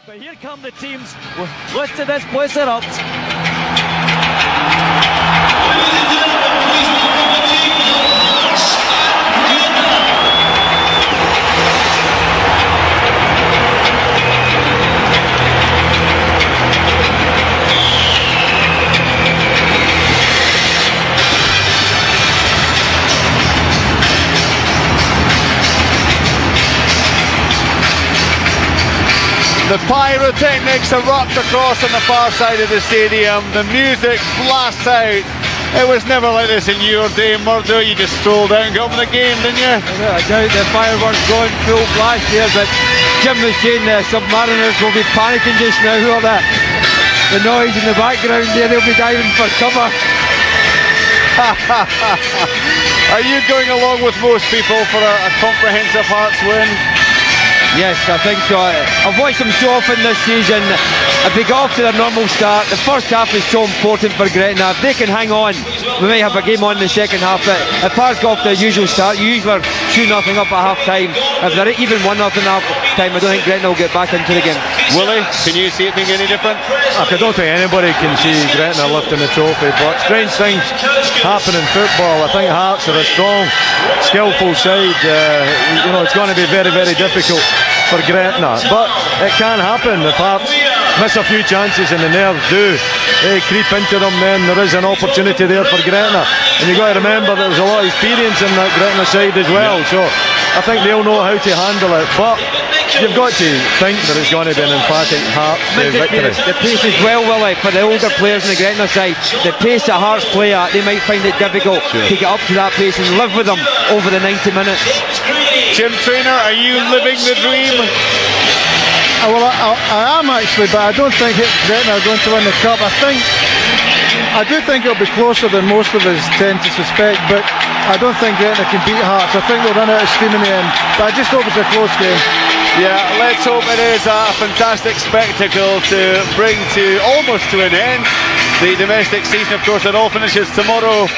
But here come the teams lifting this place up. The pyrotechnics erupt across on the far side of the stadium. The music blasts out. It was never like this in your day, Murdo. You just strolled out and got on with the game, didn't you? I doubt the fireworks going full blast here, but Jim was saying the Submariners will be panicking just now. All the noise in the background there, they'll be diving for cover. Are you going along with most people for a comprehensive Hearts win? Yes, I think so. I've watched them so often this season. If they got off to their normal start, the first half is so important for Gretna. If they can hang on, we may have a game on in the second half. But if Hearts got off to the usual start, you usually are 2-0 up at half time. If they're even 1-0 at half time, I don't think Gretna will get back into the game. Willie, can you see it being any different? I don't think anybody can see Gretna lifting the trophy, but strange things happen in football. I think Hearts are a strong, skillful side. It's going to be very, very difficult for Gretna, but it can happen. If Hearts miss a few chances and the nerves do creep into them, then there is an opportunity there for Gretna. And you've got to remember there's a lot of experience in that Gretna side as well, so I think they'll know how to handle it. But you've got to think that it's going to be an emphatic Hearts victory. The pace as well, Willie, for the older players on the Gretna side, the pace that Hearts play at, they might find it difficult to get up to that pace and live with them over the 90 minutes. Jim Trainer, are you living the dream? Well, I am actually, but I don't think Gretna are going to win the cup. I do think it'll be closer than most of us tend to suspect, but I don't think Gretna can beat Hearts. I think they'll run out of steam in the end, but I just hope it's a close game. Yeah, let's hope it is a fantastic spectacle to bring almost to an end the domestic season. Of course, it all finishes tomorrow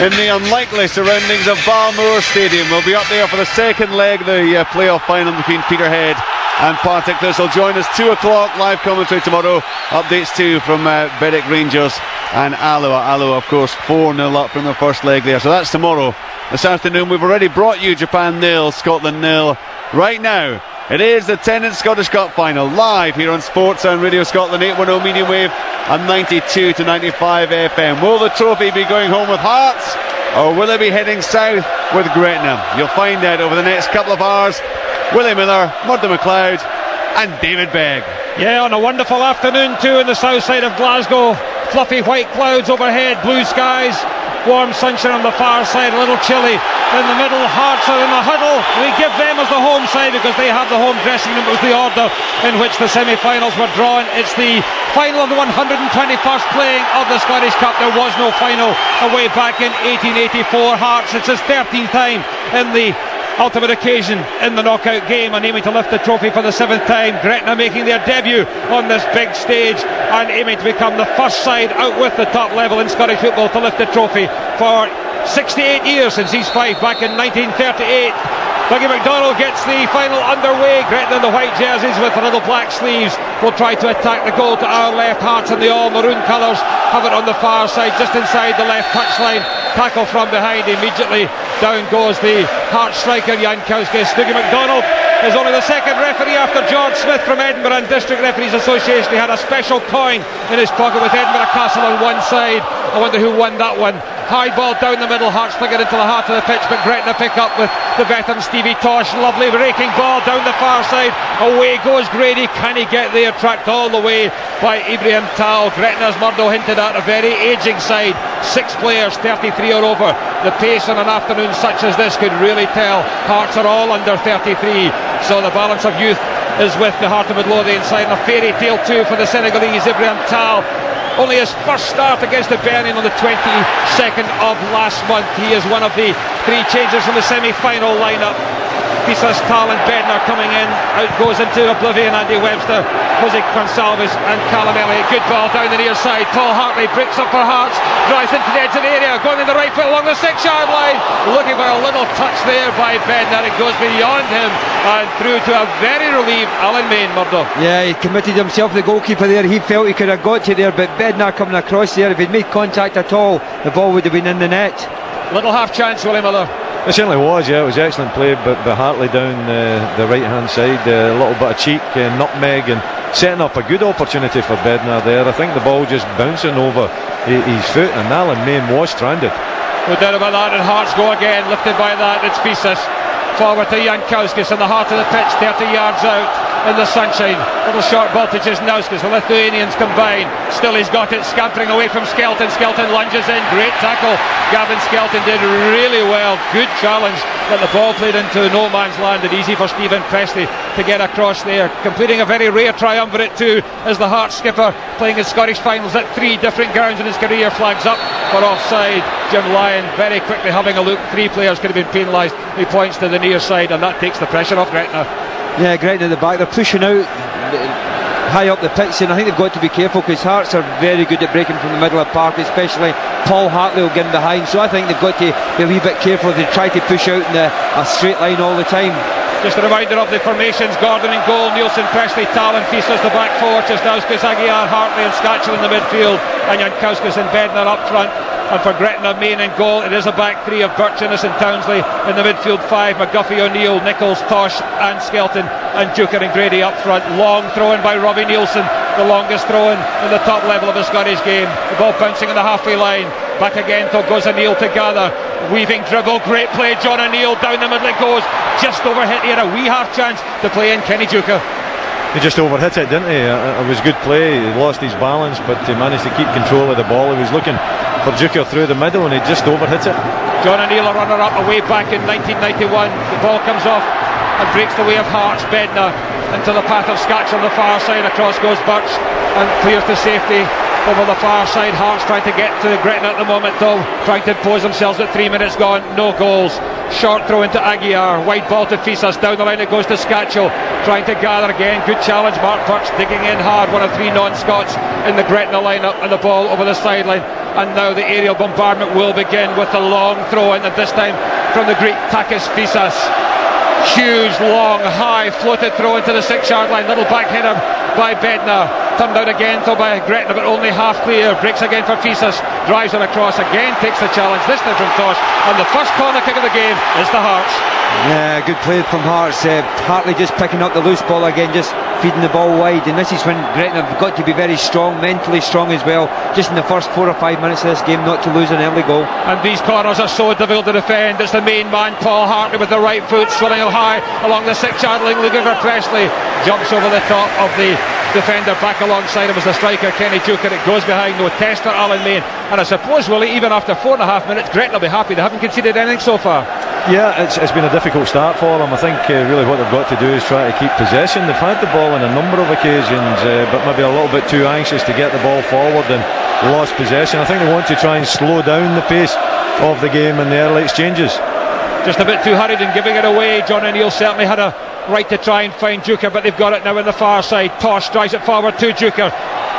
in the unlikely surroundings of Balmoor Stadium. We'll be up there for the second leg, the playoff final between Peterhead and Partick Thistle. Join us 2 o'clock, live commentary tomorrow. Updates too from Berwick Rangers and Alloa. Alloa, of course, 4-0 up from the first leg there. So that's tomorrow. This afternoon we've already brought you Japan 0, Scotland 0. Right now it is the Tennant Scottish Cup final, live here on Sports and Radio Scotland, 810 medium wave and 92 to 95 FM. Will the trophy be going home with Hearts, or will it be heading south with Gretna? You'll find out over the next couple of hours. Willie Miller, Murdo McLeod and David Begg. Yeah, on a wonderful afternoon too in the south side of Glasgow. Fluffy white clouds overhead, blue skies, warm sunshine on the far side, a little chilly in the middle. Hearts are in the huddle. We give them as the home side because they have the home dressing room. It was the order in which the semi-finals were drawn. It's the final of the 121st playing of the Scottish Cup. There was no final away back in 1884. Hearts, it's his 13th time in the ultimate occasion in the knockout game and aiming to lift the trophy for the 7th time. Gretna making their debut on this big stage and aiming to become the first side out with the top level in Scottish football to lift the trophy for 68 years since he's 5 back in 1938. Dougie McDonald gets the final underway. Gretna in the white jerseys with the little black sleeves will try to attack the goal to our left. Hearts in the all maroon colours have it on the far side, just inside the left touchline. Tackle from behind, immediately down goes the Hearts striker Jankowskis. Dougie McDonald is only the second referee after George Smith from Edinburgh and District Referees Association. He had a special coin in his pocket with Edinburgh Castle on one side. I wonder who won that one. High ball down the middle, Hearts flick it into the heart of the pitch, but Gretna pick up with the veteran Stevie Tosh. Lovely raking ball down the far side. Away goes Grady. Can he get there? Tracked all the way by Ibrahim Tal. Gretna, as Murdo hinted at, a very ageing side. 6 players, 33 or over. The pace on an afternoon such as this could really tell. Hearts are all under 33, so the balance of youth is with the Heart of Midlothian side. And a fairy tale too for the Senegalese Ibrahim Tal. Only his first start against the Berlin on the 22nd of last month. He is one of the 3 changes from the semi-final lineup. Fisas, Talon, Bednar coming in. Out goes into oblivion Andy Webster, Jose Gonsalves and Callum Elliott. Good ball down the near side. Paul Hartley breaks up for Hearts, drives into the edge of the area, going in the right foot along the 6-yard line, looking for a little touch there by Bednar. It goes beyond him and through to a very relieved Alan Main, Murdo. Yeah, he committed himself, the goalkeeper there. He felt he could have got to there, but Bednar coming across there, if he'd made contact at all, the ball would have been in the net. Little half chance, Willie Miller. It certainly was, yeah. It was excellent play, but Hartley down the right hand side, a little bit of cheek, nutmeg, and setting up a good opportunity for Bednar there. I think the ball just bouncing over his foot, and Alan Main was stranded. No doubt about that, and Hearts go again, lifted by that. It's Fisas forward to Jankauskis in the heart of the pitch, 30 yards out in the sunshine. Little short ball to Cisnauskas. The Lithuanians combine. Still he's got it, scampering away from Skelton. Skelton lunges in, great tackle. Gavin Skelton did really well. Good challenge, but the ball played into no man's land, and easy for Stephen Presley to get across there, completing a very rare triumvirate too, as the Hearts skipper, playing his Scottish finals at 3 different grounds in his career, flags up for offside. Jim Lyon very quickly having a look. 3 players could have been penalised. He points to the near side, and that takes the pressure off Gretna. Yeah, Gretna at the back, they're pushing out high up the pitch, and I think they've got to be careful, because Hearts are very good at breaking from the middle of the park, especially Paul Hartley will get in behind, so I think they've got to be a wee bit careful if they try to push out in a straight line all the time. Just a reminder of the formations: Gordon in goal, Nielsen, Presley, Talon, Fisas the back 4, Cisnauskas, Aguiar, Hartley and Scatchell in the midfield, and Jankauskis and Bednar up front. And for Gretna, Main in goal, it is a back 3 of Birchinis and Townsley. In the midfield 5, McGuffey, O'Neill, Nichols, Tosh and Skelton, and Duker and Grady up front. Long throw in by Robbie Nielsen, the longest throw in the top level of the Scottish game. The ball bouncing on the halfway line. Back again till goes O'Neill to gather. Weaving dribble, great play, John O'Neill down the middle it goes. Just overhit, he had a wee half chance to play in Kenny Duker. He just overhit it, didn't he? It was good play. He lost his balance, but he managed to keep control of the ball. He was looking for Duker through the middle, and he just overhit it. John O'Neill, a runner-up away back in 1991. The ball comes off and breaks the way of Hearts. Bednar into the path of Scatch on the far side. Across goes Birch and clears to safety over the far side. Hearts trying to get to Gretna at the moment, though, trying to impose themselves at 3 minutes gone. No goals. Short throw into Aguiar, wide ball to Fisas, down the line it goes to Scatchell, trying to gather again. Good challenge, Mark Birch digging in hard, one of 3 non-Scots in the Gretna lineup, and the ball over the sideline. And now the aerial bombardment will begin with the long throw in, and this time from the Greek Takis Fisas. Huge, long, high, floated throw into the 6-yard line. Little back header by Bednar. Turned out again though by Gretna, but only half clear. Breaks again for Fisas. Drives it across again, takes the challenge. This time from Tosh. And the first corner kick of the game is the Hearts. Yeah, good play from Hearts. Hartley just picking up the loose ball again, just feeding the ball wide. And this is when Gretna have got to be very strong, mentally strong as well, just in the first 4 or 5 minutes of this game, not to lose an early goal. And these corners are so difficult to defend. It's the main man, Paul Hartley, with the right foot, swilling high along the 6-yard line, looking for Presley. Jumps over the top of the defender, back alongside him as the striker Kenny Duker. It goes behind, no test for Alan Main. And I suppose, Willie, even after 4.5 minutes, Gretna will be happy. They haven't conceded anything so far. Yeah, it's been a difficult start for them. I think really what they've got to do is try to keep possession. They've had the ball on a number of occasions, but maybe a little bit too anxious to get the ball forward and lost possession. I think they want to try and slow down the pace of the game in the early exchanges. Just a bit too hurried in giving it away. John O'Neill certainly had a right to try and find Duker, but they've got it now on the far side. Tosh drives it forward to Duker.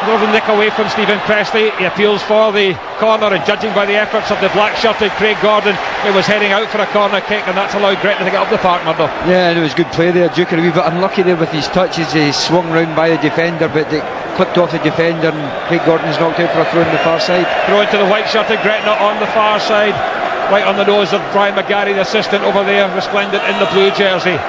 Little nick away from Stephen Presley. He appeals for the corner, and judging by the efforts of the black-shirted Craig Gordon, it was heading out for a corner kick, and that's allowed Gretna to get up the park, Murdo. Yeah, and it was good play there. Duker a wee bit unlucky there with his touches. He swung round by the defender, but it clipped off the defender, and Craig Gordon's knocked out for a throw on the far side. Throw into the white-shirted Gretna on the far side, right on the nose of Brian McGarry, the assistant over there, resplendent in the blue jersey.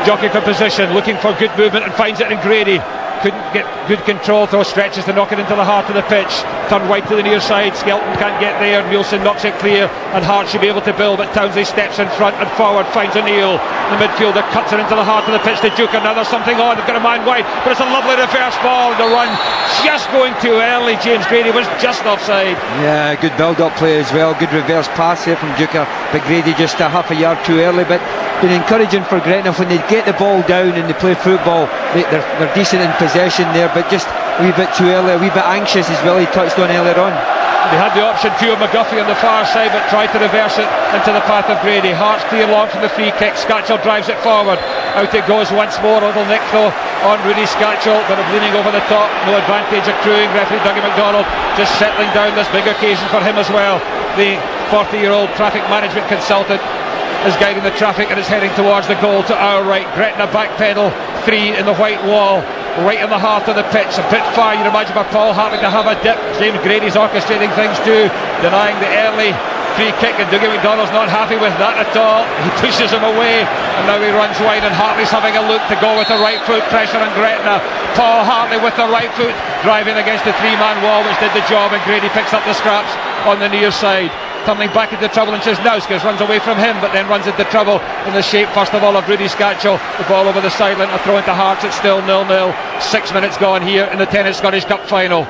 Jockey for position, looking for good movement, and finds it in Grady. Couldn't get good control, throw stretches to knock it into the heart of the pitch. Turn wide to the near side, Skelton can't get there, Nielsen knocks it clear, and Hart should be able to build, but Townsley steps in front and forward, finds O'Neill. The midfielder cuts it into the heart of the pitch to Duker. Now there's something on, they've got a man wide, but it's a lovely reverse ball. The run just going too early. James Grady was just offside. Yeah, good build-up play as well, good reverse pass there from Duker, but Grady just a half a yard too early. But been encouraging for Gretna when they get the ball down and they play football. They're decent in possession there, but just a wee bit too early, a wee bit anxious as well. He touched on earlier on. They had the option, Hugh McGuffey on the far side, but tried to reverse it into the path of Grady. Hearts clear long from the free kick. Scatchell drives it forward. Out it goes once more. Little nick though on Rudy Scatchell, but leaning over the top. No advantage accruing. Referee Dougie McDonald just settling down this big occasion for him as well. The 40-year-old traffic management consultant is guiding the traffic and is heading towards the goal to our right. Gretna backpedal 3 in the white wall, right in the heart of the pitch. A bit far, you'd imagine, for Paul Hartley to have a dip. James Grady's orchestrating things too, denying the early free kick, and Dougie McDonald's not happy with that at all. He pushes him away, and now he runs wide, and Hartley's having a look to go with the right foot. Pressure on Gretna. Paul Hartley with the right foot, driving against the 3-man wall, which did the job, and Grady picks up the scraps on the near side. Tumbling back into trouble, and Cisnauskas runs away from him, but then runs into trouble in the shape, first of all, of Rudy Scatchell. The ball over the sideline, a throw into Hearts. It's still 0-0. 6 minutes gone here in the Tennis Scottish Cup final.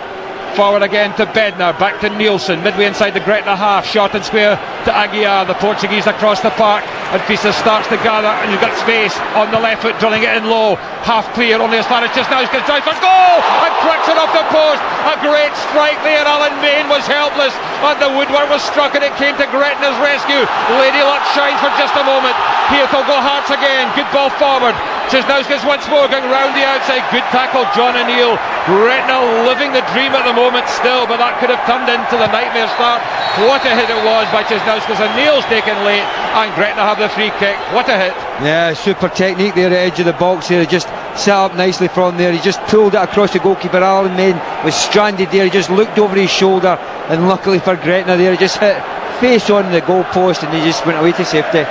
Forward again to Bednar, back to Nielsen, midway inside the Gretna half, short and square to Aguiar, the Portuguese across the park, and Fisa starts to gather, and you've got space on the left foot, drilling it in low, half clear, only as far as Cisnauskas drives for goal, and cracks it off the post. A great strike there. Alan Main was helpless, and the woodwork was struck, and it came to Gretna's rescue. Lady Luck shines for just a moment. Here they'll go Hearts again. Good ball forward. Cisnauskas once more going round the outside. Good tackle, John O'Neill. Gretna living the dream at the moment still, but that could have turned into the nightmare start. What a hit it was by Cisnauskas. O'Neill's taken late, and Gretna have the free kick. What a hit. Yeah, super technique there at the edge of the box there. He just set up nicely from there. He just pulled it across the goalkeeper. Alan Main was stranded there. He just looked over his shoulder, and luckily for Gretna there, he just hit face on the goal post, and he just went away to safety.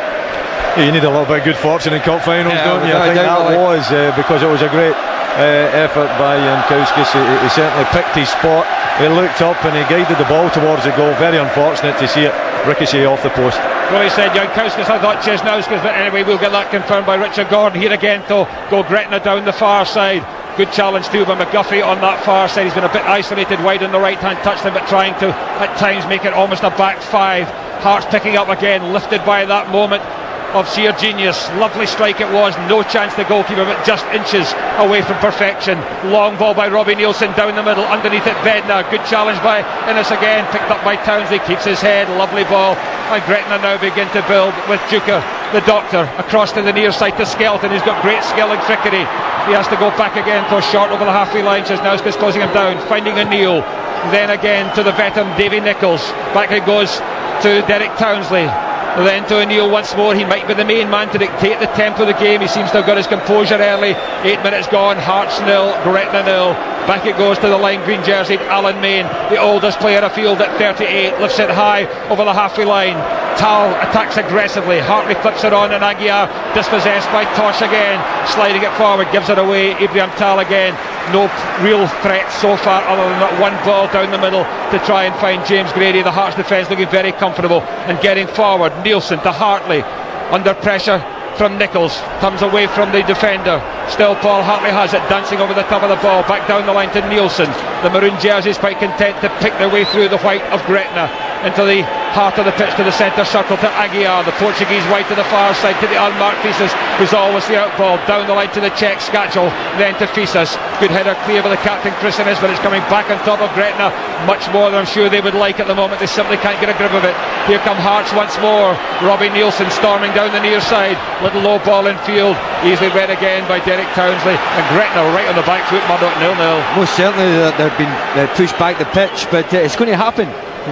You need a little bit of good fortune in cup finals, don't you? I think that was because it was a great effort by Jankowskis. He certainly picked his spot. He looked up and he guided the ball towards the goal. Very unfortunate to see it ricochet off the post. Well, he said Jankowskis, I thought Cisnauskas, but anyway, we'll get that confirmed by Richard Gordon. Here again, though, go Gretna down the far side. Good challenge too by McGuffey on that far side. He's been a bit isolated wide on the right hand touchline, but trying to at times make it almost a back 5. Hearts picking up again, lifted by that moment of sheer genius. Lovely strike it was. No chance the goalkeeper, but just inches away from perfection. Long ball by Robbie Nielsen down the middle, underneath it Bednar. Good challenge by Innes again, picked up by Townsley, keeps his head. Lovely ball, and Gretna now begin to build with Duker, the doctor, across to the near side to Skelton, who's got great skill and trickery. He has to go back again, throw short over the halfway line. Cisnauskas closing him down, finding O'Neill, then again to the veteran Davy Nichols. Back it goes to Derek Townsley, then to O'Neill once more. He might be the main man to dictate the tempo of the game. He seems to have got his composure early. 8 minutes gone, Hearts 0, Gretna 0. Back it goes to the line, green jerseyed Alan Main, the oldest player afield at 38, lifts it high over the halfway line. Tal attacks aggressively, Hartley flips it on, and Aguiar dispossessed by Tosh again, sliding it forward, gives it away. Ibrahim Tal again. No real threat so far other than that one ball down the middle to try and find James Grady. The Hearts defence looking very comfortable and getting forward. Nielsen to Hartley, under pressure from Nichols, comes away from the defender. Still Paul Hartley has it, dancing over the top of the ball, back down the line to Nielsen. The maroon jersey is quite content to pick their way through the white of Gretna into the heart of the pitch, to the centre circle to Aguiar, the Portuguese wide to the far side to the unmarked Fisas, who's always the outball, down the line to the Czech Scatchell, then to Fisas. Good header clear by the captain Chris Innes, but it's coming back on top of Gretna, much more than I'm sure they would like at the moment. They simply can't get a grip of it. Here come Hearts once more. Robbie Nielsen storming down the near side, little low ball in field, easily read again by Derek Townsley, and Gretna right on the back foot. Murdoch 0-0. Most certainly they've been pushed back the pitch, but it's going to happen.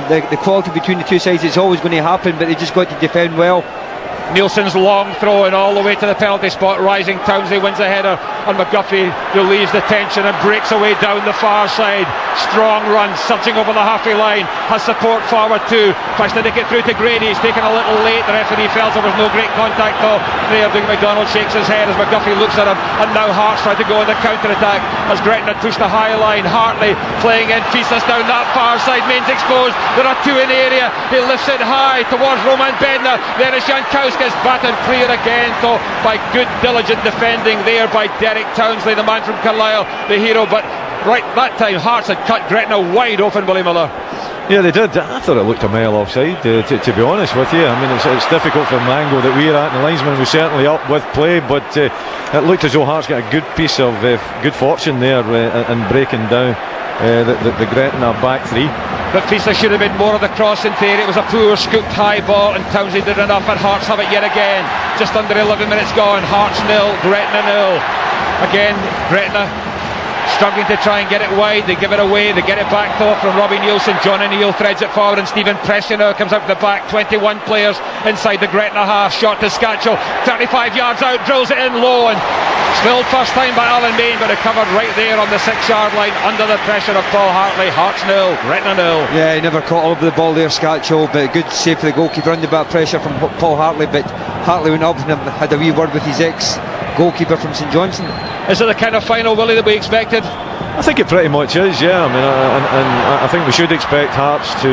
The quality between the two sides is always going to happen, but they just got to defend well. Nielsen's long throw and all the way to the penalty spot. Rising Townsley wins the header on McGuffey, relieves the tension and breaks away down the far side. Strong run, surging over the halfway line, has support forward too. Tries to nick it through to Grady. He's taken a little late. The referee felt there was no great contact though. There, Dougie McDonald shakes his head as McGuffey looks at him, and now Hearts try to go on the counter attack as Gretna push the high line. Hartley playing in, Fisas down that far side. Main's exposed. There are two in the area. He lifts it high towards Roman Bednar. There is Jankowskis, battered clear again though by good diligent defending there by Derek Townsley, the man from Carlisle, the hero. But right that time Hearts had cut Gretna wide open, Willie Miller. Yeah, they did. I thought it looked a mile offside, to be honest with you. I mean, it's difficult from the angle that we're at, and the linesman was certainly up with play, but it looked as though Hearts got a good piece of good fortune there in breaking down the Gretna back three. But Fisa should have been more of the cross in theory. It was a poor scooped high ball, and Townsley did enough, and Hearts have it yet again. Just under 11 minutes gone. Hearts 0, Gretna 0. Again, Gretna struggling to try and get it wide. They give it away, they get it back though from Robbie Nielsen. John O'Neill threads it forward, and Stephen Pressioner comes out the back. 21 players inside the Gretna half. Shot to Scatchell, 35 yards out, drills it in low, and spilled first time by Alan Main, but recovered right there on the 6-yard line under the pressure of Paul Hartley. Hearts 0, Gretna 0. Yeah, he never caught up with the ball there, Scatchell, but good save for the goalkeeper under a bit of pressure from Paul Hartley, but Hartley went up and had a wee word with his ex-goalkeeper from St Johnstone. Is it the kind of final, Willie, that we expected? I think it pretty much is, yeah. I mean, and I think we should expect Hearts to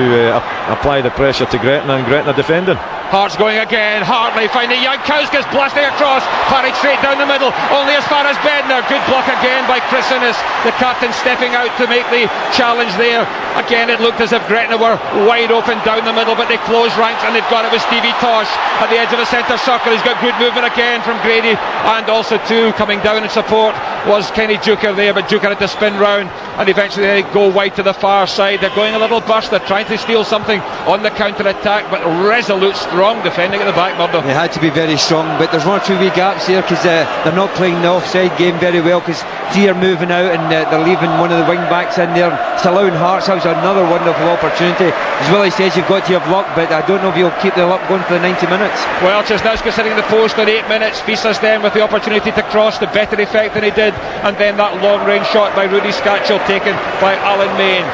apply the pressure to Gretna, and Gretna defending. Hearts going again. Hartley finding Jankowski's blasting across, parried straight down the middle, only as far as Bednar. Good block again by Chris Innes, the captain stepping out to make the challenge there. Again, it looked as if Gretna were wide open down the middle, but they closed ranks, and they've got it with Stevie Tosh at the edge of the centre circle. He's got good movement again from Grady, and also too coming down in support was Kenny Duker there, but Duker had to spin round, and eventually they go wide to the far side. They're going a little burst, they're trying to steal something on the counter-attack, but resolute, strong defending at the back, Murdo. They had to be very strong, but there's 1 or 2 wee gaps there, because they're not playing the offside game very well, because 3 are moving out, and they're leaving one of the wing backs in there. It's allowing Hearts. That was another wonderful opportunity. As Willie says, you've got to have luck, but I don't know if you'll keep the luck going for the 90 minutes. Well, Chesnowski's hitting the post in 8 minutes. Fisas then with the opportunity to cross, the better effect than he did, and then that long range shot by Rudy Scatchell taken by Alan Main.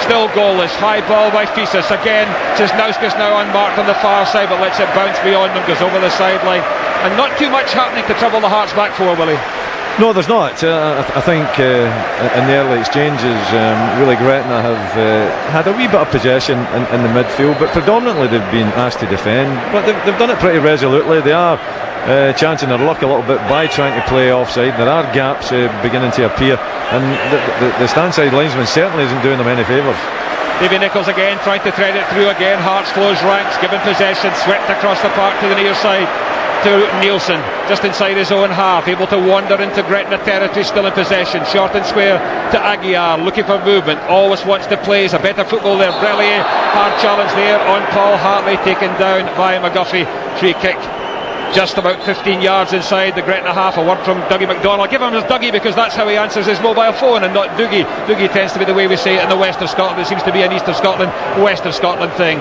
Still goalless, high ball by Fisas again. Chesnowski's now unmarked on the far side, but lets it bounce beyond him, goes over the sideline, and not too much happening to trouble the Hearts back four, Willie. No, there's not. I think in the early exchanges, really Gretna have had a wee bit of possession in the midfield, but predominantly they've been asked to defend, but they've done it pretty resolutely. They are chancing their luck a little bit by trying to play offside. There are gaps beginning to appear, and the stand-side linesman certainly isn't doing them any favours. Davy Nichols again trying to thread it through again. Hearts close ranks, given possession, swept across the park to the near side to Nielsen, just inside his own half, able to wander into Gretna territory, still in possession, short and square to Aguiar, looking for movement, always wants to play, a better football there. Brellier, hard challenge there on Paul Hartley, taken down by McGuffey. Free kick just about 15 yards inside the Gretna half. A word from Dougie McDonald. Give him his Dougie, because that's how he answers his mobile phone, and not Doogie. Doogie tends to be the way we say it in the west of Scotland. It seems to be an east of Scotland, west of Scotland thing.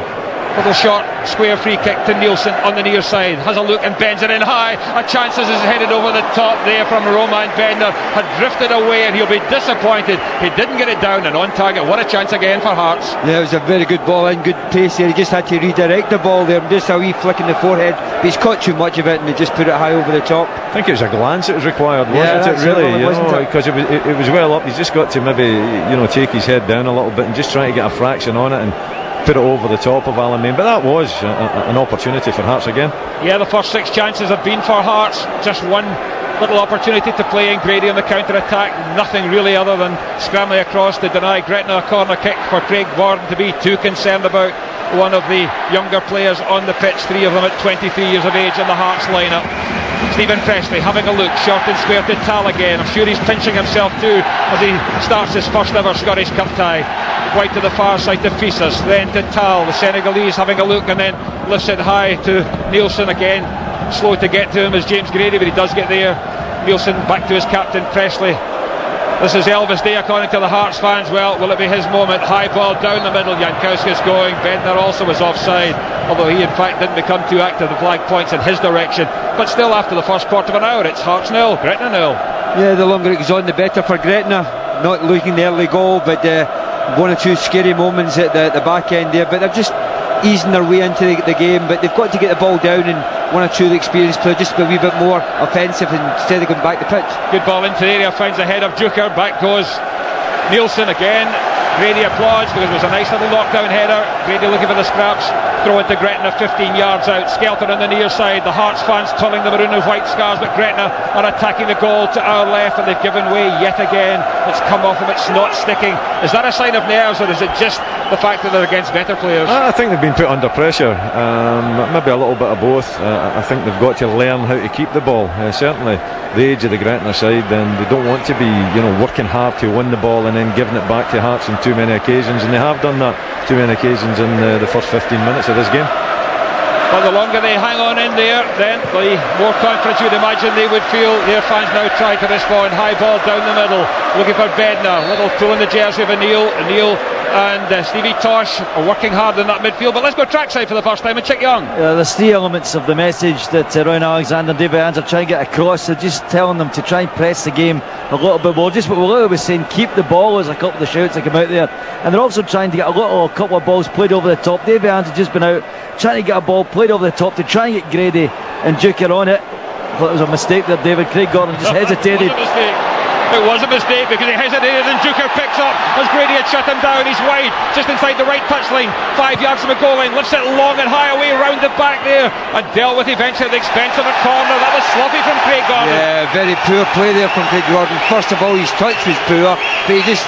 Little short square free kick to Nielsen on the near side, has a look and bends it in high. A chance as is headed over the top there from Roman Bednar, had drifted away, and he'll be disappointed he didn't get it down and on target. What a chance again for Hearts. Yeah, it was a very good ball in, good pace there. He just had to redirect the ball there, just a wee flick in the forehead, but he's caught too much of it and he just put it high over the top. I think it was a glance that was required, wasn't it, really? Because it was well up. He's just got to maybe take his head down a little bit and just try to get a fraction on it and put it over the top of Alan Main. But that was an opportunity for Hearts again. Yeah, the first 6 chances have been for Hearts. Just one little opportunity to play in Grady on the counter-attack. Nothing really other than scrambling across to deny Gretna a corner kick for Craig Borden to be too concerned about. One of the younger players on the pitch, 3 of them at 23 years of age in the Hearts lineup. Stephen Presley having a look, short and square to Tal again. I'm sure he's pinching himself too as he starts his first ever Scottish Cup tie. Wide to the far side to Fisas, then to Tal, the Senegalese having a look, and then lifts it high to Nielsen again. Slow to get to him as James Grady, but he does get there. Nielsen back to his captain Presley. This is Elvis Day according to the Hearts fans. Well, will it be his moment? High ball down the middle, Jankowski's going. Bednar also was offside, although he in fact didn't become too active. The flag points in his direction, but still after the first quarter of an hour it's Hearts 0, Gretna 0. Yeah, the longer it goes on the better for Gretna. Not looking the early goal, but 1 or 2 scary moments at the back end there, but they're just easing their way into the game. But they've got to get the ball down, and 1 or 2 of the experienced players just be a wee bit more offensive instead of going back the pitch. Good ball into the area, finds the head of Duker, back goes Nielsen again. Grady applauds because it was a nice little knockdown header. Grady looking for the scraps, Throw it to Gretna 15 yards out. Skelton on the near side. The Hearts fans tulling the maroon and white scarves, but Gretna are attacking the goal to our left, and they've given way yet again. It's come off them, it's not sticking. Is that a sign of nerves, or is it just the fact that they're against better players? I think they've been put under pressure. Maybe a little bit of both. I think they've got to learn how to keep the ball. Certainly the age of the Gretna side, and they don't want to be, working hard to win the ball and then giving it back to Hearts on too many occasions, and they have done that too many occasions in the first 15 minutes of this game. But the longer they hang on in there, then the more confidence you'd imagine they would feel. Their fans now try to respond. High ball down the middle, looking for Bednar. Little pull in the jersey of O'Neill and Stevie Tosh are working hard in that midfield. But let's go trackside for the first time and Chick Young. There's three elements of the message that Ryan Alexander and David Hands are trying to get across. They're just telling them to try and press the game a little bit more. Just what Willie was saying, keep the ball. There's a couple of the shouts that come out there, and they're also trying to get a couple of balls played over the top. David Hands has just been out trying to get a ball played over the top to try and get Grady and Duker on it. I thought it was a mistake there, David. Craig Gordon just hesitated. It was a mistake because he hesitated, and Duker picks up as Grady had shut him down. He's wide, just inside the right touchline, 5 yards from the goal line. Lifts it long and high away round the back there, and dealt with eventually at the expense of a corner. That was sloppy from Craig Gordon. Yeah, very poor play there from Craig Gordon. First of all, his touch was poor, but he just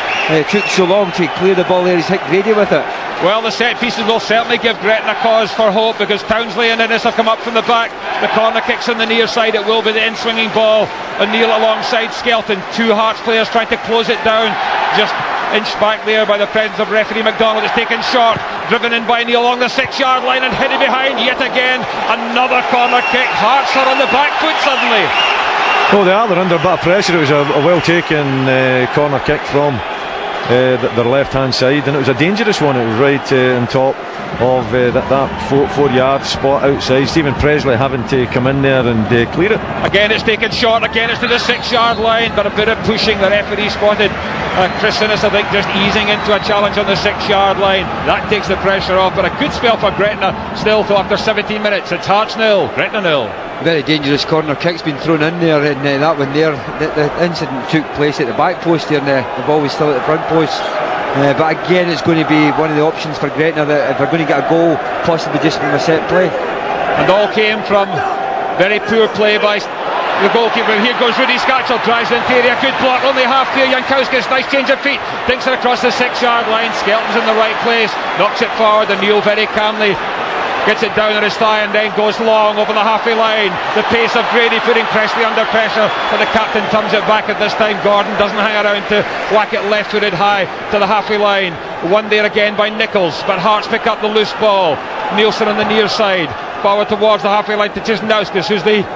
took so long to clear the ball there. He's hit Grady with it. Well, the set pieces will certainly give Gretna cause for hope, because Townsley and Innes have come up from the back. The corner kicks on the near side. It will be the in-swinging ball. O'Neill alongside Skelton. Two Hearts players trying to close it down. Just inched back there by the presence of referee McDonald. It's taken short. Driven in by Neil along the 6-yard line and headed behind yet again. Another corner kick. Hearts are on the back foot suddenly. Oh, they are. They're under a bit of pressure. It was a well-taken corner kick from their left-hand side, and it was a dangerous one. It was right on top of that 4-yard spot outside. Stephen Presley having to come in there and clear it. Again, it's taken short. Again, it's to the 6-yard line, but a bit of pushing. The referee spotted Chris Innes, I think, just easing into a challenge on the 6-yard line. That takes the pressure off, but a good spell for Gretna still. So after 17 minutes, it's Hearts 0, Gretna 0. Very dangerous corner kick's been thrown in there, and that one there, the incident took place at the back post here, and the ball was still at the front post. But again, it's going to be one of the options for Gretna, that if they're going to get a goal, possibly just from a set play. And all came from very poor play by the goalkeeper. Here goes Rudy Scatchell, drives the interior, good block, only half clear. Jankowskis, nice change of feet, dinks it across the 6-yard line. Skelton's in the right place, knocks it forward, and Neil very calmly gets it down on his thigh and then goes long over the halfway line. The pace of Grady putting Presley under pressure, but the captain turns it back at this time. Gordon doesn't hang around to whack it left-footed high to the halfway line. One there again by Nichols, but Hearts pick up the loose ball. Nielsen on the near side, forward towards the halfway line to Cisnauskas, who's the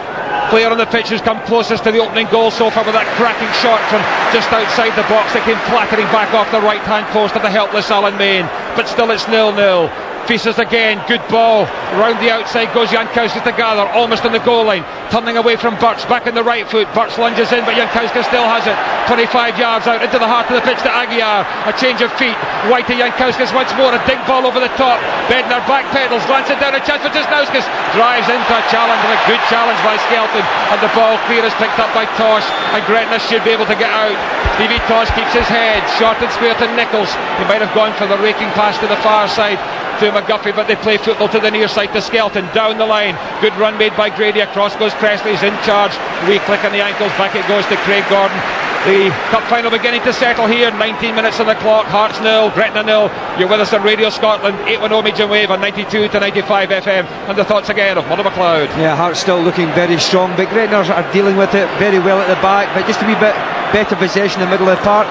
player on the pitch who's come closest to the opening goal so far, with that cracking shot from just outside the box that came clattering back off the right hand post of the helpless Alan Main. But still it's 0-0. Feasters again, good ball, round the outside goes Jankowskis to gather, almost on the goal line, turning away from Burts, back on the right foot. Burts lunges in, but Jankowskis still has it, 25 yards out into the heart of the pitch to Aguiar. A change of feet, White to Jankowskis once more, a dig ball over the top. Bednar back pedals, lands it down, a chance for Cisnauskas, drives into a challenge, and a good challenge by Skelton, and the ball clear is picked up by Tosh, and Gretna should be able to get out. Stevie Tosh keeps his head, short and square to Nichols. He might have gone for the raking pass to the far side to McGuffey, but they play football to the near side to Skelton, down the line, good run made by Grady, across goes Presley's in charge, wee click on the ankles, back it goes to Craig Gordon. The cup final beginning to settle here, 19 minutes on the clock. Hearts 0, Gretna 0. You're with us on Radio Scotland, 810 medium wave on 92 to 95 FM, and the thoughts again of Mother McLeod. Yeah, Hearts still looking very strong, but Gretna are dealing with it very well at the back, but just a wee bit better possession in the middle of the park.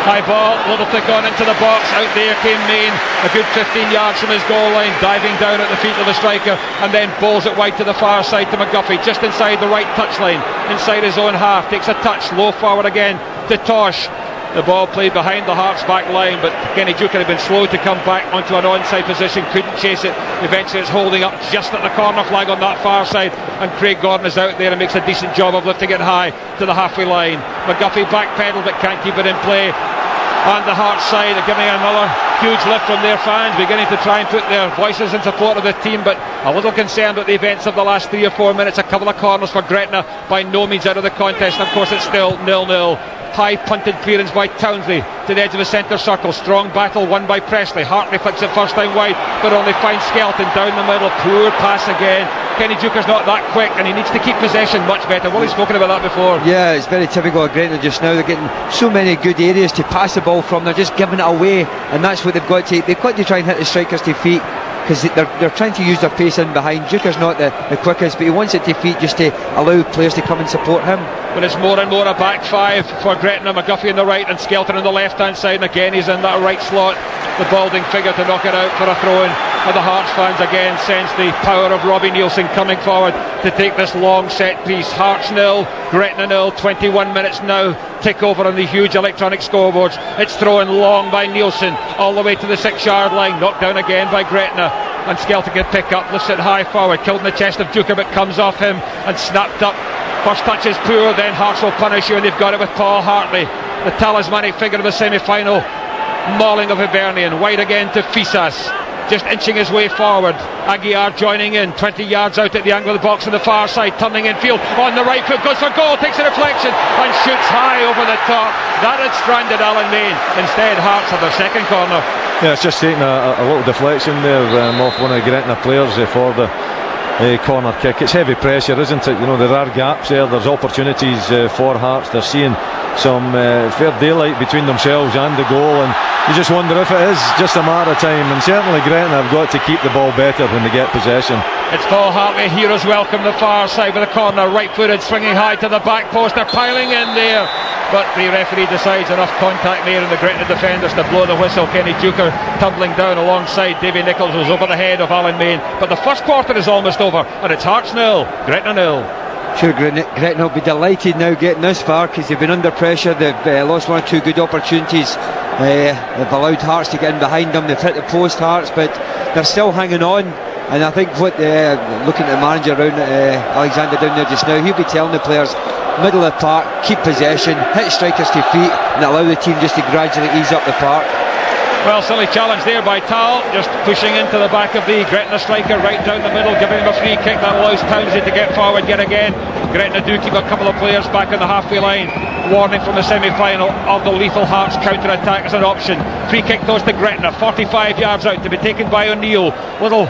High ball, little flick on into the box. Out there came Main, a good 15 yards from his goal line, diving down at the feet of the striker, and then bowls it wide to the far side to McGuffey, just inside the right touchline, inside his own half. Takes a touch, low forward again to Tosh. The ball played behind the Hearts back line, but Kenny Duker had been slow to come back onto an onside position, couldn't chase it. Eventually it's holding up just at the corner flag on that far side, and Craig Gordon is out there and makes a decent job of lifting it high to the halfway line. McGuffey backpedaled but can't keep it in play, and the Hearts side are giving another Huge lift from their fans, beginning to try and put their voices in support of the team, but a little concerned about the events of the last 3 or 4 minutes. A couple of corners for Gretna, by no means out of the contest. Of course, it's still 0-0. High punted clearance by Townsley to the edge of the centre circle. Strong battle won by Presley. Hartley flicks it first time wide, but only finds Skelton down the middle. Poor pass again. Kenny Duker's not that quick, and he needs to keep possession much better. Willie's spoken about that before. Yeah, it's very typical of Gretna just now. They're getting so many good areas to pass the ball from. They're just giving it away, and that's what they've got to. They've got to try and hit the strikers to feet, because they're trying to use their pace in behind. Duker's not the quickest, but he wants it to feet just to allow players to come and support him. But it's more and more a back five for Gretna. McGuffey on the right and Skelton on the left hand side, and again he's in that right slot, the balding figure, to knock it out for a throw in. And the Hearts fans again sense the power of Robbie Nielsen coming forward to take this long set piece. Hearts 0, Gretna 0, 21 minutes now tick over on the huge electronic scoreboards. It's thrown long by Nielsen all the way to the 6-yard line, knocked down again by Gretna, and Skelton can pick up, lifts it high forward, killed in the chest of Duker, but comes off him and snapped up. First touch is poor, then Hearts will punish you, and they've got it with Paul Hartley, the talismanic figure of the semi-final. Mauling of Hibernian, wide again to Fisas, just inching his way forward. Aguiar joining in, 20 yards out at the angle of the box on the far side, turning in field on the right foot, goes for goal, takes a deflection and shoots high over the top. That had stranded Alan Main. Instead, Hearts have their second corner. Yeah, it's just taking a little deflection there off one of the Gretna players for the corner kick. It's heavy pressure, isn't it? You know, there are gaps there, there's opportunities for Hearts. They're seeing some fair daylight between themselves and the goal, and you just wonder if it is just a matter of time. And certainly Gretna have got to keep the ball better when they get possession. It's Paul Hartley, heroes welcome the far side with a corner, right footed, swinging high to the back post. They're piling in there, but the referee decides enough contact there, and the Gretna defenders to blow the whistle. Kenny Duker tumbling down alongside Davy Nichols, was over the head of Alan Main. But the first quarter is almost over, and it's Hearts 0, Gretna 0. Sure, Gretna will be delighted now getting this far, because they've been under pressure. They've lost 1 or 2 good opportunities. They've allowed Hearts to get in behind them. They've hit the post, Hearts, but they're still hanging on. And I think what looking at the manager around Alexander down there just now, he'll be telling the players, middle of the park, keep possession, hit strikers to feet, and allow the team just to gradually ease up the park. Well, silly challenge there by Tal, just pushing into the back of the Gretna striker right down the middle, giving him a free kick that allows Townsley to get forward yet again. Gretna do keep a couple of players back on the halfway line. Warning from the semi-final of the lethal Hearts counter-attack as an option. Free kick goes to Gretna, 45 yards out, to be taken by O'Neill. Little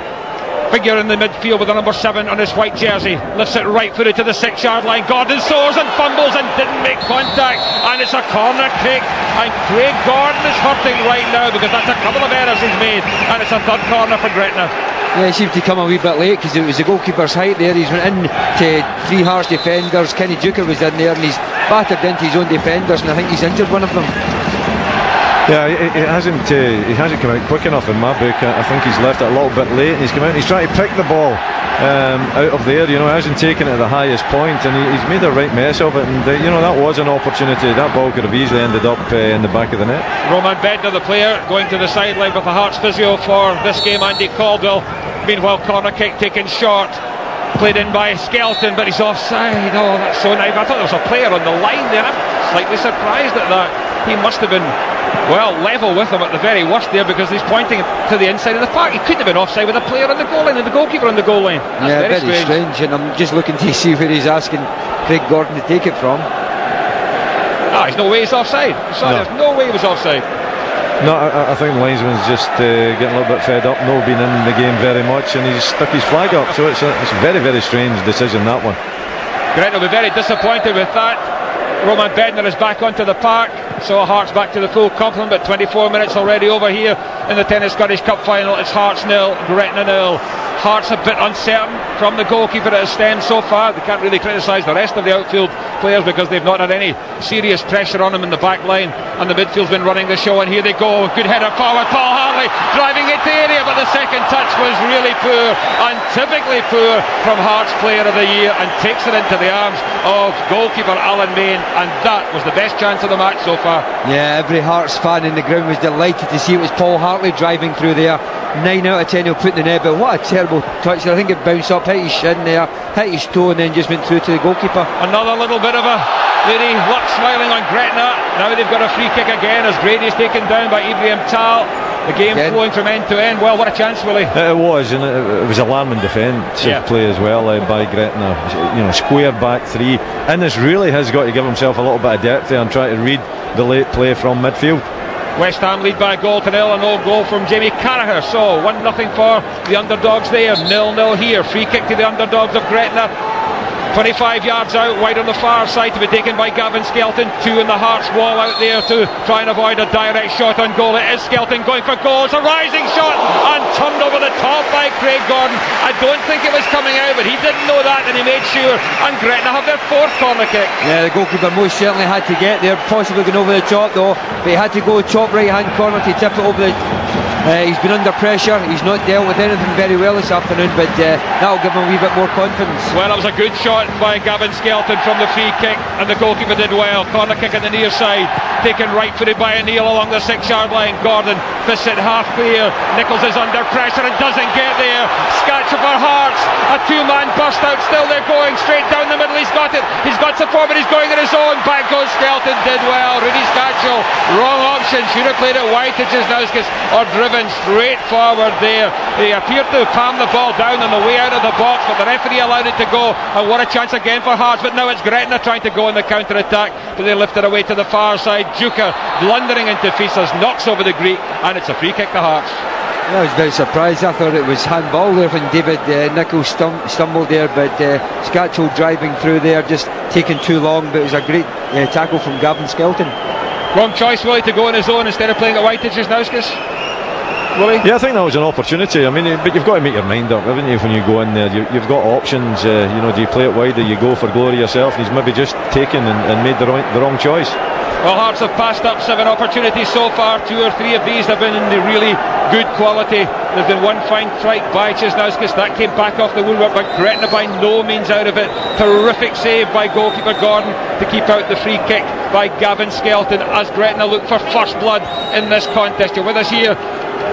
figure in the midfield with the number 7 on his white jersey, lifts it right footed to the 6-yard line. Gordon soars and fumbles and didn't make contact, and it's a corner kick, and Craig Gordon is hurting right now because that's a couple of errors he's made, and it's a third corner for Gretna. Yeah, he seemed to come a wee bit late because it was the goalkeeper's height there. He's went in to 3 Hearts defenders. Kenny Duker was in there, and he's battered into his own defenders, and I think he's injured one of them. Yeah, he hasn't come out quick enough in my book. I think he's left it a little bit late, and he's come out and he's trying to pick the ball out of there. You know, he hasn't taken it at the highest point, and he's made a right mess of it. And you know, that was an opportunity. That ball could have easily ended up in the back of the net. Roman Bednar, the player, going to the sideline with the Hearts physio for this game, Andy Caldwell. Meanwhile, corner kick taken short, played in by Skelton, but he's offside. Oh, that's so naive. I thought there was a player on the line there. I'm slightly surprised at that. He must have been, well, level with him at the very worst there, because he's pointing to the inside of the park. He couldn't have been offside with a player on the goal line and the goalkeeper on the goal line. That's very strange. And I'm just looking to see where he's asking Craig Gordon to take it from. There's no way he's offside. Sorry, there's no way he was offside. No, I think the linesman's just getting a little bit fed up, no being in the game very much, and he's stuck his flag up. So it's a very, very strange decision, that one. Gretna will be very disappointed with that. Roman Bednar is back onto the park, so Hearts back to the full complement, but 24 minutes already over here in the Tennis Scottish Cup final. It's Hearts 0, Gretna 0. Hearts a bit uncertain from the goalkeeper at Sten so far. They can't really criticise the rest of the outfield players because they've not had any serious pressure on them in the back line, and the midfield's been running the show, and here they go. Good header forward, Paul Hartley driving into the area, but the second touch was really poor, and typically poor from Hearts Player of the Year, and takes it into the arms of goalkeeper Alan Main, and that was the best chance of the match so far. Yeah, every Hearts fan in the ground was delighted to see it was Paul Hartley driving through there. 9 out of 10 he'll put in the net, but what a terrible touch. I think it bounced up, hit his shin there, hit his toe, and then just went through to the goalkeeper. Another little bit of a lady luck smiling on Gretna. Now they've got a free kick again as Grady is taken down by Ibrahim Tal. The game flowing from end to end. Well, what a chance, Willie. It was, and it was alarming defensive play as well by Gretna. You know, square back three. Innes really has got to give himself a little bit of depth there and try to read the late play from midfield. West Ham lead by a goal to nil, an old goal from Jamie Carragher. So 1-0 for the underdogs there, 0-0 here. Free kick to the underdogs of Gretna. 25 yards out, wide on the far side, to be taken by Gavin Skelton. 2 in the Hearts wall out there to try and avoid a direct shot on goal. It is Skelton going for goal. It's a rising shot and turned over the top by Craig Gordon. I don't think it was coming out, but he didn't know that, and he made sure. And Gretna have their 4th corner kick. Yeah, the goalkeeper most certainly had to get there, possibly going over the top though, but he had to go top right hand corner to tip it over the... he's been under pressure. He's not dealt with anything very well this afternoon, but that'll give him a wee bit more confidence. Well, it was a good shot by Gavin Skelton from the free kick, and the goalkeeper did well. Corner kick on the near side, taken right-footed by O'Neill along the 6-yard line. Gordon fists it half clear. Nichols is under pressure and doesn't get there. Scatcher for Hearts, a 2-man burst out. Still they're going straight down the middle. He's got it. He's got support, but he's going on his own. Back goes Skelton. Did well. Rudy Scatchell, wrong option. Should have played it wide to Cisnauskas or driven straight forward there. He appeared to palm the ball down on the way out of the box, but the referee allowed it to go. And what a chance again for Hearts, but now it's Gretna trying to go on the counter-attack, but they lift it away to the far side. Juker blundering into Fisas, knocks over the Greek, and it's a free kick to Hearts. I was very surprised. I thought it was handball there when David Nichols stumbled there, but Scatchell driving through there, just taking too long, but it was a great tackle from Gavin Skelton. Wrong choice, Willie, to go on his own instead of playing it wide to Cisnauskas. Willie? Yeah, I think that was an opportunity. I mean, but you've got to make your mind up, haven't you, when you go in there? You've got options. You know, do you play it wide, or you go for glory yourself? And he's maybe just taken and made the wrong choice. Well, Hearts have passed up 7 opportunities so far. 2 or 3 of these have been in the really good quality. There's been one fine strike by Cisnauskas that came back off the woodwork, but Gretna by no means out of it. Terrific save by goalkeeper Gordon to keep out the free kick by Gavin Skelton as Gretna look for first blood in this contest. You're with us here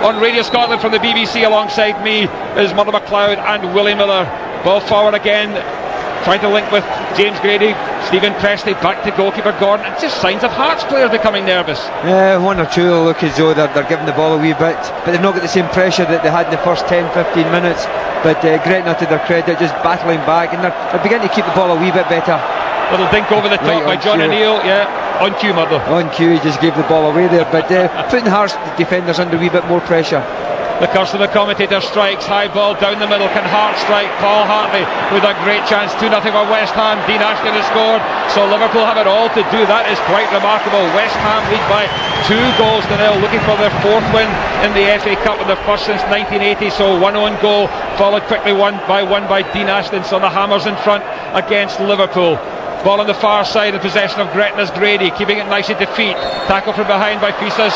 on Radio Scotland from the BBC. Alongside me is Murdo McLeod and Willie Miller. Ball forward again, trying to link with James Grady. Stephen Presley back to goalkeeper Gordon. It's just signs of Hearts players becoming nervous. One or two look as though they're giving the ball a wee bit, but they've not got the same pressure that they had in the first 10-15 minutes. But Gretna, to their credit, just battling back, and they're beginning to keep the ball a wee bit better. Little dink over the top by John O'Neill. Yeah, on cue, Murdo. On cue, he just gave the ball away there, but putting Hearts defenders under a wee bit more pressure. The curse of the commentator strikes. High ball down the middle. Can Hearts strike? Paul Hartley with a great chance. 2-0 for West Ham. Dean Ashton has scored, so Liverpool have it all to do. That is quite remarkable. West Ham lead by 2 goals to nil, looking for their 4th win in the FA Cup, and their first since 1980. So 1 own goal, followed quickly one by Dean Ashton. So the Hammers in front against Liverpool. Ball on the far side in possession of Gretna's Grady, keeping it nicely to feet. Tackle from behind by Fisas,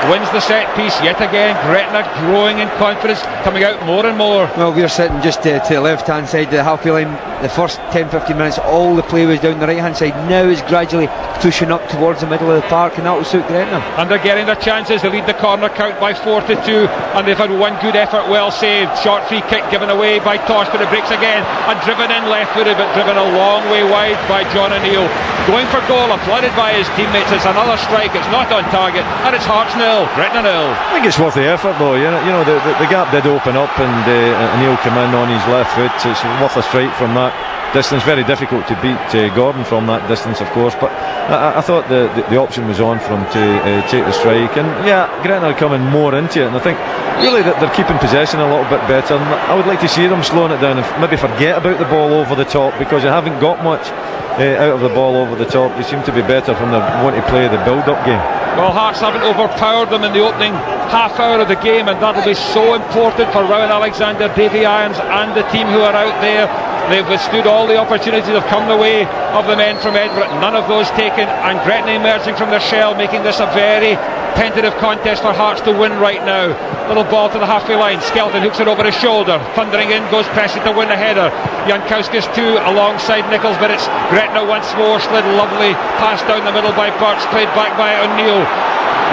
wins the set piece yet again. Gretna growing in confidence, coming out more and more. Well, we're sitting just to the left hand side of the halfway line. The first 10-15 minutes all the play was down the right hand side. Now is gradually pushing up towards the middle of the park, and that will suit Gretna. And they're getting their chances. They lead the corner count by 4-2, and they've had one good effort, well saved. Short free kick given away by Tosh, but it breaks again and driven in left footed, but driven a long way wide by John O'Neill. Going for goal, applauded by his teammates. It's another strike, it's not on target, and it's Hearts 0, Gretna 0. I think it's worth the effort though. You know the gap did open up, and O'Neill came in on his left foot. It's worth a strike from that distance. Very difficult to beat Gordon from that distance, of course, but I thought the option was on for him to take the strike, and yeah, Gretna are coming more into it, and I think really that they're keeping possession a little bit better, and I would like to see them slowing it down and maybe forget about the ball over the top, because they haven't got much out of the ball over the top. They seem to be better when they want to play the build-up game. Well, Hearts haven't overpowered them in the opening half hour of the game, and that'll be so important for Rowan Alexander, Davy Irons and the team who are out there. They've withstood all the opportunities that have come the way of the men from Edinburgh, none of those taken, and Gretna emerging from their shell, making this a very tentative contest for Hearts to win right now. Little ball to the halfway line. Skelton hooks it over his shoulder. Thundering in goes Presley to win the header. Jankowskis too alongside Nichols, but it's Gretna once more. Slid lovely pass down the middle by Birch, played back by O'Neill.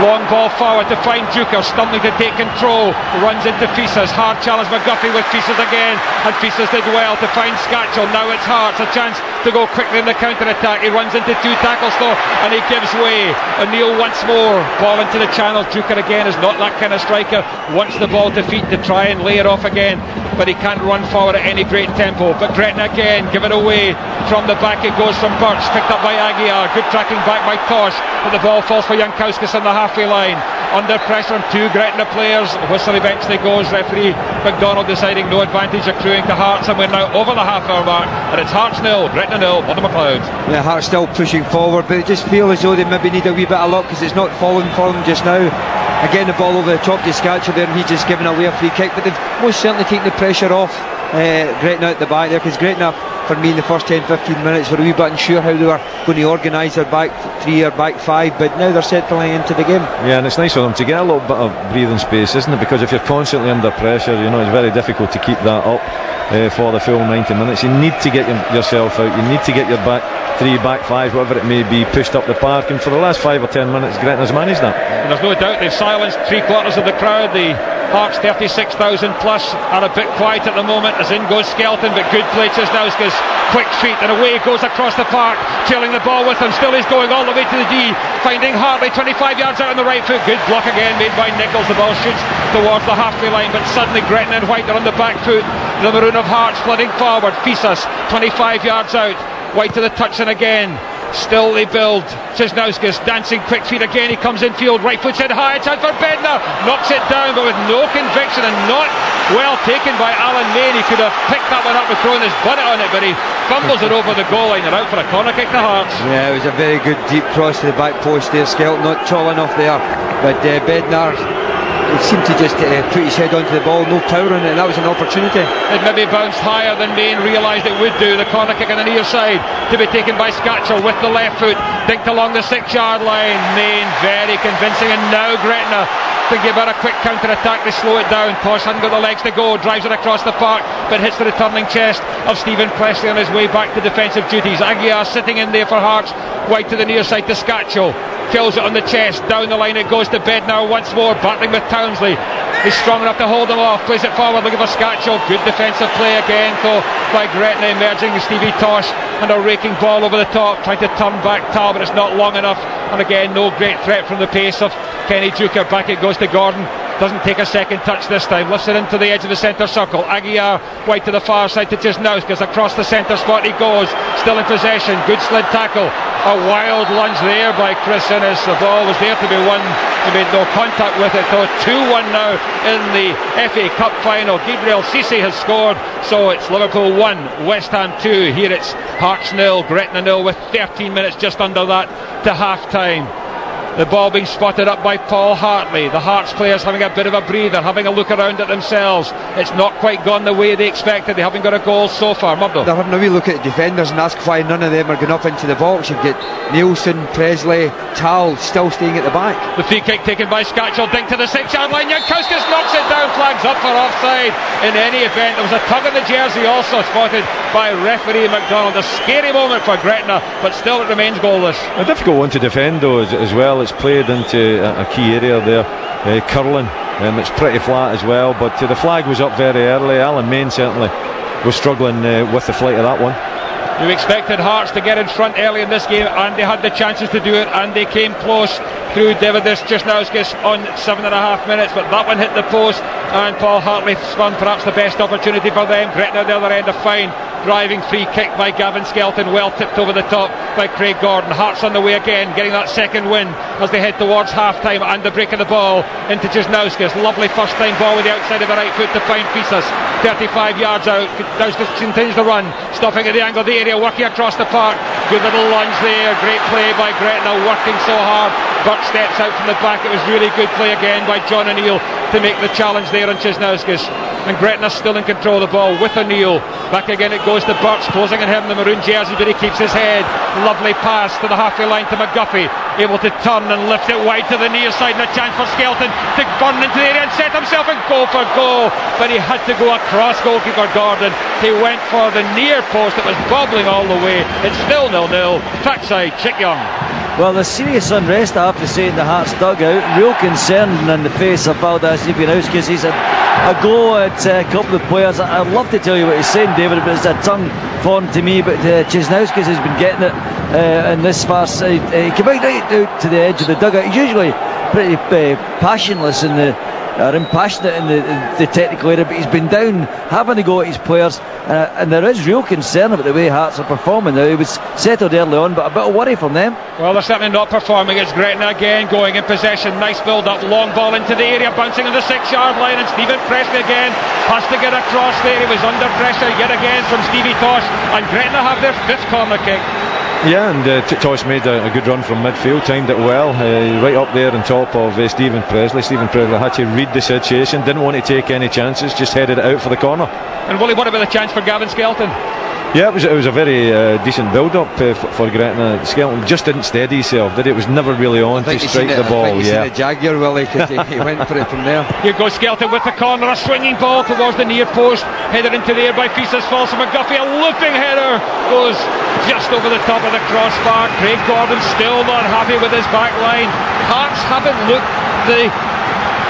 Long ball forward to find Juker, stumbling to take control, runs into Fisas. Hard challenge McGuffey with Fisas again, and Fisas did well to find Scatchell. Now it's Hearts, a chance to go quickly in the counter-attack. He runs into 2 tackles though, and he gives way. O'Neill once more, ball into the channel. Duker again is not that kind of striker, wants the ball to feet to try and lay it off again, but he can't run forward at any great tempo. But Gretna again, give it away from the back. It goes from Birch, picked up by Aguiar, good tracking back by Tosh, but the ball falls for Jankowskis on the halfway line. Under pressure from 2 Gretna players. Whistle eventually goes. Referee McDonald deciding no advantage accruing to Hearts, and we're now over the half-hour mark, and it's Hearts 0, Gretna 0, Mother McLeod. Yeah, Hearts still pushing forward, but it just feels as though they maybe need a wee bit of luck because it's not falling for them just now. Again, the ball over the top to Scatcher there, and he's just giving away a free kick, but they've most certainly taken the pressure off Gretna at the back there, because Gretna, for me, in the first 10-15 minutes were a wee bit unsure how they were going to organise their back 3 or back 5, but now they're settling into the game. Yeah, and it's nice for them to get a little bit of breathing space, isn't it? Because if you're constantly under pressure, you know, it's very difficult to keep that up for the full 90 minutes. You need to get yourself out, you need to get your back 3, back 5, whatever it may be, pushed up the park, and for the last 5 or 10 minutes Gretna's managed that. And there's no doubt they've silenced 3/4 of the crowd. The Hearts 36,000 plus are a bit quiet at the moment, as in goes Skelton, but good play. Cisnowskis, quick feet, and away it goes across the park, trailing the ball with him. Still he's going all the way to the D, finding Hartley 25 yards out on the right foot. Good block again made by Nichols. The ball shoots towards the halfway line, but suddenly Gretna and White are on the back foot. The Maroon of Hearts flooding forward. Fisas 25 yards out. White to the touch, and again still they build. Cisnowskis dancing quick feet again. He comes infield, right foot set high, chance for Bednar, knocks it down, but with no conviction, and not well taken by Alan Main. He could have picked that one up and thrown his bonnet on it, but he fumbles it over the goal line and out for a corner kick to Hearts. Yeah, it was a very good deep cross to the back post there. Skelton not tall enough there, but Bednar, he seemed to just put his head onto the ball, no power on it, and that was an opportunity. It maybe bounced higher than Main realised it would do. The corner kick on the near side to be taken by Scatcher with the left foot, dinked along the 6-yard line. Main very convincing, and now Gretna thinking about a quick counter-attack to slow it down. Tosh hasn't got the legs to go, drives it across the park, but hits the returning chest of Stephen Presley on his way back to defensive duties. Aguiar sitting in there for Hearts, White to the near side to Scatchell, kills it on the chest, down the line it goes to Bednar once more, battling with Townsley. He's strong enough to hold him off, plays it forward looking for Scatchell. Good defensive play again though by Gretna, emerging with Stevie Tosh, and a raking ball over the top, trying to turn back Tal, but it's not long enough, and again no great threat from the pace of Kenny Duker. Back it goes to Gordon, doesn't take a second touch this time, lifts it into the edge of the centre circle. Aguiar, White to the far side to Cisnowskis, across the centre spot he goes, still in possession, good slid tackle, a wild lunge there by Chris Innes. The ball was there to be won, he made no contact with it though. 2-1 now in the FA Cup final. Gabriel Cisse has scored, so it's Liverpool 1, West Ham 2. Here it's Hearts 0, Gretna 0 with 13 minutes just under that to half time. The ball being spotted up by Paul Hartley. The Hearts players having a bit of a breather, having a look around at themselves. It's not quite gone the way they expected. They haven't got a goal so far. Murdo. They're having a wee look at the defenders and ask why none of them are going up into the box. You've got Nielsen, Presley, Tal still staying at the back. The free kick taken by Scatchell, dink to the 6-yard line. Jankowskis knocks it down, flags up for offside. In any event, there was a tug on the jersey also spotted by referee McDonald. A scary moment for Gretna, but still it remains goalless. A difficult one to defend though as well. It's played into a key area there, curling, and it's pretty flat as well, but the flag was up very early. Alan Main certainly was struggling with the flight of that one. You expected Hearts to get in front early in this game, and they had the chances to do it, and they came close through Davidus Cisnowskis on 7.5 minutes, but that one hit the post, and Paul Hartley spun perhaps the best opportunity for them. Gretna at the other end, a fine driving free kick by Gavin Skelton, well tipped over the top by Craig Gordon. Hearts on the way again, getting that second win as they head towards half time, and the break of the ball into Cisnowskis. Lovely first time ball with the outside of the right foot to find Fisas, 35 yards out. Cisnowskis continues to run, stopping at the angle of the area, working across the park. Good little lunge there, great play by Gretna, working so hard. Burke steps out from the back. It was really good play again by John O'Neill to make the challenge there on Cisnowskis. And Gretna still in control of the ball with O'Neill. Back again it goes to Burks, closing on him, the maroon jersey, but he keeps his head. Lovely pass to the halfway line to McGuffey, able to turn and lift it wide to the near side, and a chance for Skelton to burn into the area and set himself and go for goal, but he had to go across goalkeeper Gordon. He went for the near post, it was bobbling all the way. It's still 0-0. Trackside, Chick Young. Well, there's serious unrest, I have to say, in the Hearts dugout. Real concern in the face of Valdas Ivanauskas. He's had a go at a couple of players. I'd love to tell you what he's saying, David, but it's a tongue form to me, but Cisnauskas has been getting it in this far side. He came right out to the edge of the dugout. He's usually pretty passionless in the impassionate in the technical area, but he's been down having to go at his players, and there is real concern about the way Hearts are performing now. He was settled early on, but a bit of worry from them. Well, they're certainly not performing. It's Gretna again going in possession. Nice build up, long ball into the area, bouncing on the 6-yard line, and Stephen Presley again has to get across there. He was under pressure yet again from Stevie Tosh, and Gretna have their 5th corner kick. Yeah, and Tosh made a good run from midfield, timed it well, right up there on top of Stephen Presley. Stephen Presley had to read the situation, didn't want to take any chances, just headed it out for the corner. And Willie, what about the chance for Gavin Skelton? Yeah, it was a very decent build-up for Gretna. Skelton just didn't steady himself, did he? It was never really on to strike the ball. I think he's in the Jaguar, Willie, because he went for it from there. Here goes Skelton with the corner, a swinging ball towards the near post, headed into the air by Fisas, falls from McGuffey, a looping header goes just over the top of the crossbar. Craig Gordon still not happy with his back line. Hearts haven't looked the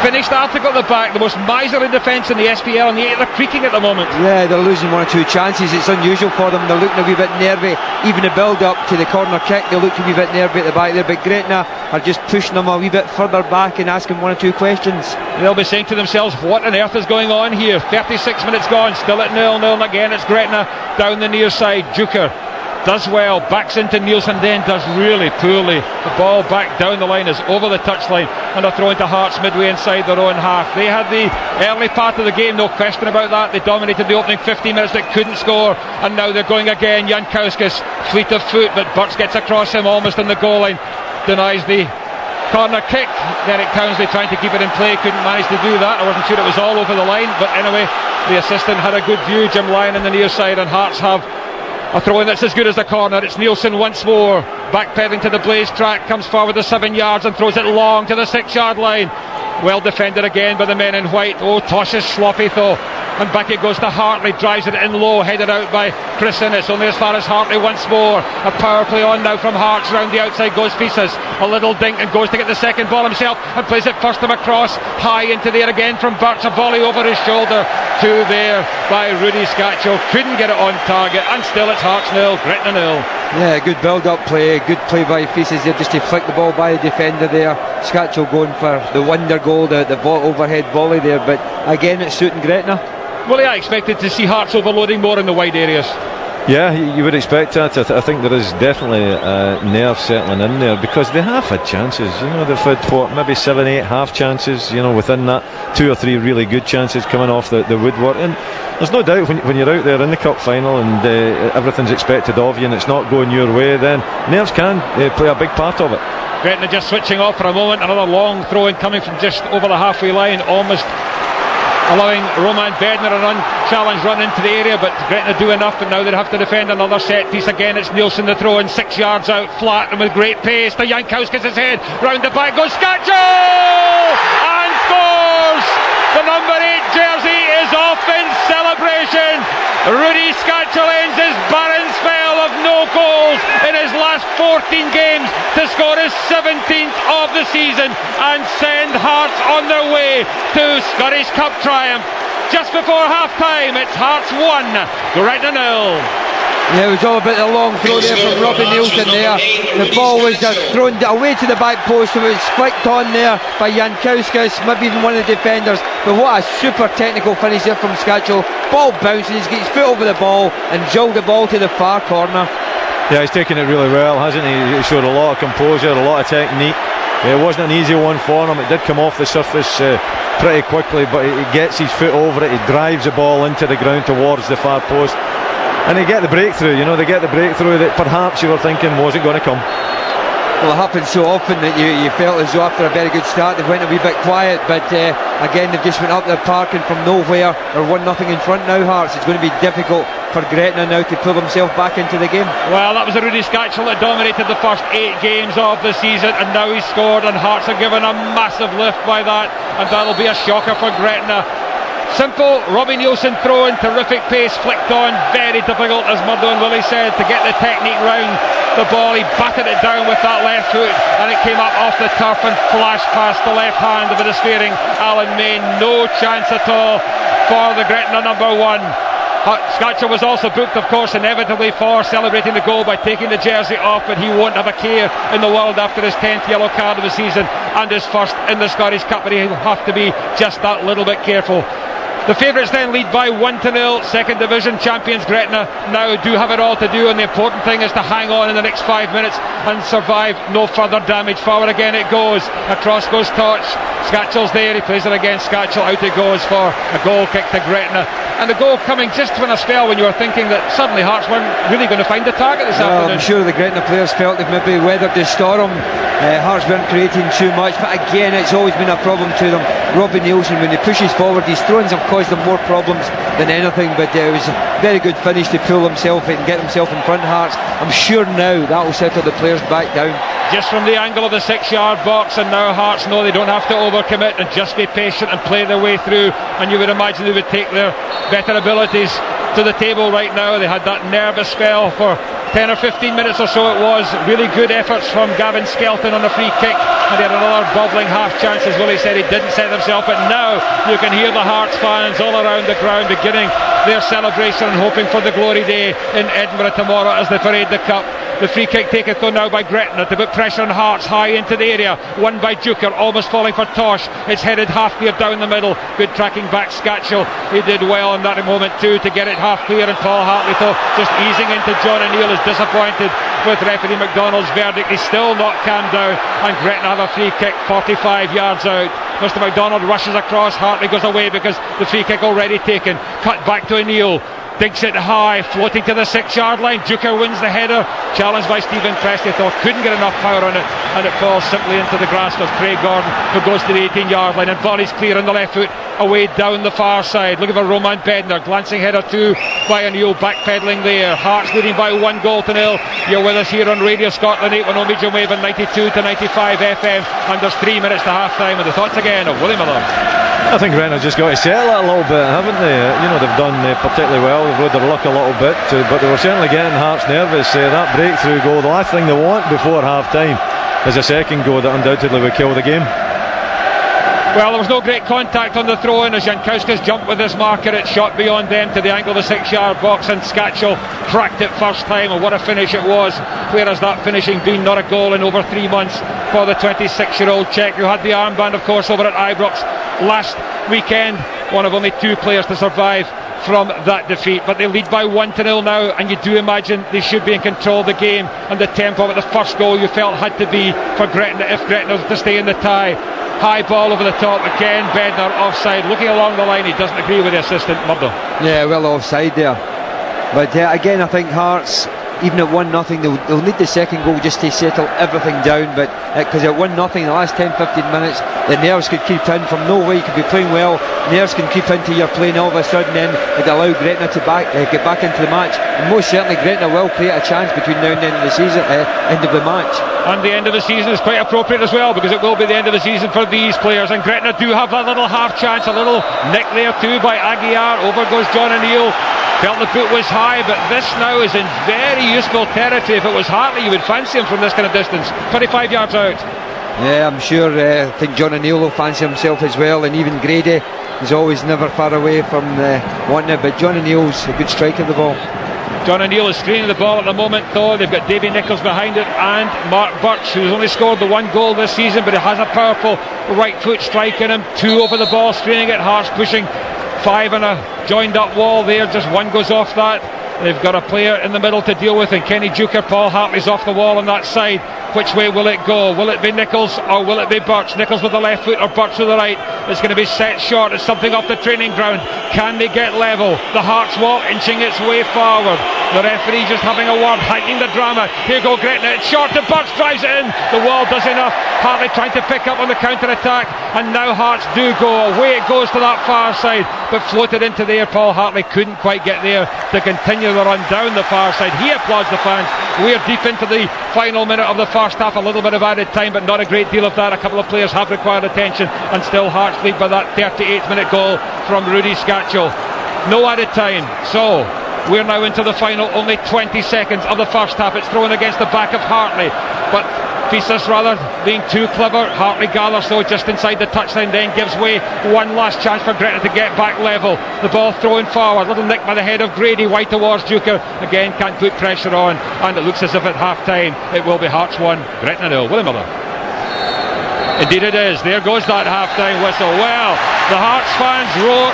finished article at the back, the most miserly defence in the SPL, and yet they're creaking at the moment. Yeah, they're losing 1 or 2 chances. It's unusual for them. They're looking a wee bit nervy. Even the build up to the corner kick, they look a wee bit nervy at the back there, but Gretna are just pushing them a wee bit further back and asking 1 or 2 questions. They'll be saying to themselves, what on earth is going on here? 36 minutes gone, still at 0-0, and again it's Gretna down the near side. Juker does well, backs into Nielsen, then does really poorly. The ball back down the line is over the touchline, and a throw into Hearts midway inside their own half. They had the early part of the game, no question about that. They dominated the opening 15 minutes, but couldn't score, and now they're going again. Jankowskis, fleet of foot, but Burts gets across him almost on the goal line, denies the corner kick. Derek Townsley trying to keep it in play, couldn't manage to do that. I wasn't sure it was all over the line, but anyway, the assistant had a good view. Jim Lyon on the near side, and Hearts have a throw in that's as good as the corner. It's Nielsen once more, backpedaling to the Blaze track, comes forward the 7 yards and throws it long to the 6-yard line. Well defended again by the men in white. Oh, Tosh is sloppy though, and back it goes to Hartley, drives it in low, headed out by Chris Innes, only as far as Hartley once more. A power play on now from Hearts, round the outside goes Fisas, a little dink, and goes to get the second ball himself, and plays it first time across, high into there again from Burts, a volley over his shoulder to there by Rudy Scatchell, couldn't get it on target, and still it's Hearts 0, Gretna 0. Yeah, good build-up play, good play by Fisas there, just to flick the ball by the defender there. Scatchell going for the wonder goal, the overhead volley there, but again it's suiting Gretna. Well, I expected to see Hearts overloading more in the wide areas. Yeah, you would expect that. I think there is definitely nerve settling in there, because they have had chances. You know, they've had maybe 7-8 half chances, you know, within that, 2 or 3 really good chances coming off the woodwork. And there's no doubt when you're out there in the cup final and everything's expected of you and it's not going your way, then nerves can play a big part of it. Gretna just switching off for a moment, another long throw in coming from just over the halfway line, almost allowing Roman Bednar an unchallenged run into the area, but Gretna do enough, but now they'll have to defend another set piece again. It's Nielsen the throw in, 6 yards out flat and with great pace to Jankowskis' head, round the back goes Scatchell and scores! The number 8 jersey is off in celebration. Rudy Scatchell ends his barren spell of no goals in his last 14 games to score his 17th of the season and send Hearts on their way to Scottish Cup triumph. Just before half time, it's Hearts 1, Gretna 0. Yeah, it was all about the long throw there from Robbie Nielsen there. The ball was thrown away to the back post, and it was flicked on there by Jankowskis, maybe even one of the defenders. But what a super technical finish there from Scatchell. Ball bouncing, he's got his foot over the ball and juggled the ball to the far corner. Yeah, he's taken it really well, hasn't he? He showed a lot of composure, a lot of technique. It wasn't an easy one for him. It did come off the surface pretty quickly, but he gets his foot over it, he drives the ball into the ground towards the far post. And they get the breakthrough, you know, they get the breakthrough that perhaps you were thinking wasn't going to come. Well, it happens so often that you felt as though after a very good start they went a wee bit quiet, but again they've just went up their park and from nowhere they're 1-0 in front now, Hearts. It's going to be difficult for Gretna now to pull himself back into the game. Well, that was a Rudy Scatchell that dominated the first 8 games of the season, and now he's scored, and Hearts are given a massive lift by that, and that'll be a shocker for Gretna. Simple, Robbie Nielsen throwing, terrific pace, flicked on, very difficult, as Murdo and Willie said, to get the technique round the ball. He batted it down with that left foot, and it came up off the turf and flashed past the left hand of the despairing Alan Main. No chance at all for the Gretna number 1. Scatchell was also booked, of course, inevitably for celebrating the goal by taking the jersey off, but he won't have a care in the world after his 10th yellow card of the season and his first in the Scottish Cup, but he'll have to be just that little bit careful. The favourites then lead by 1-0. Second Division champions Gretna now do have it all to do, and the important thing is to hang on in the next 5 minutes and survive no further damage. Forward again it goes, across goes Toch. Scatchell's there, he plays it again. Scatchell, out it goes for a goal kick to Gretna, and the goal coming just when a spell when you were thinking that suddenly Hearts weren't really going to find the target this afternoon. I'm sure the Gretna players felt they've maybe weathered the storm. Hearts weren't creating too much, but again it's always been a problem to them. Robbie Nielsen, when he pushes forward, his throw-ins have caused them more problems than anything, but it was a very good finish to pull himself and get himself in front of Hearts. I'm sure now that will settle the players back down. Just from the angle of the 6-yard box, and now Hearts know they don't have to overcommit and just be patient and play their way through, and you would imagine they would take their better abilities to the table right now. They had that nervous spell for 10 or 15 minutes or so it was. Really good efforts from Gavin Skelton on the free kick, and he had another bubbling half chance, as Willie said. He didn't set himself, but now you can hear the Hearts fans all around the ground beginning their celebration and hoping for the glory day in Edinburgh tomorrow as they parade the cup. The free kick taken though now by Gretna to put pressure on Hearts high into the area. Won by Duker, almost falling for Tosh. It's headed half clear down the middle. Good tracking back Scatchell. He did well in that moment too to get it half clear, and Paul Hartley though just easing into John O'Neill is disappointed with referee McDonald's verdict. He's still not calmed down, and Gretna have a free kick 45 yards out. Mr. McDonald rushes across, Hartley goes away because the free kick already taken. Cut back to O'Neill, digs it high, floating to the 6-yard line. Duker wins the header, challenged by Stephen Presty, thought couldn't get enough power on it, and it falls simply into the grasp of Craig Gordon, who goes to the 18-yard line, and volley's clear on the left foot away down the far side. Looking for Roman Bednar, glancing header too by O'Neill, backpedaling there. Hearts leading by 1-0. You're with us here on Radio Scotland 810 medium wave and 92 to 95 FM, and there's 3 minutes to half time, and the thoughts again of Willie Miller. I think Gretna's just got to settle it a little bit, haven't they? You know, they've done particularly well, they've rode their luck a little bit too, but they were certainly getting Hearts nervous. That breakthrough goal, the last thing they want before half time is a second goal that undoubtedly would kill the game. Well, there was no great contact on the throw-in as Jankowski's jumped with this marker. It shot beyond them to the angle of the 6-yard box, and Scatchell cracked it first time, and what a finish it was. Where has that finishing been? Not a goal in over 3 months for the 26-year-old Czech, who had the armband, of course, over at Ibrox last weekend. One of only 2 players to survive from that defeat, but they lead by 1-0 now, and you do imagine they should be in control of the game and the tempo. But the first goal you felt had to be for Gretna if Gretna was to stay in the tie. High ball over the top again, Bednar offside, looking along the line. He doesn't agree with the assistant, Murdo. Yeah, well offside there, but again I think Hearts, even at 1-0, they'll need the second goal just to settle everything down, but because at 1-0 the last 10-15 minutes the nerves could creep in from nowhere. You could be playing well, nerves can creep into your playing all of a sudden, then it allow Gretna to get back into the match, and most certainly Gretna will create a chance between now and the end of the season, end of the match. And the end of the season is quite appropriate as well, because it will be the end of the season for these players, and Gretna do have that little half chance, a little nick there too by Aguiar. Over goes John O'Neill. Felt the boot was high, but this now is in very useful territory. If it was Hartley, you would fancy him from this kind of distance. 25 yards out. Yeah, I'm sure. I think John O'Neill will fancy himself as well, and even Grady is always never far away from wanting it, but John O'Neill's a good striker of the ball. John O'Neill is screening the ball at the moment though. They've got Davy Nichols behind it and Mark Birch, who's only scored the 1 goal this season, but he has a powerful right foot strike in him. 2 over the ball, screening it. Hearts pushing 5 on a joined up wall there, just 1 goes off that. They've got a player in the middle to deal with, and Kenny Duker. Paul Hartley's off the wall on that side. Which way will it go? Will it be Nichols or will it be Birch? Nichols with the left foot or Birch with the right? It's going to be set short. It's something off the training ground. Can they get level? The Hearts wall inching its way forward. The referee just having a word, heightening the drama. Here go Gretna. It's short to Birch, drives it in. The wall does enough. Hartley trying to pick up on the counter-attack, and now Hearts do go. Away it goes to that far side, but floated into the air. Paul Hartley couldn't quite get there to continue the run down the far side. He applauds the fans. We're deep into the final minute of the first half. A little bit of added time, but not a great deal of that. A couple of players have required attention, and still Hearts lead by that 38th minute goal from Rudy Scatchell. No added time, so we're now into the final. Only 20 seconds of the first half. It's thrown against the back of Hartley, but Feasters rather being too clever. Hartley gathers though just inside the touchline, then gives way. One last chance for Gretna to get back level. The ball thrown forward, little nick by the head of Grady, wide towards Duker. Again can't put pressure on, and it looks as if at half time it will be Hearts 1, Gretna 0. William Miller. Indeed it is. There goes that half-time whistle. Well, the Hearts fans roar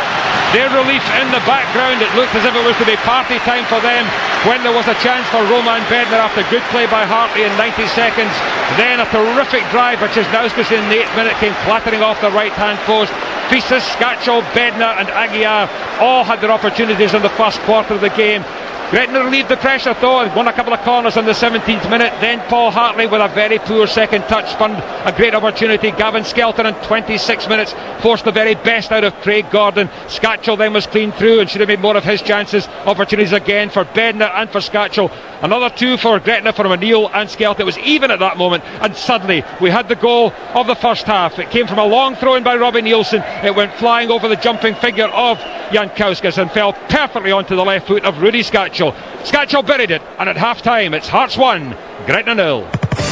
their relief in the background. It looked as if it was to be party time for them when there was a chance for Roman Bednar after good play by Hartley in 90 seconds. Then a terrific drive, which is Nauskas in the 8th minute, came clattering off the right-hand post. Feasters, Scatchell, Bednar and Aguiar all had their opportunities in the first quarter of the game. Gretna relieved the pressure though and won a couple of corners in the 17th minute. Then Paul Hartley with a very poor second touch spurned a great opportunity. Gavin Skelton in 26 minutes forced the very best out of Craig Gordon. Scatchell then was clean through and should have made more of his chances. Opportunities again for Bednar and for Scatchell. Another two for Gretna from O'Neill and Skelton. It was even at that moment, and suddenly we had the goal of the first half. It came from a long throw in by Robbie Nielsen. It went flying over the jumping figure of Jankauskas and fell perfectly onto the left foot of Rudy Scatchell. Scatchell buried it, and at half time it's Hearts 1, Gretna 0.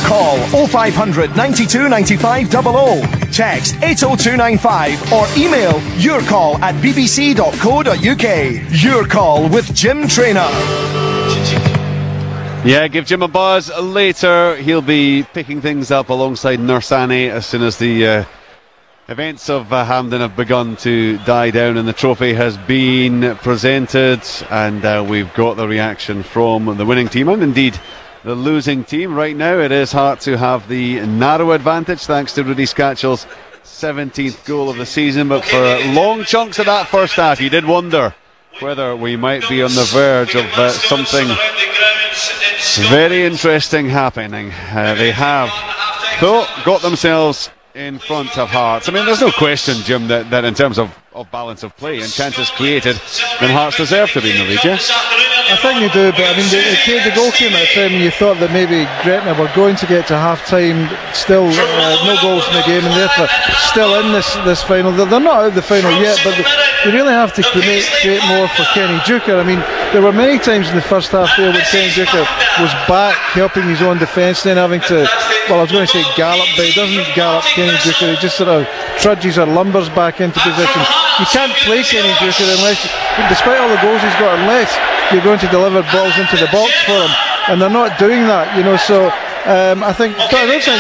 Call 0500 92 95 00, text 80295 or email yourcall@bbc.co.uk. Your Call with Jim Traynor. Yeah, give Jim a buzz later. He'll be picking things up alongside Nurse Annie as soon as the events of Hampden have begun to die down and the trophy has been presented, and we've got the reaction from the winning team and indeed the losing team. Right now it is Hearts who have the narrow advantage thanks to Rudy Scatchell's 17th goal of the season, but for long chunks of that first half you did wonder whether we might be on the verge of something very interesting happening. They have though got themselves in front of Hearts. I mean, there's no question, Jim, that in terms of balance of play and chances created, then Hearts deserve to be in the league, yeah? I think they do, but I mean, the goal came at a time when you thought that maybe Gretna were going to get to half-time, still no goals in the game, and therefore still in this final. They're not out of the final yet, but they really have to create more for Kenny Duker. I mean, there were many times in the first half there when Kenny Duker was back helping his own defence, then having to, well, I was going to say gallop, but he doesn't gallop Kenny Duker, he just sort of trudges or lumbers back into position. You can't play Kenny Duker unless, despite all the goals he's got, unless you're going to deliver balls into the box for him, and they're not doing that, you know. So I don't think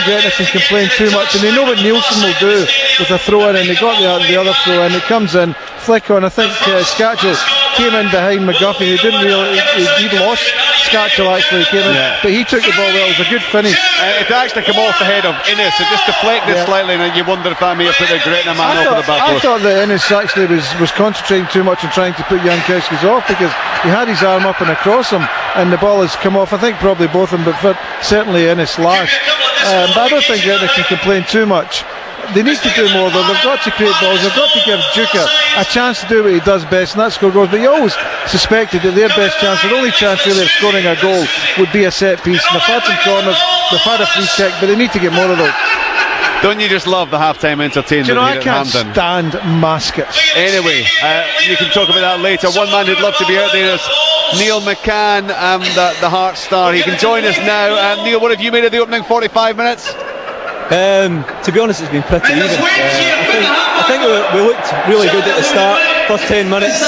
Gretna can complain too much, and they know what Nielsen will do with a throw in, and they got the other throw in. It comes in, flick on. I think Scatchell came in behind McGuffey, who didn't really, he'd lost. Scatchell actually came in, but he took the ball well. It was a good finish. It actually came off the head of Innes. It just deflected slightly, and you wonder if that may have put the Gretna man off the back post. I thought that Innes actually was concentrating too much and trying to put Jankauskas off, because he had his arm up and across him, and the ball has come off. I think probably both of them, but certainly Innes last. But I don't think Gretna can complain too much. They need to do more though. They've got to create balls. They've got to give Duker a chance to do what he does best, and that's score goals. But you always suspected that their best chance, their only chance really of scoring a goal, would be a set piece. And they've had some corners, they've had a free kick, but they need to get more of those. Don't you just love the half-time entertainment? Do you know, here I can't at Hampden? stand Maskets. Anyway, you can talk about that later. One man who'd love to be out there is Neil McCann, the Hearts star. He can join us now. Neil, what have you made of the opening 45 minutes? To be honest, it's been pretty even. I think we looked really good at the start, first 10 minutes,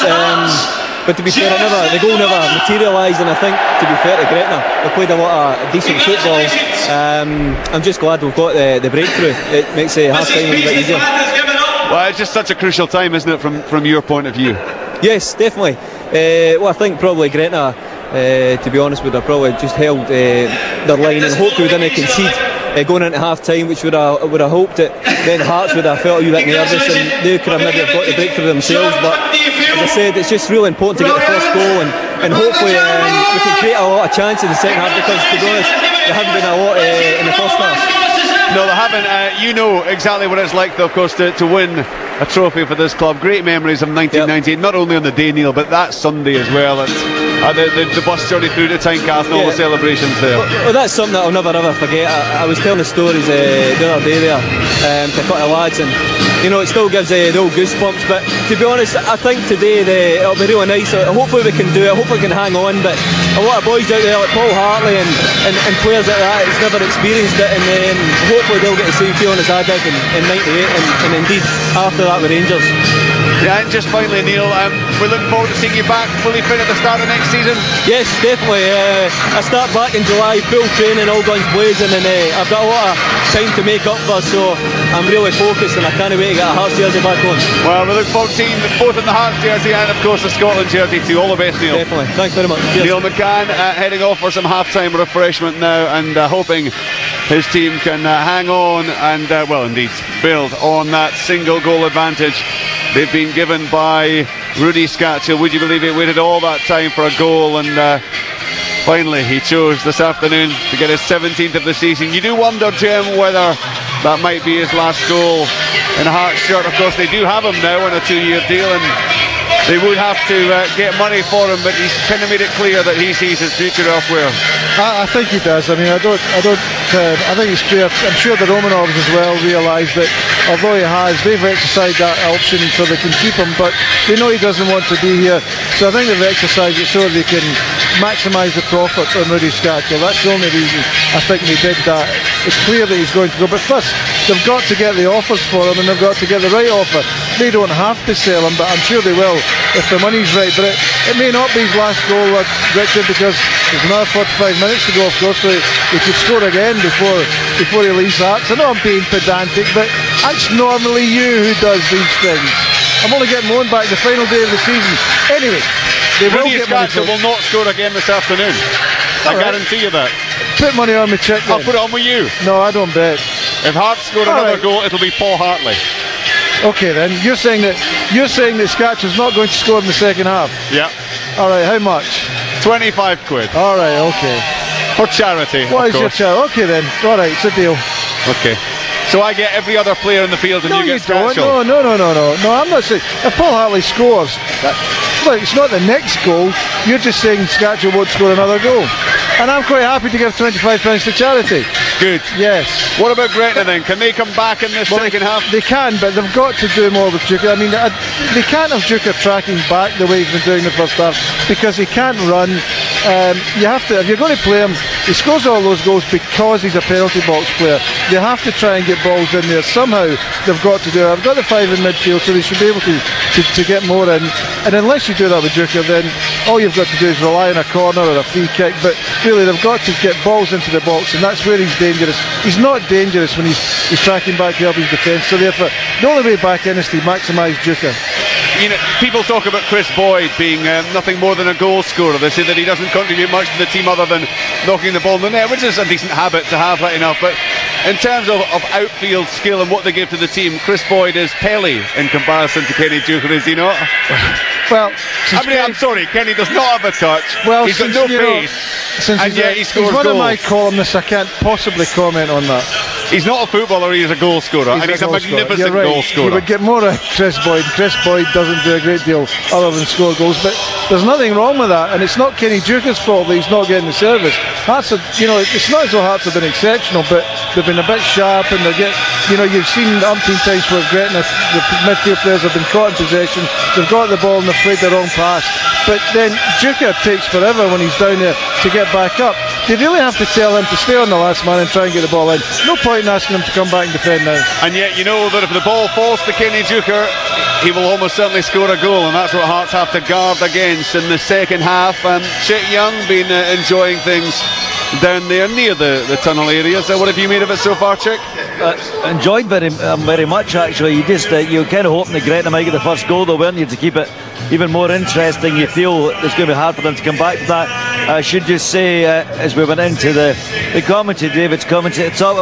but to be fair, the goal never materialised, and I think, to be fair to Gretna, they played a lot of decent football. I'm just glad we've got the breakthrough. It makes half-time a little bit easier. Well, it's just such a crucial time, isn't it, from your point of view? Yes, definitely. Well, I think probably Gretna, to be honest, would have probably just held their line and hoped we didn't concede going into half-time, which would have hoped that then Hearts would have felt a wee bit nervous and they could have maybe got the breakthrough themselves. But as I said, it's just really important to get the first goal, and hopefully we can create a lot of chance in the second half, because to be honest, there haven't been a lot in the first half. No, they haven't. You know exactly what it's like, though, of course, to win a trophy for this club. Great memories of 1998, not only on the day, Neil, but that Sunday as well. The bus journey through to Tynecastle, all the celebrations there. Well, that's something that I'll never ever forget. I was telling the stories the other day there to a couple of lads, and you know, it still gives the old goosebumps. But to be honest, I think today it'll be really nice. Hopefully we can do it. Hopefully we can hang on. But a lot of boys out there like Paul Hartley and players like that. It's never experienced it, and hopefully they'll get the same feeling as I did in '98, and indeed after that with Rangers. Yeah, and just finally, Neil, we're looking forward to seeing you back fully fit at the start of next season. Yes, definitely. I start back in July, full training, all guns blazing, and I've got a lot of time to make up for, so I'm really focused, and I can't wait to get a Hearts jersey back on. Well, we look forward to seeing both in the Hearts jersey and, of course, the Scotland jersey too. All the best, Neil. Definitely. Thanks very much. Cheers. Neil McCann heading off for some half-time refreshment now, and hoping his team can hang on and, well, indeed, build on that single goal advantage they've been given by Rudy Scatchell. Would you believe it? Waited all that time for a goal, and finally he chose this afternoon to get his 17th of the season. You do wonder, Jim, whether that might be his last goal in a Hearts shirt. Of course, they do have him now on a 2-year deal, and they would have to get money for him, but he's kind of made it clear that he sees his future elsewhere. I think he does. I mean, I think it's clear. I'm sure the Romanovs as well realise that although they've exercised that option so they can keep him, but they know he doesn't want to be here. So I think they've exercised it so they can maximise the profit on Rudy Scatchell. That's the only reason I think they did that. It's clear that he's going to go, but first they've got to get the offers for him, and they've got to get the right offer. They don't have to sell him, but I'm sure they will if the money's right. But it may not be his last goal, Richard, because there's another 45 minutes to go, of course, so he could score again before he leaves Hearts. I know I'm being pedantic, but that's normally you who does these things. I'm only getting one back the final day of the season. Anyway, they will get money. Scatchell will not score again this afternoon. I guarantee you that. Put money on me, check. I'll put it on with you. No, I don't bet. If Hearts score another goal, it'll be Paul Hartley. Okay, then you're saying that Scatchell's not going to score in the second half. Yeah. All right, how much? 25 quid. All right, okay. For charity. What is your charity? Okay then. All right, it's a deal. Okay. So I get every other player in the field, and no, you get Scatchell. No, I'm not saying. If Paul Hartley scores, look, it's not the next goal. You're just saying Scatchell won't score another goal. And I'm quite happy to give £25 to charity. Good. Yes. What about Gretna then? Can they come back in this second half? They can, but they've got to do more with Duker. I mean, they can't have Duker tracking back the way he's been doing the first half, because he can't run. You have to, if you're going to play him, he scores all those goals because he's a penalty box player. They have to try and get balls in there. Somehow they've got to do it. I've got the 5 in midfield, so they should be able to get more in. And unless you do that with Duker, then all you've got to do is rely on a corner or a free kick. But really, they've got to get balls into the box, and that's where he's dangerous. He's not dangerous when he's tracking back to help his defence. So therefore, the only way back in is to maximise Duker. You know, people talk about Chris Boyd being nothing more than a goal scorer. They say that he doesn't contribute much to the team other than knocking the ball in the net, which is a decent habit to have, right enough. But in terms of outfield skill and what they give to the team, Chris Boyd is Pelly in comparison to Kenny Duker, is he not? Well, I'm sorry, Kenny does not have a touch. Well, he's got no face, and yet he scores goals. He's one of my columnists. I can't possibly comment on that. He's not a footballer, he's a goal scorer, and he's a magnificent goal scorer. You would get more out of Chris Boyd. Chris Boyd doesn't do a great deal other than score goals, but there's nothing wrong with that, and it's not Kenny Duker's fault that he's not getting the service. It's not as though Hearts have been exceptional, but they've been a bit sharp, and you've seen umpteen times where Gretna, the midfield players have been caught in possession, they've got the ball and they've played the wrong pass, but then Duker takes forever when he's down there to get back up. They really have to tell him to stay on the last man and try and get the ball in. No point in asking him to come back and defend now. And yet you know that if the ball falls to Kenny Duker, he will almost certainly score a goal, and that's what Hearts have to guard against in the second half. Chick Young been enjoying things down there near the tunnel area. So what have you made of it so far, Chick? Enjoyed very much, actually. You kind of hoping that Gretna might get the first goal, though, weren't you, to keep it even more interesting. You feel it's going to be hard for them to come back to that. I should just say, as we went into the commentary, David's commentary at the top,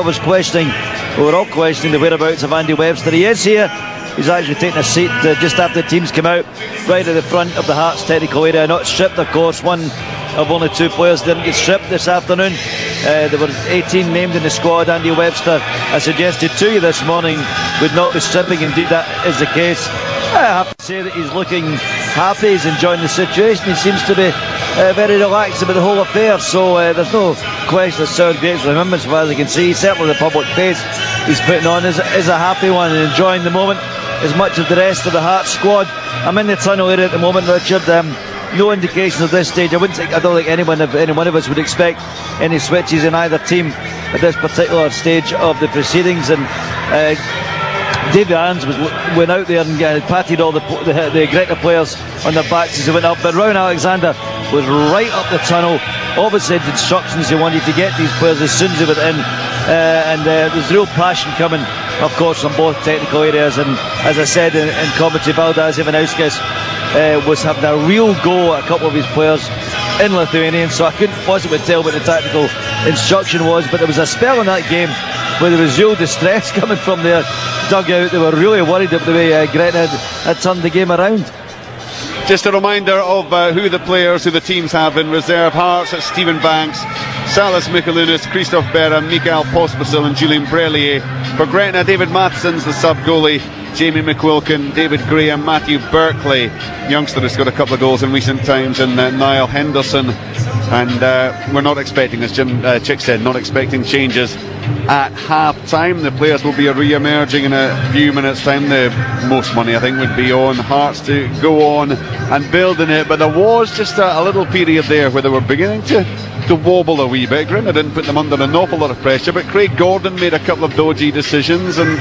we were all questioning the whereabouts of Andy Webster. He is here. He's actually taken a seat just after the teams come out, right at the front of the Hearts technical area. Not stripped, of course. One of only 2 players didn't get stripped this afternoon. There were 18 named in the squad. Andy Webster, I suggested to you this morning, would not be stripping. Indeed, that is the case. I have to say that he's looking happy. He's enjoying the situation. He seems to be very relaxed about the whole affair. So there's no question that sour grapes for him, as far as I can see. Certainly the public face he's putting on is a happy one and enjoying the moment as much as the rest of the Hearts squad. I'm in the tunnel area at the moment, Richard. no indication at this stage. I don't think any one of us would expect any switches in either team at this particular stage of the proceedings. And Davy Irons went out there and patted all the Gretna players on their backs as they went up, but Rowan Alexander was right up the tunnel. Obviously the instructions he wanted to get these players as soon as they went in, and there's real passion coming, of course, from both technical areas. And as I said in commentary, Valdas Ivanauskas was having a real go at a couple of his players in Lithuanian, so I couldn't possibly tell what the tactical instruction was, but there was a spell in that game where there was real distress coming from their dugout. They were really worried about the way Gretna had turned the game around. Just a reminder of who the teams have in reserve. Hearts, it's Stephen Banks, Salas Michalunas, Christophe Berra, Mikael Pospisil and Julian Brelier. For Gretna, David Matheson's the sub-goalie, Jamie McQuilkin, David Graham, Matthew Berkeley, youngster who's got a couple of goals in recent times, and Niall Henderson. And we're not expecting, as Jim Chick said, not expecting changes at half time. The players will be re-emerging in a few minutes time. The most money I think would be on Hearts to go on and building it, but there was just a little period there where they were beginning to wobble a wee bit. Gretna didn't put them under an awful lot of pressure, but Craig Gordon made a couple of dodgy decisions, and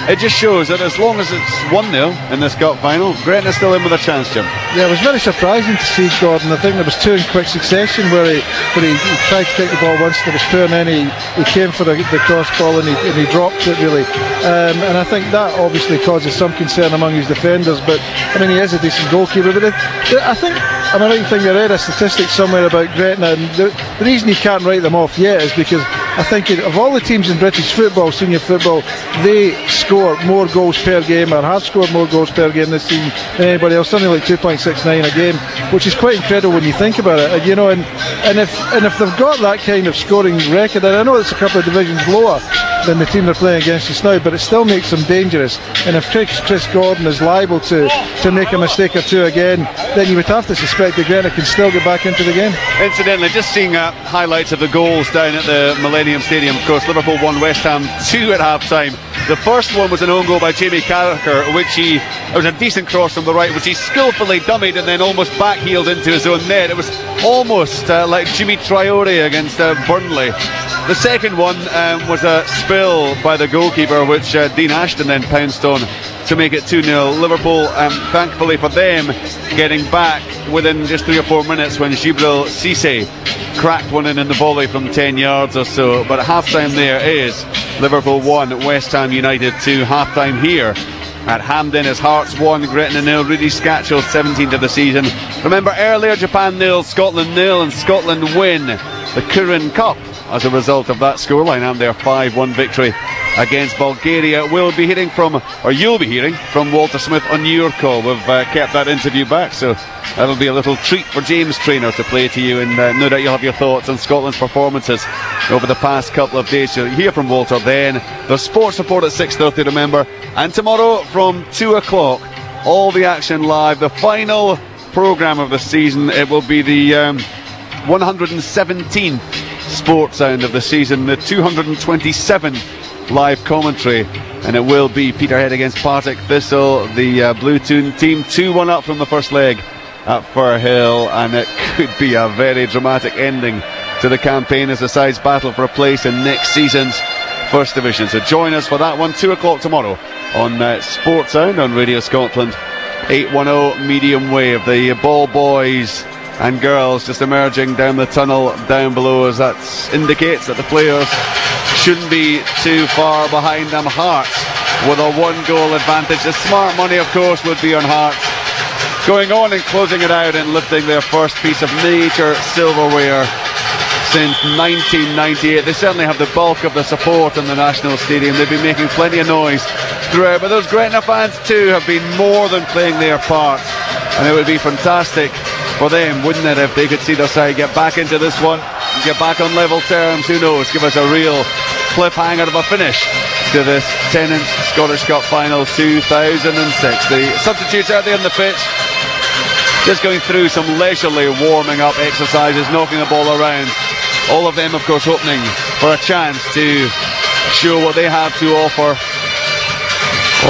it just shows that as long as it's 1-0 in this cup final, Gretna's still in with a chance, Jim. Yeah, it was very surprising to see Gordon. I think there was two in quick succession where he tried to take the ball once there was two, and then he came for the cross ball and he dropped it really, and I think that obviously causes some concern among his defenders. But I mean, he is a decent goalkeeper. But I think, am I right in thinking I read a statistic somewhere about Gretna, and the reason he can't write them off yet is because I think of all the teams in British football, senior football, they score more goals per game, or have scored more goals per game this season than anybody else, something like 2.69 a game, which is quite incredible when you think about it. And, you know, and if they've got that kind of scoring record, and I know it's a couple of divisions lower than the team they're playing against just now, but it still makes them dangerous. And if Chris Gordon is liable to make a mistake or two again, then you would have to suspect that Gretna can still get back into the game. Incidentally, just seeing highlights of the goals down at the Millennium Stadium. Of course, Liverpool won, West Ham 2 at half time. The first one was an own goal by Jamie Carragher, it was a decent cross from the right, which he skillfully dummied and then almost backheeled into his own net. It was almost like Jimmy Traore against Burnley. The second one was a spill by the goalkeeper, which Dean Ashton then pounced on to make it 2-0. Liverpool, thankfully for them, getting back within just 3 or 4 minutes when Djibril Cissé cracked one in the volley from 10 yards or so. But at half-time there is Liverpool 1, West Ham United 2. Half-time here at Hampden is Hearts 1, Gretna 0. Rudy Scatchell 17th of the season. Remember earlier, Japan 0, Scotland 0, and Scotland win the Kirin Cup as a result of that scoreline and their 5-1 victory against Bulgaria. You'll be hearing from Walter Smith on your call. We've kept that interview back, so that'll be a little treat for James Traynor to play to you, and no doubt you'll have your thoughts on Scotland's performances over the past couple of days. You'll hear from Walter then. The sports report at 6:30, remember, and tomorrow from 2 o'clock, all the action live, the final programme of the season. It will be the 117th Sports Sound of the season, the 227th live commentary, and it will be Peterhead against Partick Thistle, the Blue Toon team 2-1 up from the first leg at Firhill, and it could be a very dramatic ending to the campaign as the sides battle for a place in next season's First Division. So join us for that one, 2 o'clock tomorrow on Sports Sound on Radio Scotland 810 medium wave. The ball boys and girls just emerging down the tunnel down below us. That indicates that the players shouldn't be too far behind them. Hearts with a 1-goal advantage. The smart money, of course, would be on Hearts going on and closing it out and lifting their first piece of major silverware since 1998. They certainly have the bulk of the support in the National Stadium. They've been making plenty of noise throughout, but those Gretna fans too have been more than playing their part, and it would be fantastic for them, wouldn't it, if they could see their side get back into this one, get back on level terms. Who knows, give us a real cliffhanger of a finish to this Tennent's Scottish Cup Final 2006. The substitutes out there on the pitch just going through some leisurely warming up exercises, knocking the ball around. All of them, of course, hoping for a chance to show what they have to offer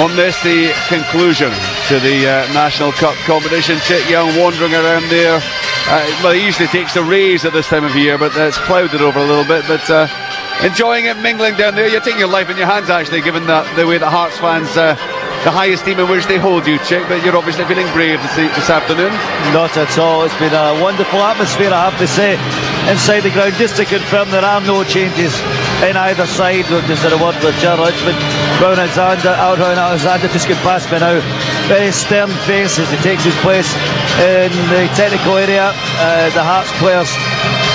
on this, the conclusion to the National Cup competition. Chick Young wandering around there. Well, he usually takes the rays at this time of year, but it's clouded over a little bit. But enjoying it, mingling down there. You're taking your life in your hands, actually, given the way that Hearts fans, the high esteem in which they hold you, Chick. But you're obviously feeling brave this afternoon. Not at all. It's been a wonderful atmosphere, I have to say, inside the ground. Just to confirm, there are no changes in either side. Just a word with Ger Richmond. Brown Alexander just got past me now. Very stern face as he takes his place in the technical area. The Hearts players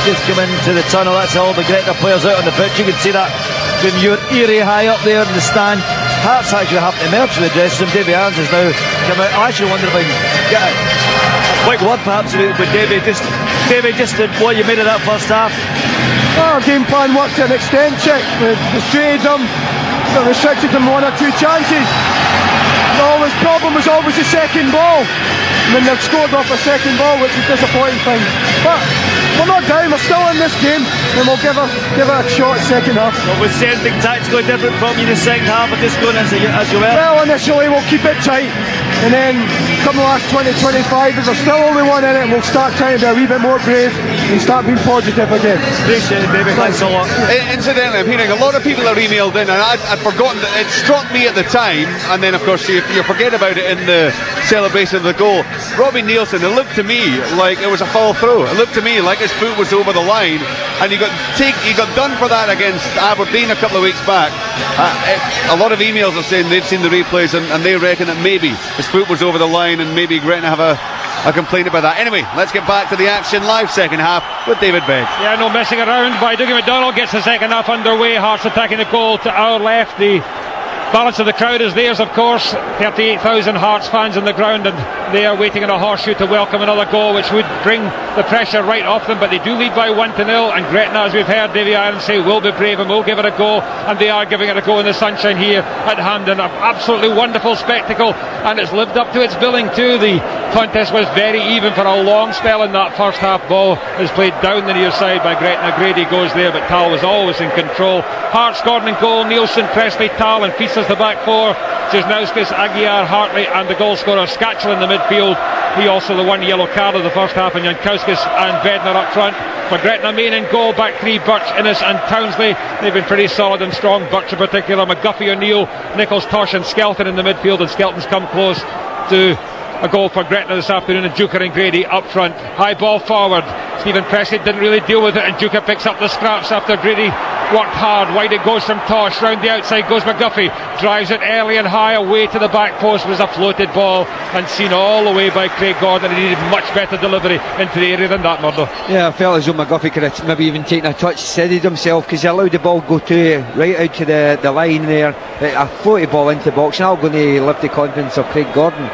just come into the tunnel. That's all the Gretna players out on the pitch. You can see that from your eerie high up there in the stand. Hearts actually have to emerge from the dressing room. Davy Arns has now come out. I actually wonder if I can get a quick word perhaps with Davy. Davy, just what you made of that first half. Our game plan worked to an extent, Chick. We restricted them, restricted them 1 or 2 chances. The problem was always the second ball. When they've scored off a second ball, which is a disappointing thing. But we're not down, we're still in this game, and we'll give it a shot second half. Well, was there anything tactically different from you in the second half, or just going as you were? Well, initially we'll keep it tight, and then come the last 20-25, if there's still only one in it, we'll start trying to be a wee bit more brave and start being positive again. Appreciate it, baby. Thanks a lot. Incidentally, I'm hearing a lot of people are emailed in, and I'd forgotten that it struck me at the time, and then of course you forget about it in the celebration of the goal. Robbie Nielsen, it looked to me like it was a foul throw. It looked to me like his foot was over the line, and he got done for that against Aberdeen a couple of weeks back. A lot of emails are saying they've seen the replays and they reckon that maybe his foot was over the line, and maybe Gretna have a complaint about that. Anyway, let's get back to the action. Live second half with David Begg. Yeah, no messing around by Dougie McDonald. Gets the second half underway. Hearts attacking the goal to our left. The balance of the crowd is theirs, of course. 38,000 Hearts fans on the ground, and they are waiting in a horseshoe to welcome another goal, which would bring the pressure right off them. But they do lead by 1-0, and Gretna, as we've heard Davy Irons say, will be brave and will give it a go, and they are giving it a go in the sunshine here at Hampden. An absolutely wonderful spectacle, and it's lived up to its billing too. The contest was very even for a long spell in that first half. Ball is played down the near side by Gretna. Grady goes there, but Tal was always in control. Hearts scoring in goal: Nielsen, Presley, Tal, and Peace as the back four. Cisnauskas, Aguiar, Hartley, and the goal scorer Scatchell in the midfield. He also the one yellow card of the first half, and Jankowskis and Bednar up front. For Gretna, main in goal, back three: Birch, Innes and Townsley. They've been pretty solid and strong. Birch in particular, McGuffey, O'Neill, Nichols, Tosh and Skelton in the midfield, and Skelton's come close to a goal for Gretna this afternoon, and Duker and Grady up front. High ball forward. Stephen Presley didn't really deal with it, and Duker picks up the scraps after Grady worked hard. Wide it goes from Tosh. Round the outside goes McGuffey. Drives it early and high away to the back post. Was a floated ball and seen all the way by Craig Gordon. He needed much better delivery into the area than that, Murdo. Yeah, I felt as though McGuffey could have maybe even taken a touch, steadied himself, because he allowed the ball go to right out to the line there. A floaty ball into the box. Now going to lift the confidence of Craig Gordon.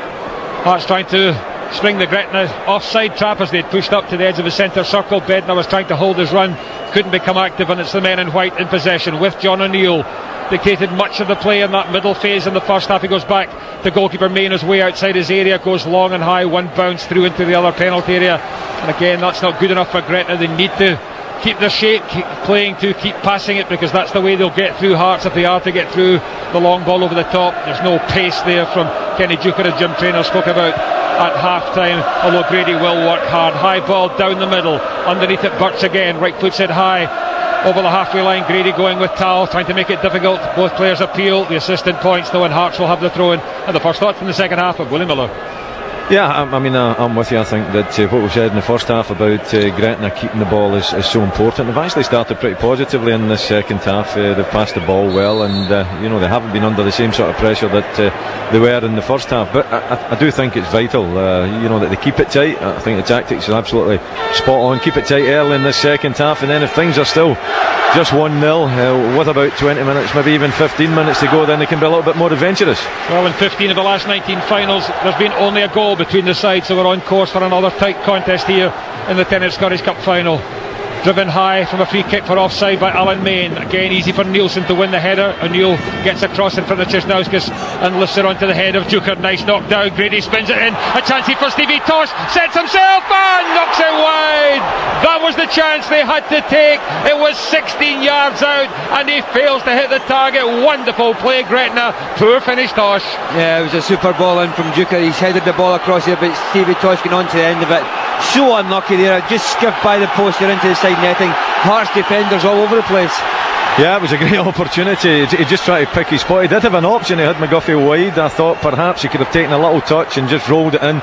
Hearts trying to spring the Gretna offside trap as they'd pushed up to the edge of the centre circle. Bednar was trying to hold his run, couldn't become active, and it's the men in white in possession with John O'Neill. Dictated much of the play in that middle phase in the first half. He goes back to goalkeeper Main, is way outside his area, goes long and high, one bounce through into the other penalty area, and again that's not good enough for Gretna. They need to keep the shape, keep playing to keep passing it, because that's the way they'll get through Hearts if they are to get through the long ball over the top. There's no pace there from Kenny Duker, as Jim Traynor spoke about at half time, although Grady will work hard. High ball down the middle, underneath it Birch again, right puts it high over the halfway line. Grady going with Tal, trying to make it difficult. Both players appeal. The assistant points though, and Hearts will have the throw in. And the first thoughts from the second half of Willie Miller. Yeah, I'm with you. I think that what we've said in the first half about Gretna keeping the ball is so important. They've actually started pretty positively in this second half. They've passed the ball well, and they haven't been under the same sort of pressure that they were in the first half. But I do think it's vital, that they keep it tight. I think the tactics are absolutely spot on. Keep it tight early in this second half, and then if things are still just 1-0 with about 20 minutes, maybe even 15 minutes to go, then they can be a little bit more adventurous. Well, in 15 of the last 19 finals, there's been only a goal between the sides, so we're on course for another tight contest here in the Tennis Scottish Cup final. driven high from a free kick for offside by Alan Main. Again, easy for Nielsen to win the header. O'Neill gets across in front of Cisnauskas and lifts it onto the head of Duker. Nice knock down. Grady spins it in. A chance for Stevie Tosh. Sets himself and knocks it wide. That was the chance they had to take. It was 16 yards out and he fails to hit the target. Wonderful play, Gretna. Poor finish, Tosh. Yeah, it was a super ball in from Duker. He's headed the ball across here, but Stevie Tosh getting on to the end of it. So unlucky there. Just skipped by the post here into the side netting. Hearts defenders all over the place. Yeah, it was a great opportunity. He just tried to pick his spot. He did have an option. He had McGuffey wide. I thought perhaps he could have taken a little touch and just rolled it in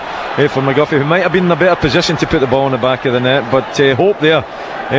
for McGuffey, who might have been in a better position to put the ball in the back of the net. But hope there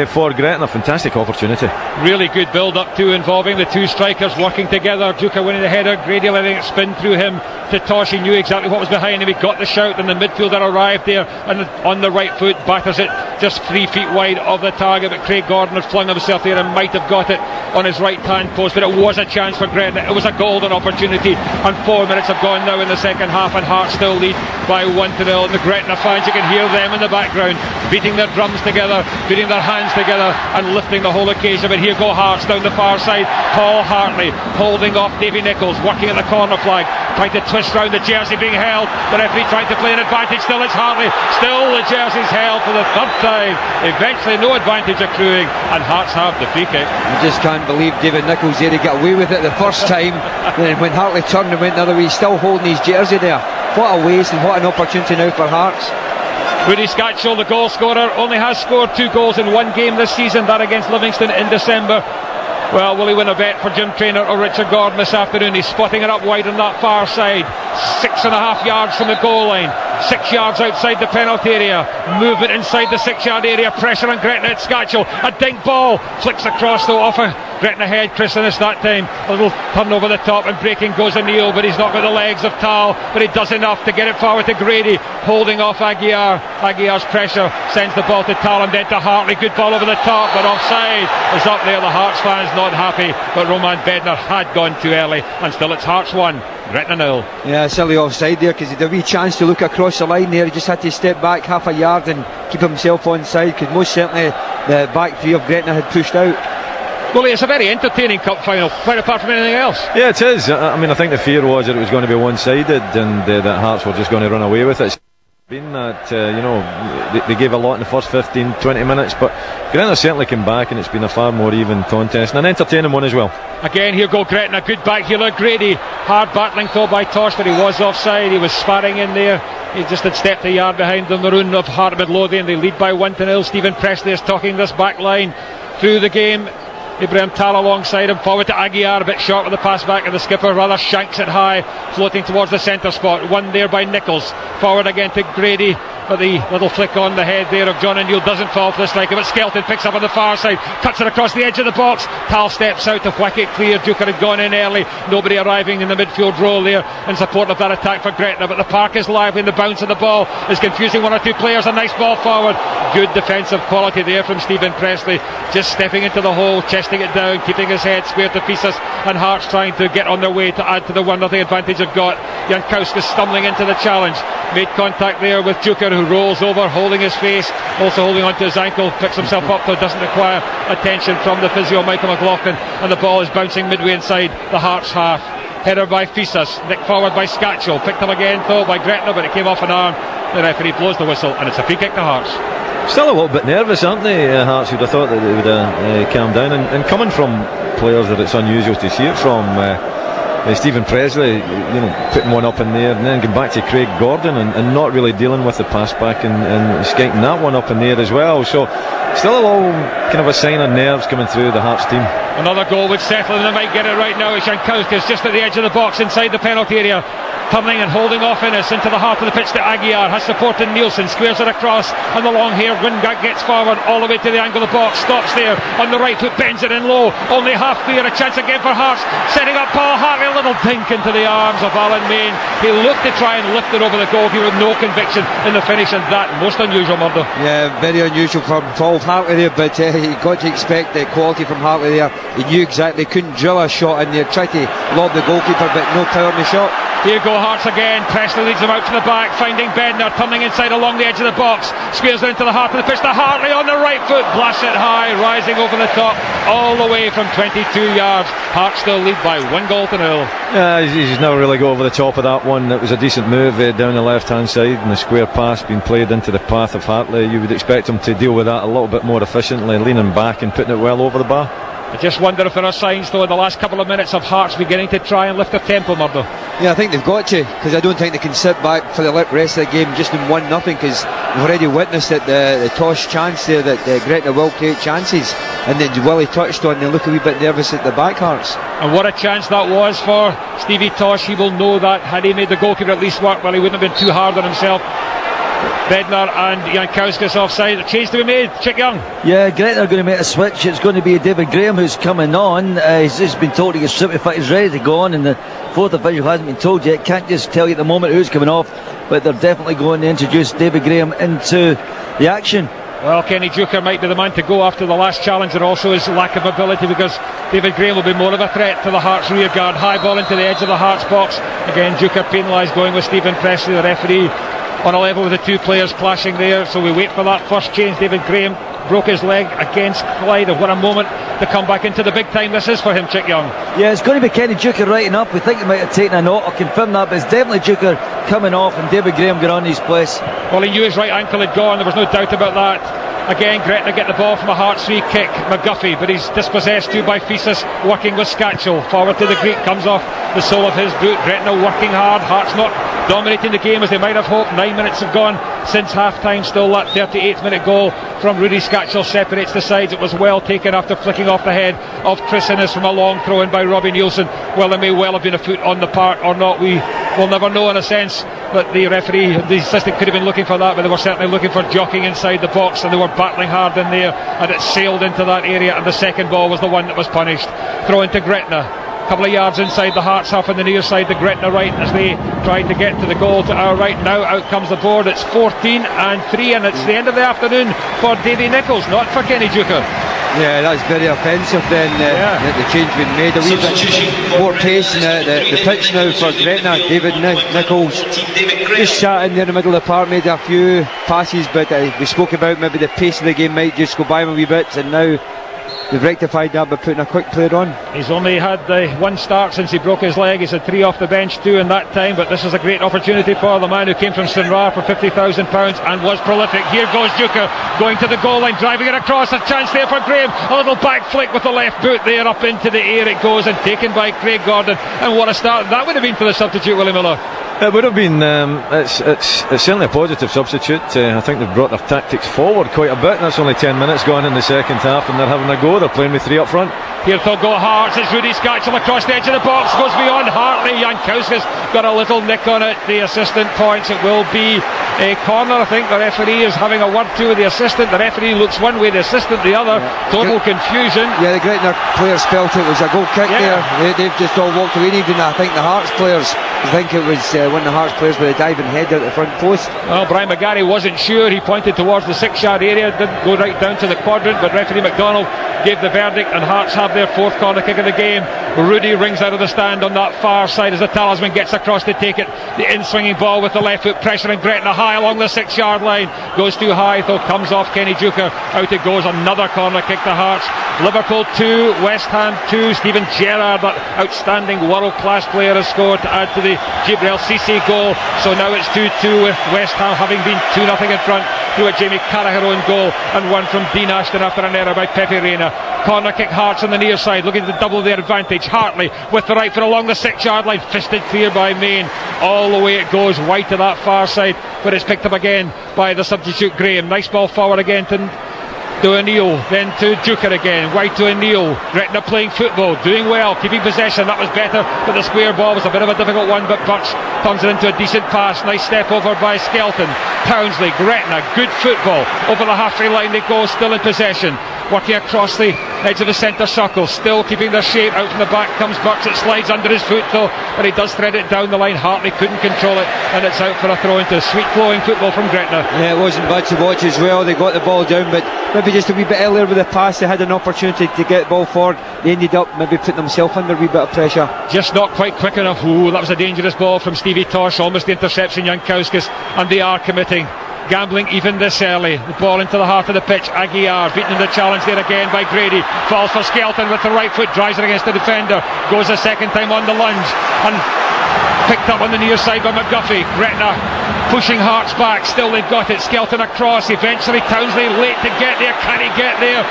for Gretna. Fantastic opportunity. Really good build up to involving the two strikers working together. Duker winning the header, Grady letting it spin through him to Tosh. He knew exactly what was behind him. He got the shout and the midfielder arrived there and on the right foot batters it just 3 feet wide of the target, but Craig Gordon had flung himself there and might have got it on his right hand post, but it was a chance for Gretna. It was a golden opportunity and 4 minutes have gone now in the second half and Hearts still lead by 1-0. And the Gretna fans, you can hear them in the background beating their drums together, beating their hands together and lifting the whole occasion. But here go Hearts down the far side. Paul Hartley holding off Davy Nichols, working at the corner flag, trying to twist round the jersey being held. The referee trying to play an advantage. Still it's Hartley. Still the jersey's held for the third time. Eventually no advantage accruing and Hearts have the free kick. I just can't believe David Nichols there to get away with it the first time. Then when Hartley turned and went the other way, he's still holding his jersey there. What a waste and what an opportunity now for Hearts. Rudy Scatchell, the goal scorer, only has scored 2 goals in 1 game this season, that against Livingston in December. Well, will he win a bet for Jim Traynor or Richard Gordon this afternoon? He's spotting it up wide on that far side. 6.5 yards from the goal line. 6 yards outside the penalty area. Movement inside the 6-yard area. Pressure on Gretna at Scatchell. A dink ball. Flicks across though off a Gretna head. Chris Innes that time. A little turn over the top and breaking goes O'Neill, but he's not got the legs of Tal. But he does enough to get it forward to Grady. Holding off Aguiar. Aguiar's pressure sends the ball to Tal and then to Hartley. Good ball over the top, but offside is up there. The Hearts fans not happy, but Roman Bednar had gone too early and still it's Hearts 1, Gretna 0. Yeah, silly offside there because he had a wee chance to look across the line there. He just had to step back half a yard and keep himself on side because most certainly the back three of Gretna had pushed out. Well, it's a very entertaining cup final, quite apart from anything else. Yeah, it is. I mean, I think the fear was that it was going to be one-sided and that Hearts were just going to run away with it. Been that, they gave a lot in the first 15-20 minutes, but Gretna certainly came back and it's been a far more even contest and an entertaining one as well. Again, here go Gretna, good back here, Grady, hard battling though by Tosh, but he was offside, he was sparring in there, he just had stepped a yard behind the maroon of Heart Midlothian. They lead by 1-0. Stephen Presley is talking this back line through the game. Ibrahim Tal alongside him, forward to Aguiar, a bit short with the pass back, and the skipper rather shanks it high, floating towards the centre spot. One there by Nichols, forward again to Grady, but the little flick on the head there of John O'Neill doesn't fall for the striker, but Skelton picks up on the far side, cuts it across the edge of the box. Tal steps out to whack it clear. Duker had gone in early, nobody arriving in the midfield role there in support of that attack for Gretna, but the park is lively and the bounce of the ball is confusing one or two players. A nice ball forward, good defensive quality there from Stephen Presley, just stepping into the hole, chesting it down, keeping his head square to Fisas, and Hearts trying to get on their way to add to the 1-0 advantage they've got. Jankowski stumbling into the challenge, made contact there with Duker, who rolls over holding his face, also holding onto his ankle, picks himself up so it doesn't require attention from the physio Michael McLaughlin, and the ball is bouncing midway inside the Hearts half. Header by Fisas, nicked forward by Scatchell, picked up again though by Gretna, but it came off an arm. The referee blows the whistle and it's a free kick to Hearts. Still a little bit nervous, aren't they, Hearts? You'd have thought that they would have calmed down, and coming from players that it's unusual to see it from, Stephen Presley, putting one up in there and then going back to Craig Gordon and not really dealing with the pass back and skanking that one up in there as well. So still a little kind of a sign of nerves coming through the Hearts team. Another goal would settle and they might get it right now. Jankowski is just at the edge of the box inside the penalty area, turning and holding off Innes into the heart of the pitch to Aguiar, has supported Nielsen, squares it across, and the long hair Wingate gets forward all the way to the angle of the box, stops there on the right foot, bends it in low, only half clear, a chance again for Hearts, setting up Paul Hartley, a little dink into the arms of Alan Main. He looked to try and lift it over the goalkeeper with no conviction in the finish, and that most unusual, Murdo. Yeah, very unusual from Paul Hartley there, but you got to expect the quality from Hartley there. he knew exactly, couldn't drill a shot in there, tried to lob the goalkeeper but no power in the shot. Here go Hearts again. Presley leads them out to the back, finding Bednar, turning inside along the edge of the box, squares down to the heart of the pitch to Hartley on the right foot, blasts it high, rising over the top all the way from 22 yards. Hearts still lead by 1 goal to 0. He's never really got over the top of that one. It was a decent move down the left hand side, and the square pass being played into the path of Hartley. You would expect him to deal with that a little bit more efficiently, leaning back and putting it well over the bar. I just wonder if there are signs though in the last couple of minutes of Hearts beginning to try and lift their tempo, Murdo. Yeah, I think they've got to, because I don't think they can sit back for the rest of the game just in 1-0, because we've already witnessed it, the toss chance there that Gretna will create chances, and then Willie touched on, they look a wee bit nervous at the back, Hearts. And what a chance that was for Stevie Tosh. He will know that had he made the goalkeeper at least work, well, he wouldn't have been too hard on himself. Bednar and Jankowskis offside. A change to be made, Chick Young. Yeah, Gretna are going to make a switch. It's going to be David Graham who's coming on. He's just been told to get certified, he's ready to go on, and the fourth official hasn't been told yet. Can't just tell you at the moment who's coming off, but they're definitely going to introduce David Graham into the action. Well, Kenny Duker might be the man to go after the last challenge, and also his lack of ability, because David Graham will be more of a threat to the Hearts rear guard. High ball into the edge of the Hearts box. Again, Duker penalised, going with Stephen Presley, the referee, on a level with the two players clashing there. So we wait for that first change. David Graham broke his leg against Clyde, and what a moment to come back into the big time this is for him, Chick Young. Yeah, it's going to be Kenny Duker writing up. We think he might have taken a note. I'll confirm that, but it's definitely Duker coming off and David Graham got on his place. Well, he knew his right ankle had gone, there was no doubt about that. Again, Gretna get the ball from a Hearts free kick. McGuffey, but he's dispossessed too by Fesus, working with Scatchell. Forward to the Greek, comes off the sole of his boot. Gretna working hard. Hearts not dominating the game as they might have hoped. 9 minutes have gone since half-time. Still that 38th minute goal from Rudy Scatchell separates the sides. It was well taken after flicking off the head of Chris Innes from a long throw in by Robbie Nielsen. Well, there may well have been a foot on the part or not. We will never know in a sense. But the referee, the assistant, could have been looking for that, but they were certainly looking for jockeying inside the box, and they were battling hard in there, and it sailed into that area, and the second ball was the one that was punished. Throw into Gretna, a couple of yards inside the Hearts half on the near side, the Gretna right, as they tried to get to the goal to our right. Now out comes the board. It's 14-3, and it's the end of the afternoon for Davy Nichols, not for Kenny Duker. Yeah, that's very offensive then, the change being made. A wee bit more pace in the pitch now for Gretna. David Nichols just sat in there in the middle of the park, made a few passes, but we spoke about maybe the pace of the game might just go by him a wee bit, and now they've rectified that by putting a quick player on. He's only had one start since he broke his leg. He's had 3 off the bench, 2 in that time, but this is a great opportunity for the man who came from Stranraer for £50,000 and was prolific. Here goes Duker going to the goal line, driving it across. A chance there for Graham. A little back flick with the left boot there, up into the air it goes, and taken by Craig Gordon. And what a start that would have been for the substitute, Willie Miller. It would have been. It's certainly a positive substitute. I think they've brought their tactics forward quite a bit. That's only 10 minutes gone in the second half, and they're having a go. They're playing with 3 up front. Here they'll go Hearts. It's Rudy Scatchell across the edge of the box, goes beyond Hartley. Jankowskis got a little nick on it. The assistant points it will be a corner. I think the referee is having a word to with the assistant. The referee looks one way, the assistant the other. Total confusion. Yeah, the Gretna players felt it was a goal kick there. They've just all walked away. Even I think the Hearts players, I think it was one of the Hearts players with a diving head out the front post. Well, Brian McGarry wasn't sure. He pointed towards the 6-yard area, didn't go right down to the quadrant, but referee McDonald gave the verdict, and Hearts have their 4th corner kick of the game. Rudy rings out of the stand on that far side as the talisman gets across to take it. The in-swinging ball with the left foot, pressure, and Gretna high along the 6-yard line. Goes too high, though, comes off Kenny Duker. Out it goes, another corner kick to Hearts. Liverpool 2, West Ham 2. Stephen Gerrard, that outstanding world-class player, has scored to add to the Jibril Cissé goal. So now it's 2-2 with West Ham having been 2-0 in front through a Jamie Carragher own goal, and one from Dean Ashton after an error by Pepe Reina. Corner kick Hearts on the near side, looking to double their advantage. Hartley with the right foot along the 6-yard line, fisted clear by Main. All the way it goes, wide to that far side, but it's picked up again by the substitute Graham. Nice ball forward again to O'Neill, then to Duker again, wide to O'Neill. Gretna playing football, doing well, keeping possession. That was better, but the square ball was a bit of a difficult one, but Birch turns it into a decent pass. Nice step over by Skelton. Townsley, Gretna, good football. Over the halfway line they go, still in possession. working across the edge of the centre circle, still keeping their shape. Out from the back comes Burks, it slides under his foot though, but he does thread it down the line. Hartley couldn't control it, and it's out for a throw into sweet flowing football from Gretna. Yeah, it wasn't bad to watch as well. They got the ball down, but maybe just a wee bit earlier with the pass, they had an opportunity to get the ball forward. They ended up maybe putting themselves under a wee bit of pressure. Just not quite quick enough. Ooh, that was a dangerous ball from Stevie Tosh, almost the interception, Jankowskis, and they are committing. Gambling even this early. The ball into the heart of the pitch. Aguiar beaten in the challenge there again by Grady. Falls for Skelton with the right foot, drives it against the defender, goes a second time on the lunge and picked up on the near side by McGuffey. Gretna pushing Hearts back, still they've got it. Skelton across, eventually Townsley late to get there. Can he get there?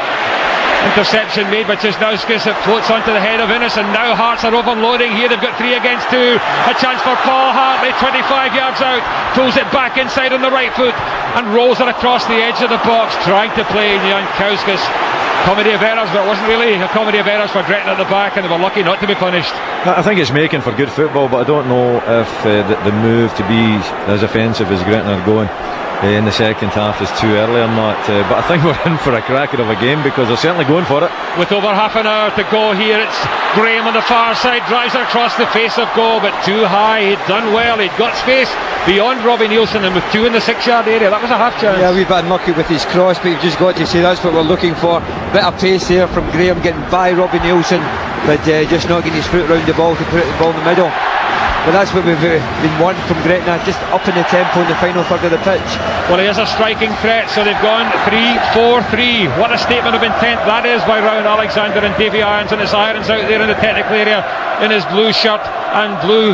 Interception made by Cisnowskis. It floats onto the head of Innes, and now Hearts are overloading here. They've got 3 against 2. A chance for Paul Hartley, 25 yards out, pulls it back inside on the right foot and rolls it across the edge of the box, trying to play Jankowskis. Comedy of errors, but it wasn't really a comedy of errors for Gretna at the back, and they were lucky not to be punished. I think it's making for good football, but I don't know if the move to be as offensive as Gretna are going in the second half is too early or not, but I think we're in for a cracker of a game because they're certainly going for it. With over half an hour to go here, it's Graham on the far side, drives it across the face of goal, but too high. He'd done well, he'd got space beyond Robbie Nielsen, and with 2 in the 6-yard area, that was a half chance. Yeah, we've been unlucky with his cross, but you've just got to say that's what we're looking for. Bit of pace there from Graham, getting by Robbie Nielsen, but just not getting his foot round the ball to put the ball in the middle. But that's what we've been wanting from Gretna, just up in the tempo in the final third of the pitch. Well, he is a striking threat, so they've gone 3-4-3. What a statement of intent that is by Rowan Alexander and Davy Irons, and it's Irons out there in the technical area in his blue shirt and blue.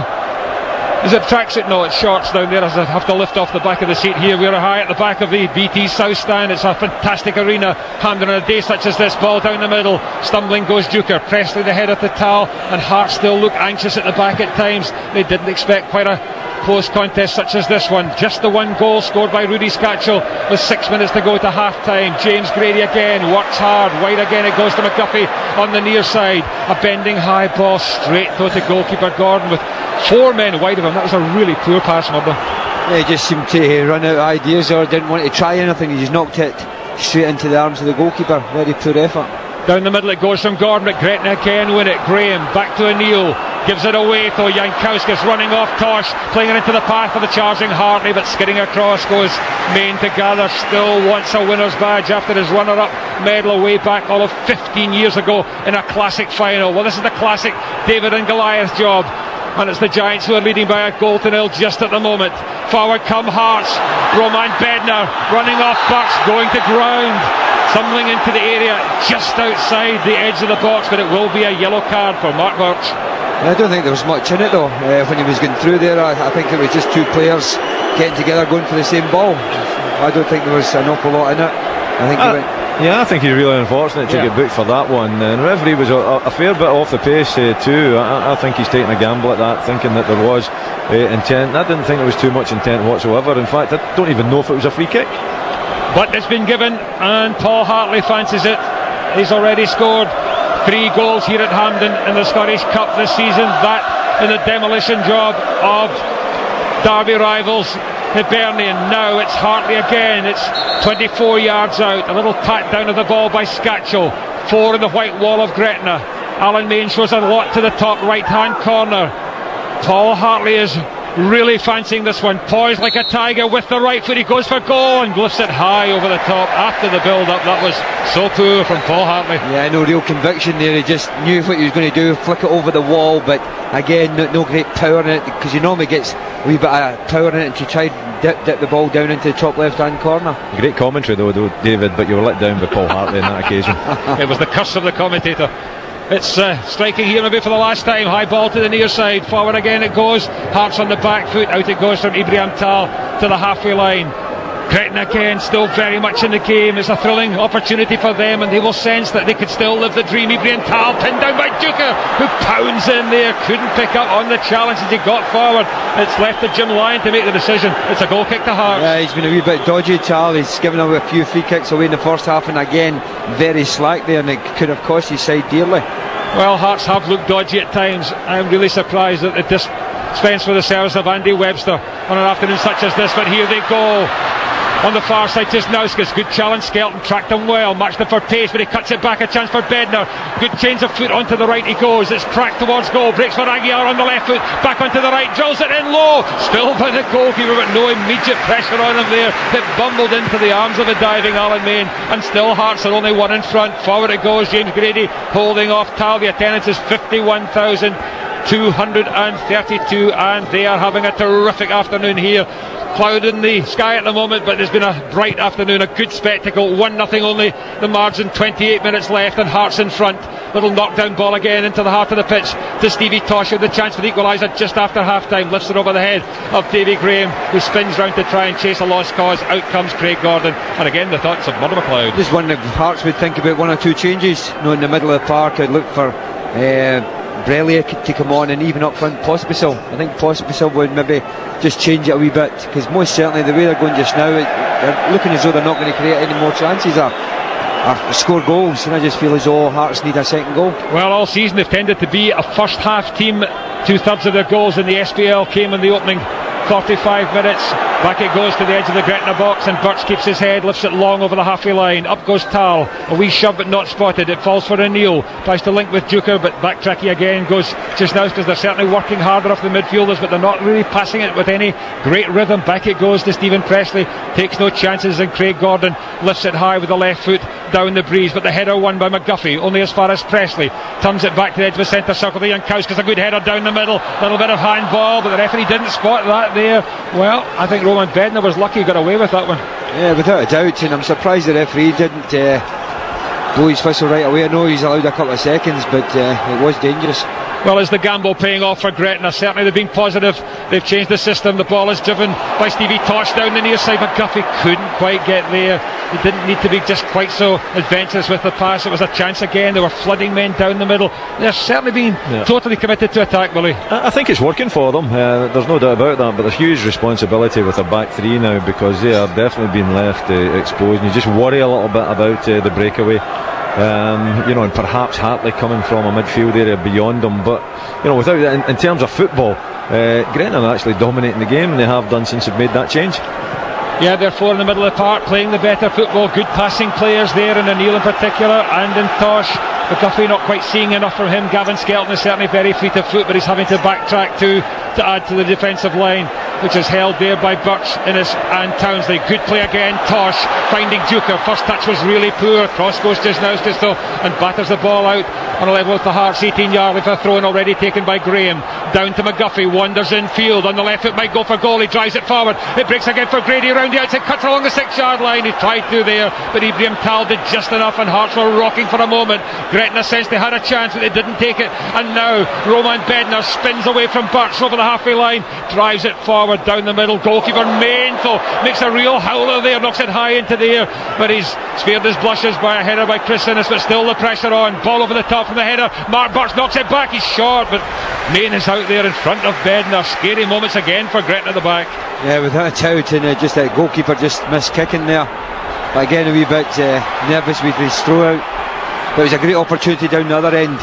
Is it tracksuit? No, it's shorts down there as I have to lift off the back of the seat here. We're high at the back of the BT South Stand. It's a fantastic arena. Hampden on a day such as this, ball down the middle. Stumbling goes Duker. Presley the head of the towel, and Hearts still look anxious at the back at times. They didn't expect quite a close contest such as this one. Just the 1 goal scored by Rudy Scatchell with 6 minutes to go to half time. James Grady again works hard, wide again, it goes to McGuffey on the near side. A bending high ball straight through to goalkeeper Gordon with 4 men wide of him. That was a really poor pass, Murdo. Yeah, he just seemed to run out of ideas or didn't want to try anything. He just knocked it straight into the arms of the goalkeeper. Very poor effort. Down the middle it goes from Gordon, but Gretna again win it. Graham back to O'Neill, gives it away though. Jankowskis running off Tosh, playing it into the path of the charging Hartley, but skidding across goes Main to gather. Still wants a winner's badge after his runner-up medal way back all of 15 years ago in a classic final. Well, this is the classic David and Goliath job, and it's the Giants who are leading by a goal to nil just at the moment. Forward come Hearts. Roman Bednar running off Bucks, going to ground, tumbling into the area just outside the edge of the box, but it will be a yellow card for Mark Birch. I don't think there was much in it though. When he was going through there, I think it was just 2 players getting together going for the same ball. I don't think there was an awful lot in it. I think he went. Yeah, I think he's really unfortunate to get booked for that one. And the referee was a fair bit off the pace too. I think he's taking a gamble at that, thinking that there was intent. I didn't think there was too much intent whatsoever. In fact, I don't even know if it was a free kick. But it's been given, and Paul Hartley fancies it. He's already scored 3 goals here at Hampden in the Scottish Cup this season. That in the demolition job of Derby rivals Hibernian. Now it's Hartley again. It's 24 yards out. A little pat down of the ball by Scatchell. 4 in the white wall of Gretna. Alan Main shows a lot to the top right hand corner. Paul Hartley is really fancying this one, poised like a tiger with the right foot. He goes for goal and lifts it high over the top after the build up. That was so poor from Paul Hartley. Yeah, no real conviction there. He just knew what he was going to do, flick it over the wall, but again no great power in it, because he normally gets a wee bit of power in it to try and dip the ball down into the top left hand corner. Great commentary though David, but you were let down by Paul Hartley on that occasion. It was the curse of the commentator. It's striking here maybe for the last time. High ball to the near side. Forward again it goes. Hearts on the back foot. Out it goes from Ibrahim Tal to the halfway line. Gretna again still very much in the game. It's a thrilling opportunity for them, and they will sense that they could still live the dream. Ibrahim Tal pinned down by Duker, who pounds in there. Couldn't pick up on the challenge as he got forward. It's left to Jim Lyon to make the decision. It's a goal kick to Hearts. Yeah, he's been a wee bit dodgy, Tal. He's given away a few free kicks away in the first half, and again very slack there, and it could have cost his side dearly. Well, Hearts have looked dodgy at times. I'm really surprised that they dispense with the service of Andy Webster on an afternoon such as this, but here they go. On the far side, Tisnauskas, good challenge. Skelton tracked him well, matched him for pace, but he cuts it back. A chance for Bednar. Good change of foot onto the right. He goes. It's cracked towards goal. Breaks for Aguiar on the left foot. Back onto the right. Drills it in low. Still by the goalkeeper, but no immediate pressure on him there. It bumbled into the arms of a diving Alan Main, and still Hearts are only one in front. Forward it goes. James Grady holding off Tal. The attendance is 51,232, and they are having a terrific afternoon here. Cloud in the sky at the moment, but there's been a bright afternoon, a good spectacle. 1-0 only the margin, 28 minutes left, and Hearts in front. Little knockdown ball again into the heart of the pitch to Stevie Tosh, with the chance for the equaliser just after half time. Lifts it over the head of Davy Graham, who spins round to try and chase a lost cause. Out comes Craig Gordon, and again the thoughts of Murdo McLeod. Just one that Hearts would think about 1 or 2 changes. In the middle of the park, I'd look for Brelia to come on, and even up front Pospisil. I think Pospisil would maybe just change it a wee bit, because most certainly the way they're going just now, they're looking as though they're not going to create any more chances or score goals, and I just feel as though Hearts need a second goal. Well, all season they've tended to be a first half team. 2/3 of their goals in the SPL came in the opening 45 minutes. Back it goes to the edge of the Gretna box, and Birch keeps his head, lifts it long over the halfway line. Up goes Tal, a wee shove but not spotted. It falls for O'Neill, tries to link with Duker, but backtracky again goes just now, because they're certainly working harder off the midfielders, but they're not really passing it with any great rhythm. Back it goes to Stephen Pressley, takes no chances, and Craig Gordon lifts it high with the left foot down the breeze, but the header won by McGuffey, only as far as Pressley. Turns it back to the edge of the centre circle to Jankowski's, a good header down the middle, little bit of handball, but the referee didn't spot that there. Well, I think Roman Bednar was lucky he got away with that one. Yeah, without a doubt, and I'm surprised the referee didn't blow his whistle right away. I know he's allowed a couple of seconds, but it was dangerous. Well, is the gamble paying off for Gretna? Certainly they've been positive. They've changed the system. The ball is driven by Stevie Tosh down the near side, but Guffey couldn't quite get there. He didn't need to be just quite so adventurous with the pass. It was a chance again. They were flooding men down the middle. They're certainly been totally committed to attack, Willie. I think it's working for them. There's no doubt about that, but there's huge responsibility with their back three now, because they are definitely being left exposed. And you just worry a little bit about the breakaway. And perhaps Hartley coming from a midfield area beyond them, but without that, in terms of football, Gretna are actually dominating the game, and they have done since they've made that change. Yeah, they're 4 in the middle of the park, playing the better football. Good passing players there, in O'Neill in particular, and in Tosh. McGuffey not quite seeing enough from him. Gavin Skelton is certainly very fleet of foot, but he's having to backtrack to add to the defensive line, which is held there by Birch, Innes and Townsley. Good play again. Tosh finding Duker. First touch was really poor. Cross goes just now, and batters the ball out on a level with the Hearts 18-yard with a throw-in already taken by Graham. Down to McGuffey, wanders in field on the left foot, might go for goal. He drives it forward. It breaks again for Grady round the outside, cuts along the 6-yard line. He tried to there, but Ibrahim Tal did just enough, and Hearts were rocking for a moment. Gretna sensed they had a chance, but they didn't take it, and now Roman Bednar spins away from Birch over the halfway line, drives it forward down the middle. Goalkeeper Mainful makes a real howler there, knocks it high into the air, but he's spared his blushes by a header by Chris Innes, but still the pressure on. Ball over the top from the header. Mark Birch knocks it back. He's short, but Main is out there in front of Bednar. Scary moments again for Gretna at the back. Yeah, without a doubt, and just that goalkeeper just missed kicking there. But again, a wee bit nervous with his throw out. But it was a great opportunity down the other end,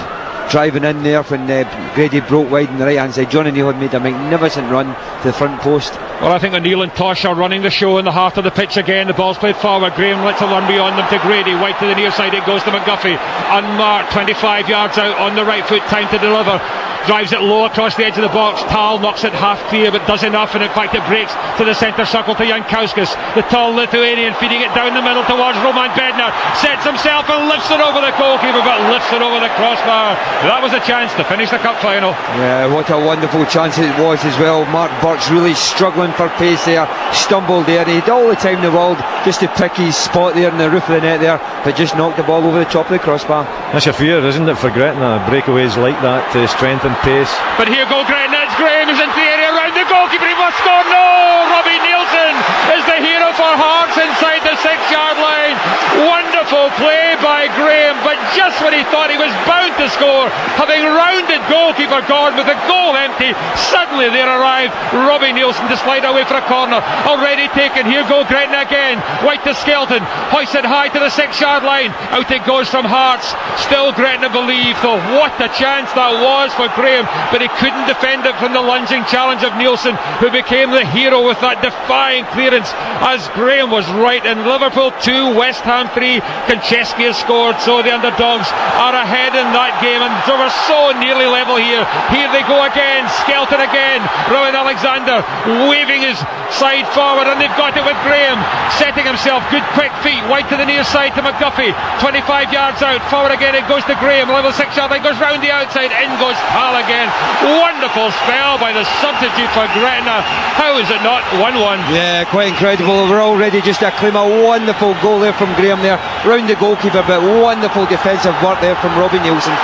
driving in there when Grady broke wide on the right hand side. John O'Neill had made a magnificent run to the front post. Well, I think O'Neill and Tosh are running the show in the heart of the pitch again. The ball's played forward. Graham lets it run beyond them to Grady. Wide to the near side, it goes to McGuffey. Unmarked, 25 yards out on the right foot. Time to deliver. Drives it low across the edge of the box. Tal knocks it half clear, but does enough, and in fact it breaks to the centre circle to Jankowskis. The tall Lithuanian feeding it down the middle towards Roman Bednar. Sets himself and lifts it over the goalkeeper, but lifts it over the crossbar. That was a chance to finish the cup final. Yeah, what a wonderful chance it was as well. Mark Birch really struggling for pace there, stumbled there. He had all the time in the world just to pick his spot there in the roof of the net there, but just knocked the ball over the top of the crossbar. That's a fear, isn't it, for Gretna? Breakaways like that to strengthen pace. But here go Gretna. It's Graham who's into the area around the goalkeeper. He must score. No! Robbie Nielsen is the hero for Hearts inside the 6-yard line. Wonderful play by Graham, but just when he thought he was bound to score, having rounded goalkeeper Gordon with the goal empty, suddenly there arrived Robbie Neilson to slide away for a corner, already taken. Here go Gretna again, White to Skelton, hoisted high to the 6-yard line, out it goes from Hearts. Still Gretna believe, though. What a chance that was for Graham, but he couldn't defend it from the lunging challenge of Neilson, who became the hero with that defying clearance, as Graham was right. In Liverpool 2, West Ham 3, Konchesky has scored, so the underdogs are ahead in that game, and they were so nearly level here. Here they go again, Skelton again, Rowan Alexander waving his side forward, and they've got it with Graham, setting himself, good quick feet, White to the near side to McDuffie, 25 yards out, forward again, it goes to Graham, level 6-yard line, goes round the outside, in goes Tal again. Wonderful spell by the substitute for Gretna. How is it not 1-1? Yeah, quite incredible. We're already just acclaim a wonderful goal there from Graham there, round the goalkeeper, but wonderful defensive work there from Robbie Neilson.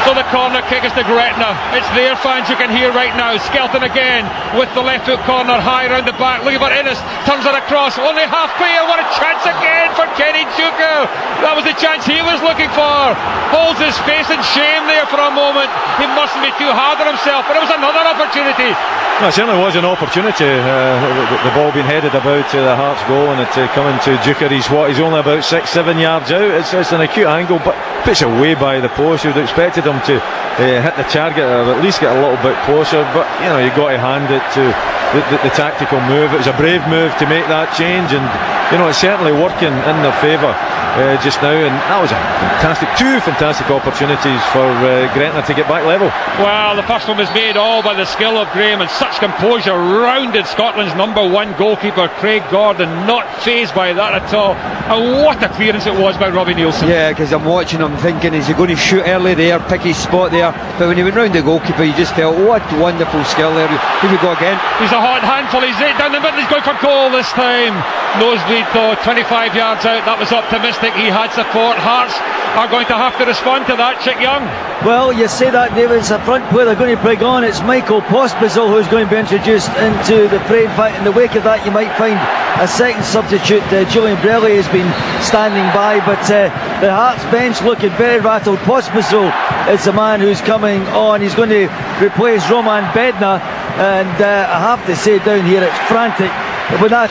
So the corner kick is to Gretna. It's their fans you can hear right now. Skelton again with the left foot corner, high round the back, looking for Innes, turns it across, only halfway, and what a chance again for Kenny Chuka. That was the chance he was looking for. Holds his face in shame there for a moment. He mustn't be too hard on himself, but it was another opportunity. Well, it certainly was an opportunity. The ball being headed about to the Hearts goal, and it coming to Duker. He's only about 6-7 yards out. It's an acute angle, but puts it way by the post. You'd expected him to hit the target or at least get a little bit closer, but you know, you've got to hand it to the tactical move. It was a brave move to make that change, and you know, it's certainly working in their favour just now, and that was two fantastic opportunities for Gretna to get back level. Well, the first one was made all by the skill of Graham, and such composure, rounded Scotland's number one goalkeeper Craig Gordon, not fazed by that at all, and what a clearance it was by Robbie Neilson. Yeah, because I'm watching him thinking, is he going to shoot early there, pick his spot there, but when he went round the goalkeeper, you just felt, what wonderful skill there. Here we go again. He's a hot handful, he's down the middle, he's going for goal this time. Nosebleed though, 25 yards out, that was optimistic, he had support. Hearts are going to have to respond to that. Chick Young. Well, you say that, David, it's a front player they're going to bring on. It's Michael Pospisil who's going to be introduced into the fray. In fact, in the wake of that, you might find a second substitute. Julian Brelli has been standing by, but the Hearts bench looking very rattled. Pospisil is the man who's coming on. He's going to replace Roman Bednar, and I have to say down here it's frantic. When that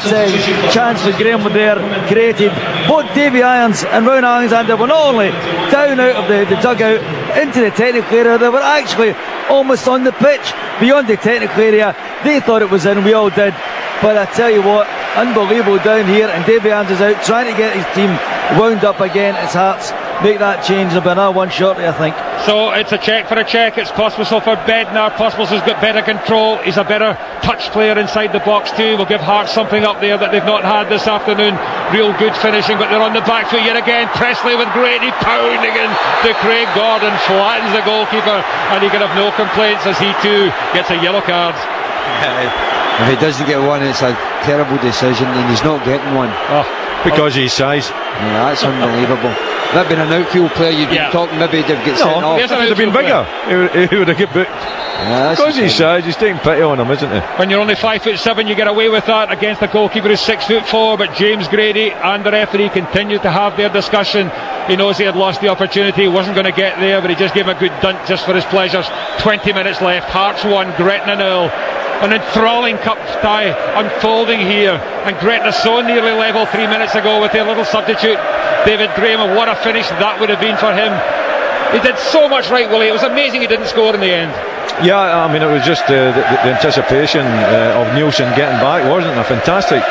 chance for Graham there created, both Davy Irons and Rowan Alexander were not only down out of the dugout into the technical area, they were actually almost on the pitch beyond the technical area. They thought it was in, we all did, but I tell you what, unbelievable down here, and Davy Irons is out trying to get his team wound up again. It's Hearts make that change. There'll be another one shortly, I think. So it's a check for a check. It's Pospisil for Bednar. Pospisil's got better control. He's a better touch player inside the box too. Will give Hearts something up there that they've not had this afternoon. Real good finishing, but they're on the back foot yet again. Presley with Grady pounding in to Craig Gordon, flattens the goalkeeper, and he can have no complaints as he too gets a yellow card. If he doesn't get one, it's a terrible decision, and he's not getting one. Because of his size. Yeah, that's unbelievable. That been an outfield player, you'd been talking, maybe they'd get sent off. If he'd have been bigger, he would have got booked. Yeah, because of his size, he's taking pity on him, isn't he? When you're only 5'7", you get away with that against the goalkeeper who's 6'4". But James Grady and the referee continued to have their discussion. He knows he had lost the opportunity, he wasn't going to get there, but he just gave him a good dunt just for his pleasures. 20 minutes left, Hearts 1, Gretna 0. An enthralling cup tie unfolding here, and Gretna so nearly level 3 minutes ago with their little substitute David Graham, and what a finish that would have been for him. He did so much right, Willie. It was amazing he didn't score in the end. Yeah, I mean, it was just the anticipation of Neilson getting back, wasn't it? A fantastic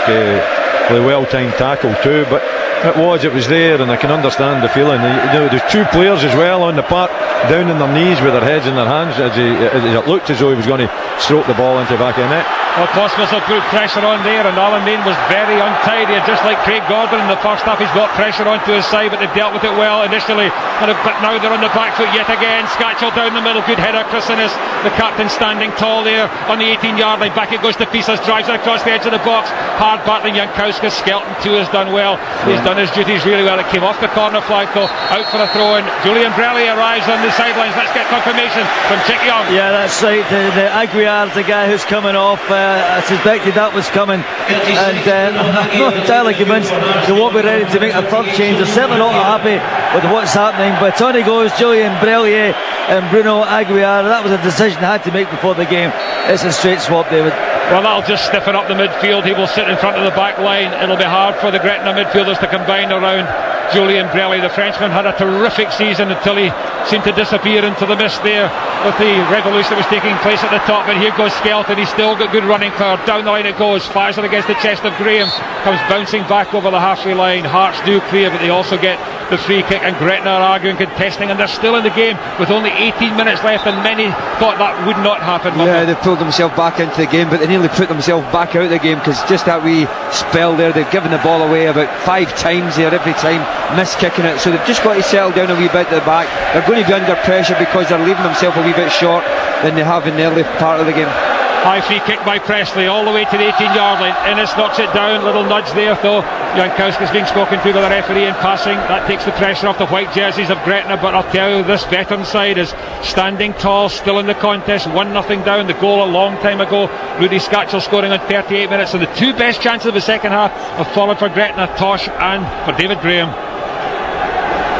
well-timed tackle too, but it was there, and I can understand the feeling. You know, there's two players as well on the park, down on their knees with their heads in their hands, as it looked as though he was going to stroke the ball into the back of the net. Well, Pospisil put pressure on there, and Alan Main was very untidy, and just like Craig Gordon in the first half, he's got pressure onto his side, but they've dealt with it well initially, but now they're on the back foot yet again. Scatchell down the middle, good header, Chris Innes, the captain standing tall there on the 18-yard line. Back it goes to Pisas, drives it across the edge of the box, hard battling Jankowski. Skelton too has done well, he's done his duties really well. It came off the corner flag though, out for a throw-in. Julian Brelli arrives on the sidelines. Let's get confirmation from Chick Young. Yeah, that's right, the Aguiar's the guy who's coming off. I suspected that was coming, and I'm not entirely convinced they won't be ready to make a third change. They're certainly not happy with what's happening. But on he goes, Julian Brellier and Bruno Aguiar. That was a decision I had to make before the game. It's a straight swap, David. Well, that'll just stiffen up the midfield. He will sit in front of the back line. It'll be hard for the Gretna midfielders to combine around Julian Brellier. The Frenchman had a terrific season until he seemed to disappear into the mist there with the revolution that was taking place at the top. But here goes Skelton. He's still got good running power. Down the line it goes. Fires it against the chest of Graham. Comes bouncing back over the halfway line. Hearts do clear, but they also get the free kick, and Gretna are arguing, contesting, and they're still in the game with only 18 minutes left, and many thought that would not happen. Yeah, they pulled themselves back into the game, but they nearly put themselves back out of the game, because just that wee spell there, they've given the ball away about 5 times there, every time miss kicking it, so they've just got to settle down a wee bit at the back. They're going to be under pressure because they're leaving themselves a wee bit short than they have in the early part of the game. High free kick by Presley all the way to the 18-yard line. Innes knocks it down. Little nudge there though. Jankowski's being spoken to by the referee in passing. That takes the pressure off the white jerseys of Gretna, but I'll tell you, this veteran side is standing tall, still in the contest. 1-0 down. The goal a long time ago. Rudy Scatchell scoring on 38 minutes. So the two best chances of the second half have fallen for Gretna, Tosh and for David Graham.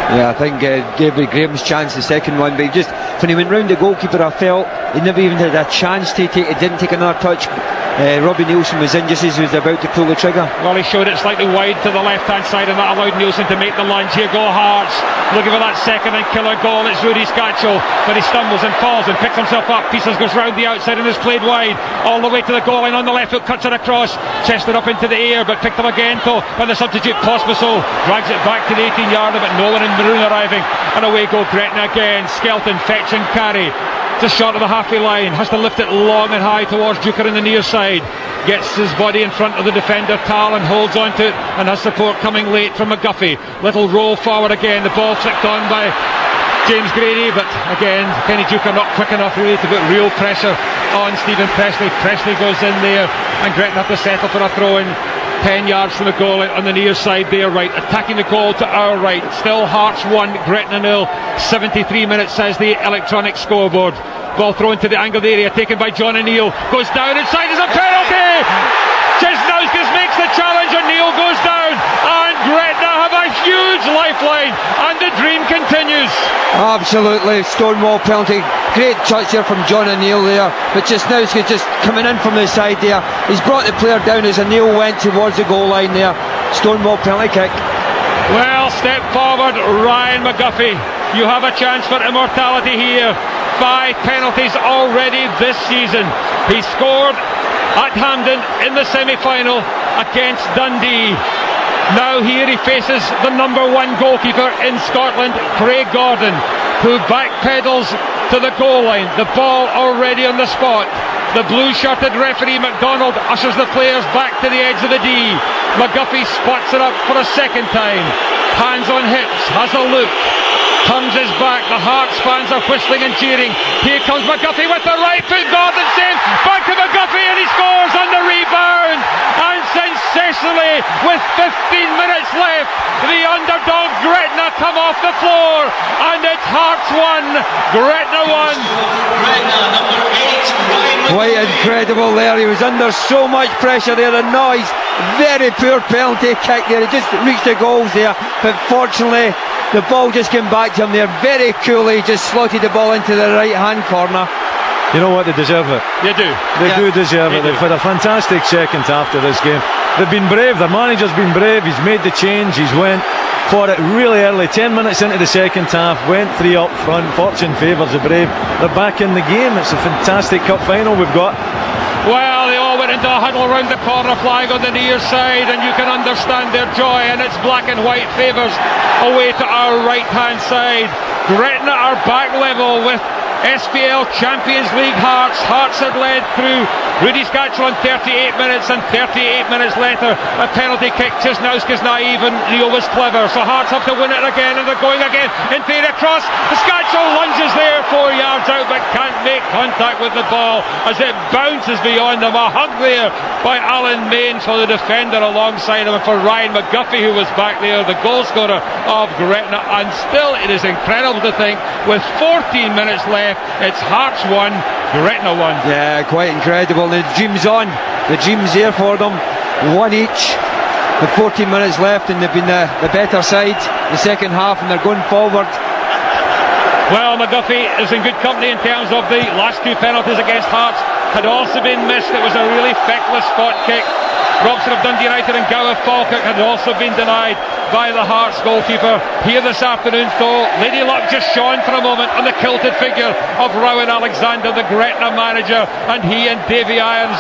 Yeah, I think David Graham's chance, the second one, but he just, when he went round the goalkeeper, I felt he never even had a chance to take. He didn't take another touch. Robbie Nielsen was in just as he was about to pull the trigger. Well, he showed it slightly wide to the left hand side, and that allowed Nielsen to make the lunge. Here go Hearts, looking for that second and killer goal. It's Rudy Scatchell, but he stumbles and falls and picks himself up. Pieces goes round the outside and is played wide all the way to the goal line on the left foot, cuts it across, chested up into the air, but picked up again though by the substitute Pospisil. Drags it back to the 18-yarder, but no one in maroon arriving, and away go Gretna again. Skelton fetch and carry just short of the halfway line, has to lift it long and high towards Duker in the near side, gets his body in front of the defender Tal and holds on to it, and has support coming late from McGuffey. Little roll forward again, the ball flicked on by James Grady, but again Kenny Duker not quick enough really to put real pressure on Stephen Presley. Presley goes in there, and Gretna have to settle for a throw in 10 yards from the goal on the near side there, right, attacking the goal to our right. Still Hearts 1, Gretna 0. 73 minutes says the electronic scoreboard. Ball thrown to the angle of the area, taken by John O'Neill, goes down inside, is a penalty. Chesnauskas makes the challenge, O'Neill goes down, and Gretna have a huge lifeline, and the dream continues. Absolutely, Stonewall penalty. Great touch there from John O'Neill there, but Chesnauskas just coming in from the side there. He's brought the player down as O'Neill went towards the goal line there. Stonewall penalty kick. Well, step forward, Ryan McGuffey. You have a chance for immortality here. 5 penalties already this season. He scored at Hampden in the semi-final against Dundee. Now here he faces the number 1 goalkeeper in Scotland, Craig Gordon, who backpedals to the goal line. The ball already on the spot. The blue-shirted referee McDonald ushers the players back to the edge of the D. McGuffey spots it up for a second time. Hands on hips, has a look, turns his back. The Hearts fans are whistling and cheering. Here comes McGuffey with the right foot. Gordon saves. Back to McGuffey, and he scores on the rebound. And sensationally, with 15 minutes left, the underdog Gretna come off the floor, and it's Hearts 1, Gretna 1. Quite incredible there. He was under so much pressure there. The noise, very poor penalty kick there. He just reached the goals there, but fortunately the ball just came back to him there. Very coolly just slotted the ball into the right hand corner. You know what, they deserve it. They do. They do deserve it. They've had a fantastic second half to this game. They've been brave, their manager's been brave, he's made the change, he's went for it really early, 10 minutes into the second half, went 3 up front. Fortune favours the brave. They're back in the game. It's a fantastic cup final we've got. Well, they all went into a huddle around the corner flag on the near side, and you can understand their joy, and it's black and white favours away to our right hand side. Gretna are back level with SPL Champions League Hearts. Hearts had led through Rudy Scatchell in 38 minutes, and 38 minutes later a penalty kick. Chesnauskas naive and Leo was clever, so Hearts have to win it again, and they're going again in theory across. Scatchell lunges there 4 yards out, but can't make contact with the ball as it bounces beyond them. A hug there by Alan Main for the defender alongside him, and for Ryan McGuffey, who was back there, the goal scorer of Gretna. And still it is incredible to think, with 14 minutes left, it's Hearts 1, Gretna 1. Yeah, quite incredible. The dream's on. The dream's there for them. 1 each. with 14 minutes left, and they've been the better side the second half, and they're going forward. Well, McGuffey is in good company in terms of the last 2 penalties against Hearts had also been missed. It was a really feckless spot kick. Robson of Dundee United and Gow of Falkirk had also been denied by the Hearts goalkeeper. Here this afternoon, though, Lady Luck just shone for a moment on the kilted figure of Rowan Alexander, the Gretna manager, and he and Davy Irons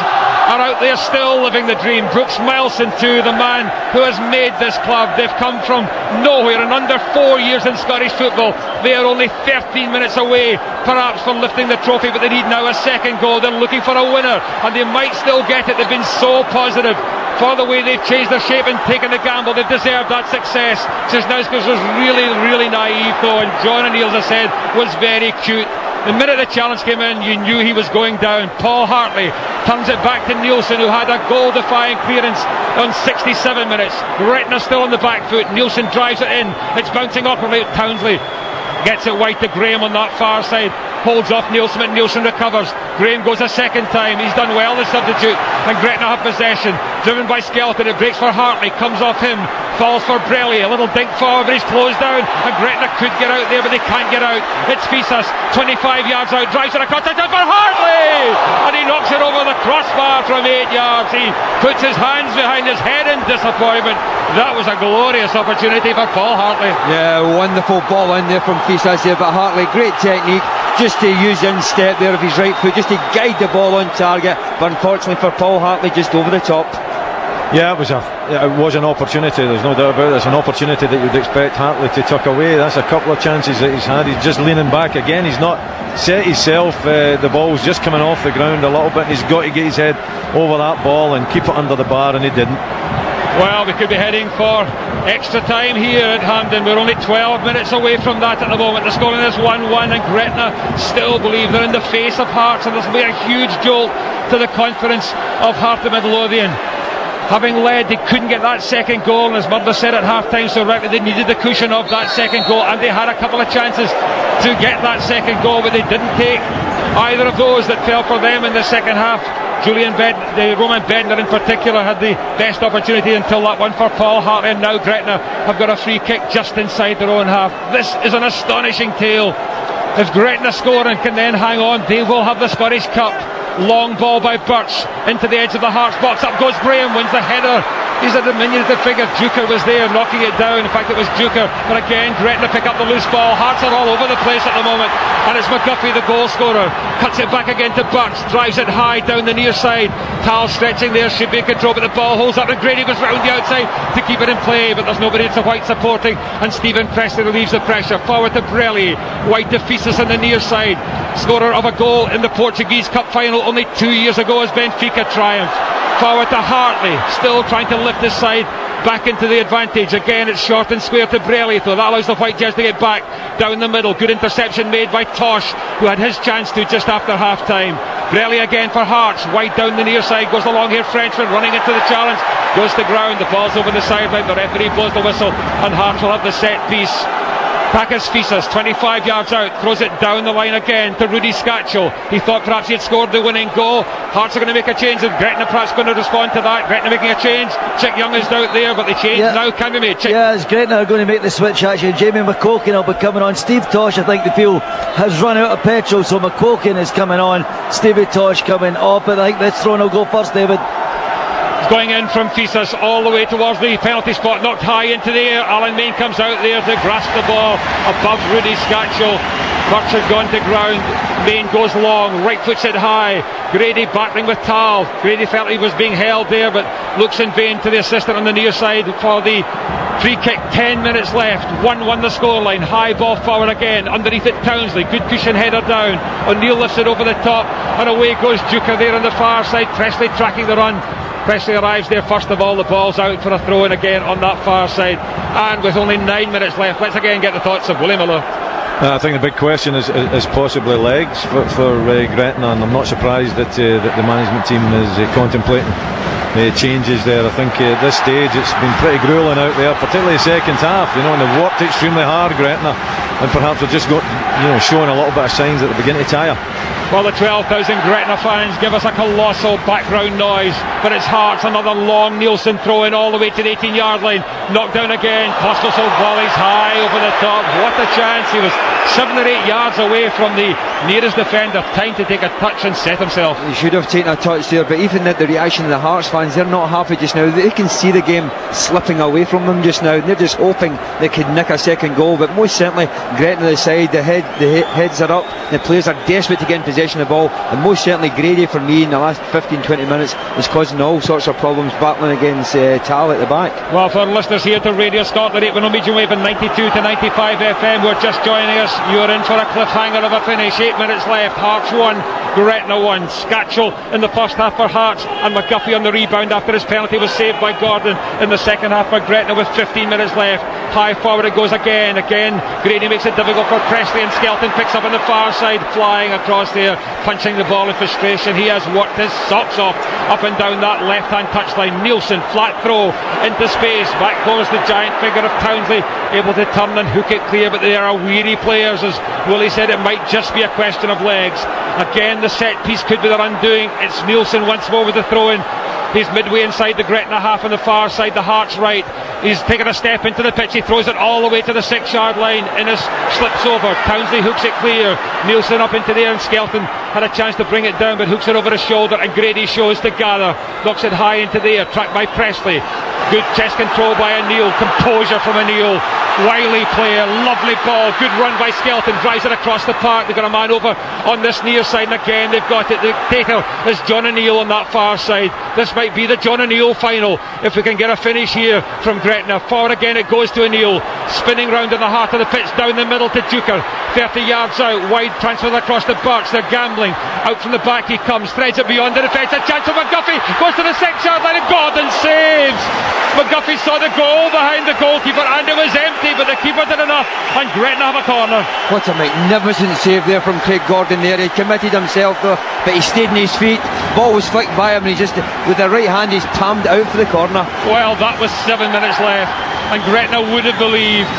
are out there still living the dream. Brooks Milson too, the man who has made this club. They've come from nowhere in under 4 years in Scottish football. They are only 13 minutes away perhaps from lifting the trophy, but they need now a second goal. They're looking for a winner, and they might still get it. They've been so positive for the way they've changed their shape and taken the gamble. They've deserved that success. Cisnauskas was really naive though, and John O'Neill, as I said, was very cute. The minute the challenge came in, you knew he was going down. Paul Hartley turns it back to Nielsen, who had a goal-defying clearance on 67 minutes. Gretna still on the back foot. Nielsen drives it in. It's bouncing awkwardly at Townsley. Gets it wide to Graham on that far side. Holds off Nielsen, but Nielsen recovers. Graham goes a second time. He's done well, the substitute. And Gretna have possession. Driven by Skelton. It breaks for Hartley. Comes off him. Falls for Brelly. A little dink forward, but he's closed down. And Gretna could get out there, but they can't get out. It's Fisas. 25 yards out. Drives it across the top for Hartley. And he knocks it over the crossbar from 8 yards. He puts his hands behind his head in disappointment. That was a glorious opportunity for Paul Hartley. Yeah, wonderful ball in there from Fisas there, but Hartley, great technique. Just to use instep there of his right foot, just to guide the ball on target, but unfortunately for Paul Hartley, just over the top. Yeah, it was an opportunity, there's no doubt about it. It's an opportunity that you'd expect Hartley to tuck away. That's a couple of chances that he's had. He's just leaning back again. He's not set himself. The ball's just coming off the ground a little bit, and he's got to get his head over that ball and keep it under the bar, and he didn't. Well, we could be heading for extra time here at Hampden. We're only 12 minutes away from that at the moment. The scoring is 1-1, and Gretna still believe they're in the face of Hearts, and this will be a huge jolt to the confidence of Heart of Midlothian. Having led, they couldn't get that second goal, and as Murdo said at half-time so rightly, they needed the cushion of that second goal, and they had a couple of chances to get that second goal, but they didn't take either of those that fell for them in the second half. Roman Bednar in particular had the best opportunity until that one for Paul Hartley, and now Gretna have got a free kick just inside their own half. This is an astonishing tale. If Gretna score and can then hang on, they will have the Scottish Cup. Long ball by Birch into the edge of the Hearts box. Up goes Graham, wins the header. He's a diminutive figure. Duker was there knocking it down. In fact, it was Duker, but again Gretna pick up the loose ball. Hearts are all over the place at the moment, and it's McGuffey, the goal scorer, cuts it back again to Birch, drives it high down the near side. Tal stretching there, should be in control, but the ball holds up, and Grady goes round the outside to keep it in play, but there's nobody to White supporting, and Stephen Presley relieves the pressure. Forward to Brelly, White to Fisas on the near side. Scorer of a goal in the Portuguese Cup final only 2 years ago as Benfica triumphed. Forward to Hartley, still trying to lift this side back into the advantage. Again, it's short and square to Brelly, so that allows the White Jets to get back down the middle. Good interception made by Tosh, who had his chance to just after half time. Brelly again for Hearts, White down the near side, goes along here. Frenchman running into the challenge, goes to ground. The ball's over the sideline, the referee blows the whistle, and Hearts will have the set piece. Back is Fisas, 25 yards out, throws it down the line again to Rudy Scatchell. He thought perhaps he had scored the winning goal. Hearts are going to make a change, and Gretna perhaps going to respond to that. Gretna making a change. Chick Young is out there, but the change now can be made. As Gretna are going to make the switch actually. Jamie McCulkin will be coming on. Steve Tosh, I think they feel, has run out of petrol, so McCulkin is coming on. Stevie Tosh coming off, but I think this throw will go first, David. Going in from Fisas all the way towards the penalty spot, knocked high into the air. Alan Main comes out there to grasp the ball above Rudy Scatchell. Birch had gone to ground. Main goes long, right puts it high. Grady battling with Tal. Grady felt he was being held there, but looks in vain to the assistant on the near side for the free kick. 10 minutes left, 1-1 the scoreline. High ball forward again, underneath it Townsley, good cushion header down. O'Neill lifts it over the top, and away goes Duker there on the far side. Presley tracking the run. Presley arrives there first of all. The ball's out for a throw in again on that far side, and with only 9 minutes left, let's again get the thoughts of Willie Miller. I think the big question is possibly legs for Gretna, and I'm not surprised that the management team is contemplating changes there. I think at this stage it's been pretty grueling out there, particularly the second half, and they've worked extremely hard, Gretna, and perhaps they're just showing a little bit of signs that they're beginning to tire. Well, the 12,000 Gretna fans give us a colossal background noise, but it's Hearts, another long Nielsen throw in all the way to the 18-yard line, knocked down again. Costasol volleys high over the top. What a chance! He was 7 or 8 yards away from the nearest defender, time to take a touch and set himself. He should have taken a touch there, but even at the reaction of the Hearts fans, they're not happy just now. They can see the game slipping away from them just now, and they're just hoping they could nick a second goal. But most certainly Gretna the side, the heads are up, the players are desperate to get in possession of the ball, and most certainly Grady, for me, in the last 15-20 minutes is causing all sorts of problems battling against Tal at the back. Well, for listeners here to Radio Scotland 8 on medium wave and 92 to 95 FM who are just joining us, you're in for a cliffhanger of a finish. 8 minutes left, Hearts 1, Gretna 1. Scatchell in the first half for Hearts, and McGuffey on the rebound after his penalty was saved by Gordon in the second half for Gretna with 15 minutes left. High forward it goes again. Grady makes it difficult for Presley, and Skelton picks up on the far side, flying across there, punching the ball in frustration. He has worked his socks off up and down that left hand touchline. Nielsen, flat throw into space, back goes the giant figure of Townsley, able to turn and hook it clear, but they are weary players. As Willie said, it might just be a question of legs. Again, the set piece could be their undoing. It's Nielsen once more with the throw in. He's midway inside the Gretna half on the far side, the Hearts right. He's taken a step into the pitch, he throws it all the way to the 6-yard line. Innes slips over, Townsley hooks it clear, Nielsen up into there, and Skelton had a chance to bring it down but hooks it over his shoulder, and Grady shows to gather, knocks it high into the air, tracked by Presley. Good chest control by O'Neill, composure from O'Neill, wily player, lovely ball, good run by Skelton, drives it across the park. They've got a man over on this near side, and again they've got it. The dictator is John O'Neill on that far side. This might be the John O'Neill final if we can get a finish here from Gretna. Forward again it goes to O'Neill, spinning round in the heart of the pitch, down the middle to Duker, 30 yards out, wide transfer across the Birch. They're gambling, out from the back he comes, threads it beyond the defence, a chance for McGuffey, goes to the 6-yard line, and Gordon saves. McGuffey saw the goal behind the goalkeeper and it was empty, but the keeper did enough, and Gretna have a corner. What a magnificent save there from Craig Gordon there. He committed himself though, but he stayed on his feet. Ball was flicked by him, and he just, with the right hand, he's palmed it out for the corner. Well, that was 7 minutes left, and Gretna would have believed.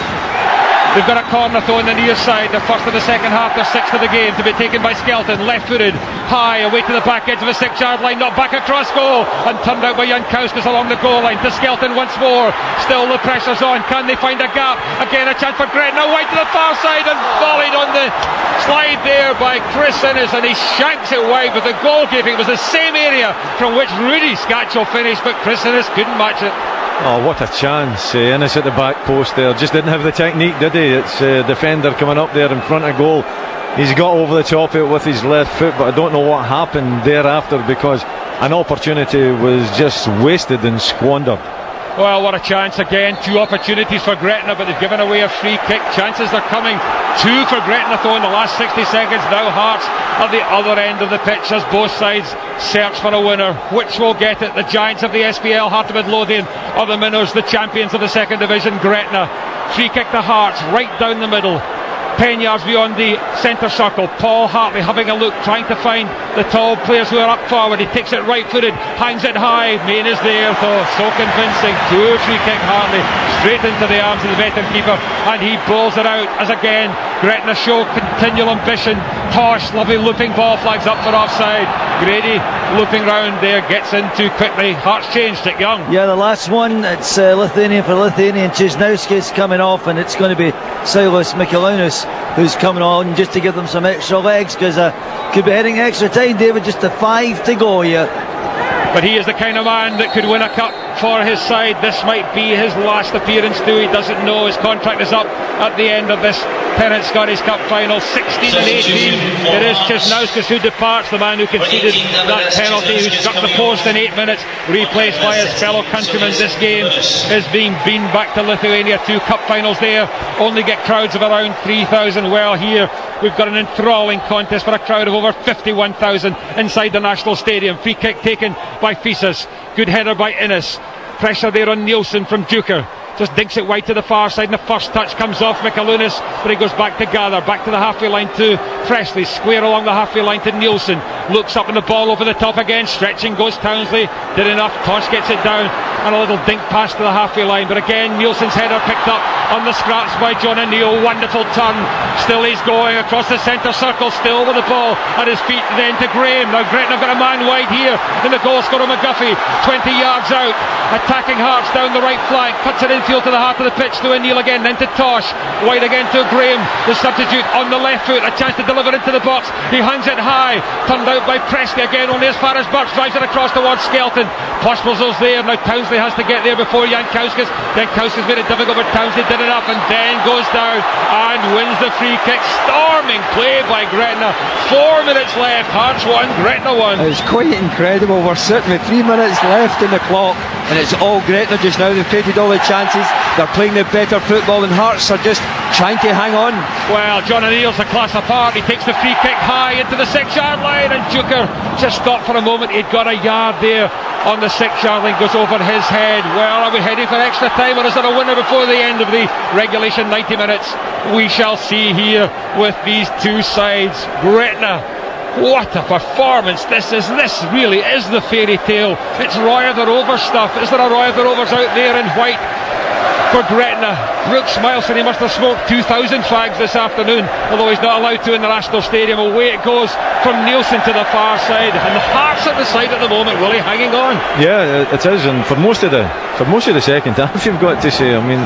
They've got a corner throw on the near side, the first of the second half, their 6th of the game, to be taken by Skelton, left-footed, high, away to the back edge of the 6-yard line, not back across goal, and turned out by Jankowskis along the goal line, to Skelton once more, still the pressure's on, can they find a gap? Again a chance for Gretna, wide to the far side, and volleyed on the slide there by Chris Innes, and he shanks it wide, but the goalkeeping was the same area from which Rudy Scatchell finished, but Chris Innes couldn't match it. Oh, what a chance. Innes at the back post there, just didn't have the technique, did he? It's defender coming up there in front of goal. He's got over the top of it with his left foot, but I don't know what happened thereafter, because an opportunity was just wasted and squandered. Well, what a chance again. 2 opportunities for Gretna, but they've given away a free kick. Chances are coming. 2 for Gretna though in the last 60 seconds. Now Hearts at the other end of the pitch as both sides search for a winner. Which will get it? The giants of the SPL, Heart of Midlothian, or the Minnows, the champions of the second division, Gretna. Free kick to Hearts, right down the middle. 10 yards beyond the centre circle. Paul Hartley having a look, trying to find the tall players who are up forward. He takes it right footed, hangs it high. Main is there, so convincing. Poor free kick, Hartley, straight into the arms of the veteran keeper, and he bowls it out as again Gretna show continual ambition. Tosh, lovely looping ball, flags up for offside. Grady looping round there, gets in too quickly. Hearts changed it, Young. Yeah, the last one, it's Lithuanian for Lithuanian. Chisnowski's coming off, and it's going to be Saulis Mikalaunis who's coming on just to give them some extra legs, because could be heading extra time, David. Just a 5 to go here. But he is the kind of man that could win a cup for his side. This might be his last appearance too. He doesn't know. His contract is up at the end of this Pennant Scottish Cup final. 16 and 18. It is Chisnowskis who departs, the man who conceded that penalty, who struck the post in 8 minutes, replaced by his fellow countrymen. This game is being beamed back to Lithuania. 2 cup finals there only get crowds of around 3,000. Well, here we've got an enthralling contest for a crowd of over 51,000 inside the National Stadium. Free kick taken by Fisas. Good header by Innes. Pressure there on Nielsen from Duker. Just dinks it wide to the far side, and the first touch comes off Mikalaunis, but he goes back to gather, back to the halfway line to freshly square along the halfway line to Nielsen. Looks up on the ball over the top again. Stretching goes Townsley. Did enough. Tosh gets it down. And a little dink pass to the halfway line. But again, Nielsen's header picked up on the scraps by John O'Neill. Wonderful turn. Still he's going across the centre circle. Still with the ball at his feet. Then to Graham. Now Gretna have got a man wide here. And the goal scorer McGuffey. 20 yards out. Attacking Hearts down the right flank. Cuts it infield to the heart of the pitch to O'Neill again. Then to Tosh. Wide again to Graham. The substitute on the left foot. A chance to deliver into the box. He hangs it high. Turned out by Presky again. Only as far as Burch. Drives it across towards Skelton. Pospisil's there. Now Townsley has to get there before Jankowskis. Jankowskis made it difficult, but Townsley did enough and then goes down and wins the free kick. Storming play by Gretna. 4 minutes left. Hearts 1, Gretna 1. It's quite incredible. We're sitting with 3 minutes left in the clock and it's all Gretna just now. They've created all the chances. They're playing the better football and Hearts are just trying to hang on. Well, John O'Neill's a class apart. He takes the free kick high into the 6-yard line and Duker just stopped for a moment. He'd got a yard there on the 6-yard line, goes over his head. Well, are we heading for extra time or is there a winner before the end of the regulation 90 minutes? We shall see here with these two sides. Gretna, what a performance this is. This really is the fairy tale. It's Roy of the Rovers stuff. Is there a Roy of the Rovers out there in white for Gretna? Brooks Milson, he must have smoked 2,000 fags this afternoon, although he's not allowed to in the National Stadium. Away it goes from Nielsen to the far side, and the Hearts at the side at the moment, Willie, hanging on. Yeah, it is, and for most of the second half, you've got to say, I mean,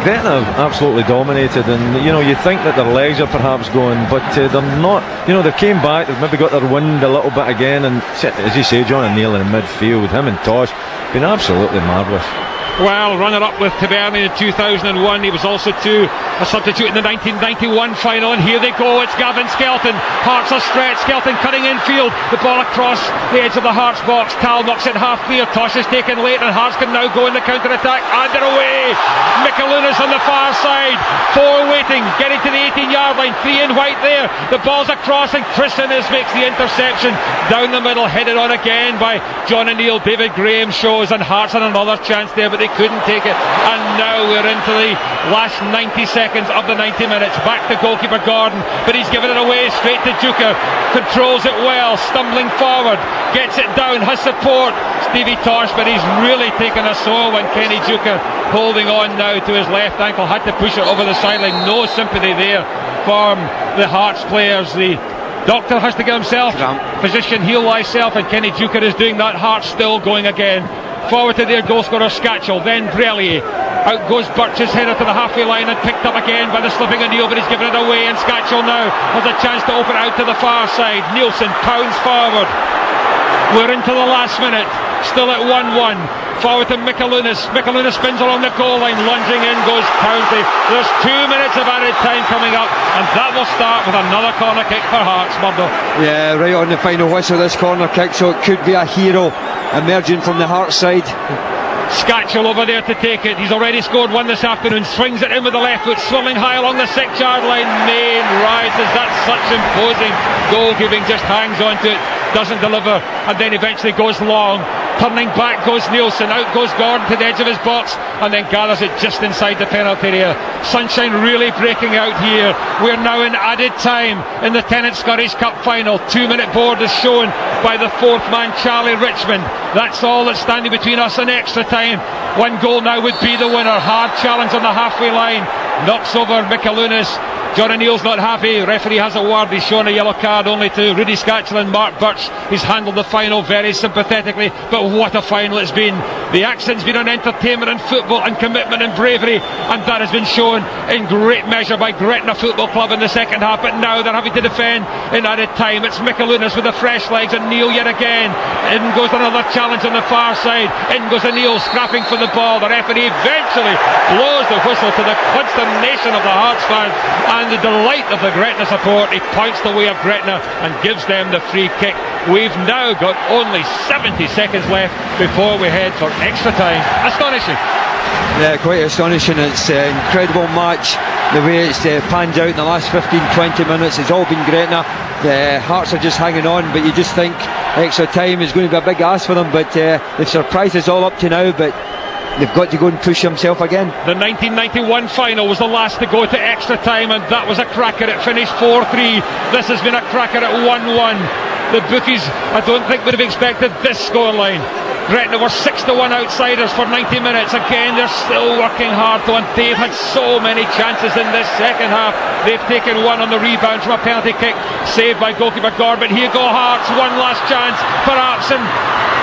Gretna have absolutely dominated, and you think that their legs are perhaps going, but they're not. They came back, they've maybe got their wind a little bit again, and as you say, John O'Neill in midfield, him and Tosh, been absolutely marvellous. Well, runner-up with Tavernier in 2001. He was also a substitute in the 1991 final, and here they go. It's Gavin Skelton. Hearts are stretched. Skelton cutting infield. The ball across the edge of the Hearts box. Tal knocks it half clear. Tosh is taken late, and Hearts can now go in the counter-attack. And they're away. Mikalunas on the far side. 4 waiting. Getting to the 18-yard line. 3 in white there. The ball's across, and Chris Innes makes the interception. Down the middle, headed on again by John O'Neill. David Graham shows, and Hearts had another chance there, but they couldn't take it. And now we're into the last 90 seconds of the 90 minutes. Back to goalkeeper Gordon, but he's given it away straight to Duker. Controls it well, stumbling forward, gets it down, has support, Stevie Tosh, but he's really taken a soul when Kenny Duker, holding on now to his left ankle, had to push it over the sideline. No sympathy there from the Hearts players. The doctor has to get himself position, heal thyself, and Kenny Duker is doing that. Hearts still going again. Forward to their goal scorer Scatchell, then Brellier. Out goes Birch's header to the halfway line and picked up again by the slipping O'Neill, but he's given it away, and Scatchell now has a chance to open out to the far side. Nielsen pounds forward. We're into the last minute, still at 1-1. Forward to Mikalunas. Mikalunas spins along the goal line, lunging in goes Townsley. There's 2 minutes of added time coming up, and that will start with another corner kick for Hearts, Murdo. Yeah, right on the final whistle, this corner kick, so it could be a hero emerging from the Hearts side. Scatchell over there to take it. He's already scored one this afternoon. Swings it in with the left foot, swirling high along the 6-yard line. Main rises. That's such imposing goalkeeping. Just hangs on to it, doesn't deliver, and then eventually goes long. Turning back goes Nielsen. Out goes Gordon to the edge of his box, and then gathers it just inside the penalty area. Sunshine really breaking out here. We're now in added time in the Tennant Scottish Cup final. 2-minute board is shown by the 4th man, Charlie Richmond. That's all that's standing between us and extra time. 1 goal now would be the winner. Hard challenge on the halfway line. Knocks over Mikalunas. John O'Neill's not happy. Referee has a word. He's shown a yellow card only to Rudy Scatchell and Mark Birch. He's handled the final very sympathetically, but what a final it's been. The accent's been on entertainment and football and commitment and bravery, and that has been shown in great measure by Gretna Football Club in the second half. But now they're having to defend in added time. It's Mikalunas with the fresh legs, and Neil yet again. In goes another challenge on the far side. In goes Neil scrapping for the ball. The referee eventually blows the whistle to the consternation of the Hearts fans and the delight of the Gretna support. He points the way of Gretna and gives them the free kick. We've now got only 70 seconds left before we head for extra time. Astonishing. Yeah, quite astonishing. It's an incredible match. The way it's panned out in the last 15-20 minutes, it's all been Gretna. The Hearts are just hanging on, but you just think extra time is going to be a big ask for them, but they've surprised us all up to now. But they've got to go and push himself again. The 1991 final was the last to go to extra time, and that was a cracker. It finished 4-3. This has been a cracker at 1-1. The bookies, I don't think, would have expected this scoreline. Gretna were 6-1 outsiders for 90 minutes. Again, they're still working hard though, and they've had so many chances in this second half. They've taken one on the rebound from a penalty kick saved by goalkeeper Gordon. Here go Hearts, one last chance, perhaps in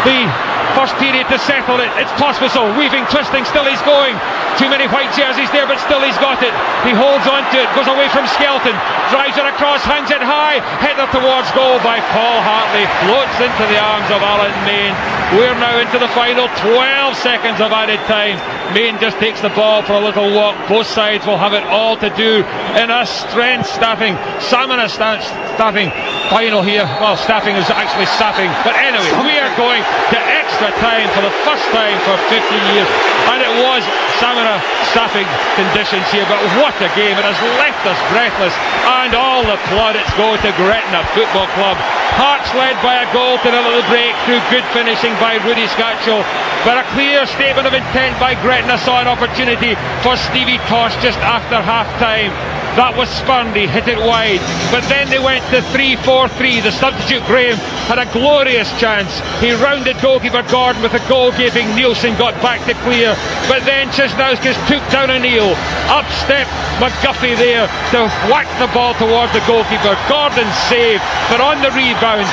the first period to settle it. It's Pospisil, weaving, twisting, still he's going. Too many white jerseys there, but still he's got it. He holds on to it, goes away from Skelton, drives it across, hangs it high, header towards goal by Paul Hartley, floats into the arms of Alan Main. We're now into the final 12 seconds of added time. Main just takes the ball for a little walk. Both sides will have it all to do in a strength staffing, stamina staffing final here. Well, staffing is actually sapping, but anyway, we are going to extra time for the first time for 50 years, and it was stamina staffing conditions here, but what a game. It has left us breathless, and all the plaudits go to Gretna Football Club. Hearts led by a goal to the little break through good finishing by Rudy Scatchell, but a clear statement of intent by Gretna saw an opportunity for Stevie Tosh just after half time. That was spurned, he hit it wide, but then they went to 3-4-3. The substitute Graham had a glorious chance. He rounded goalkeeper Gordon with a goal giving. Nielsen got back to clear, but then Cisnauskas took down O'Neill. Up stepped McGuffey there to whack the ball towards the goalkeeper. Gordon saved, but on the rebound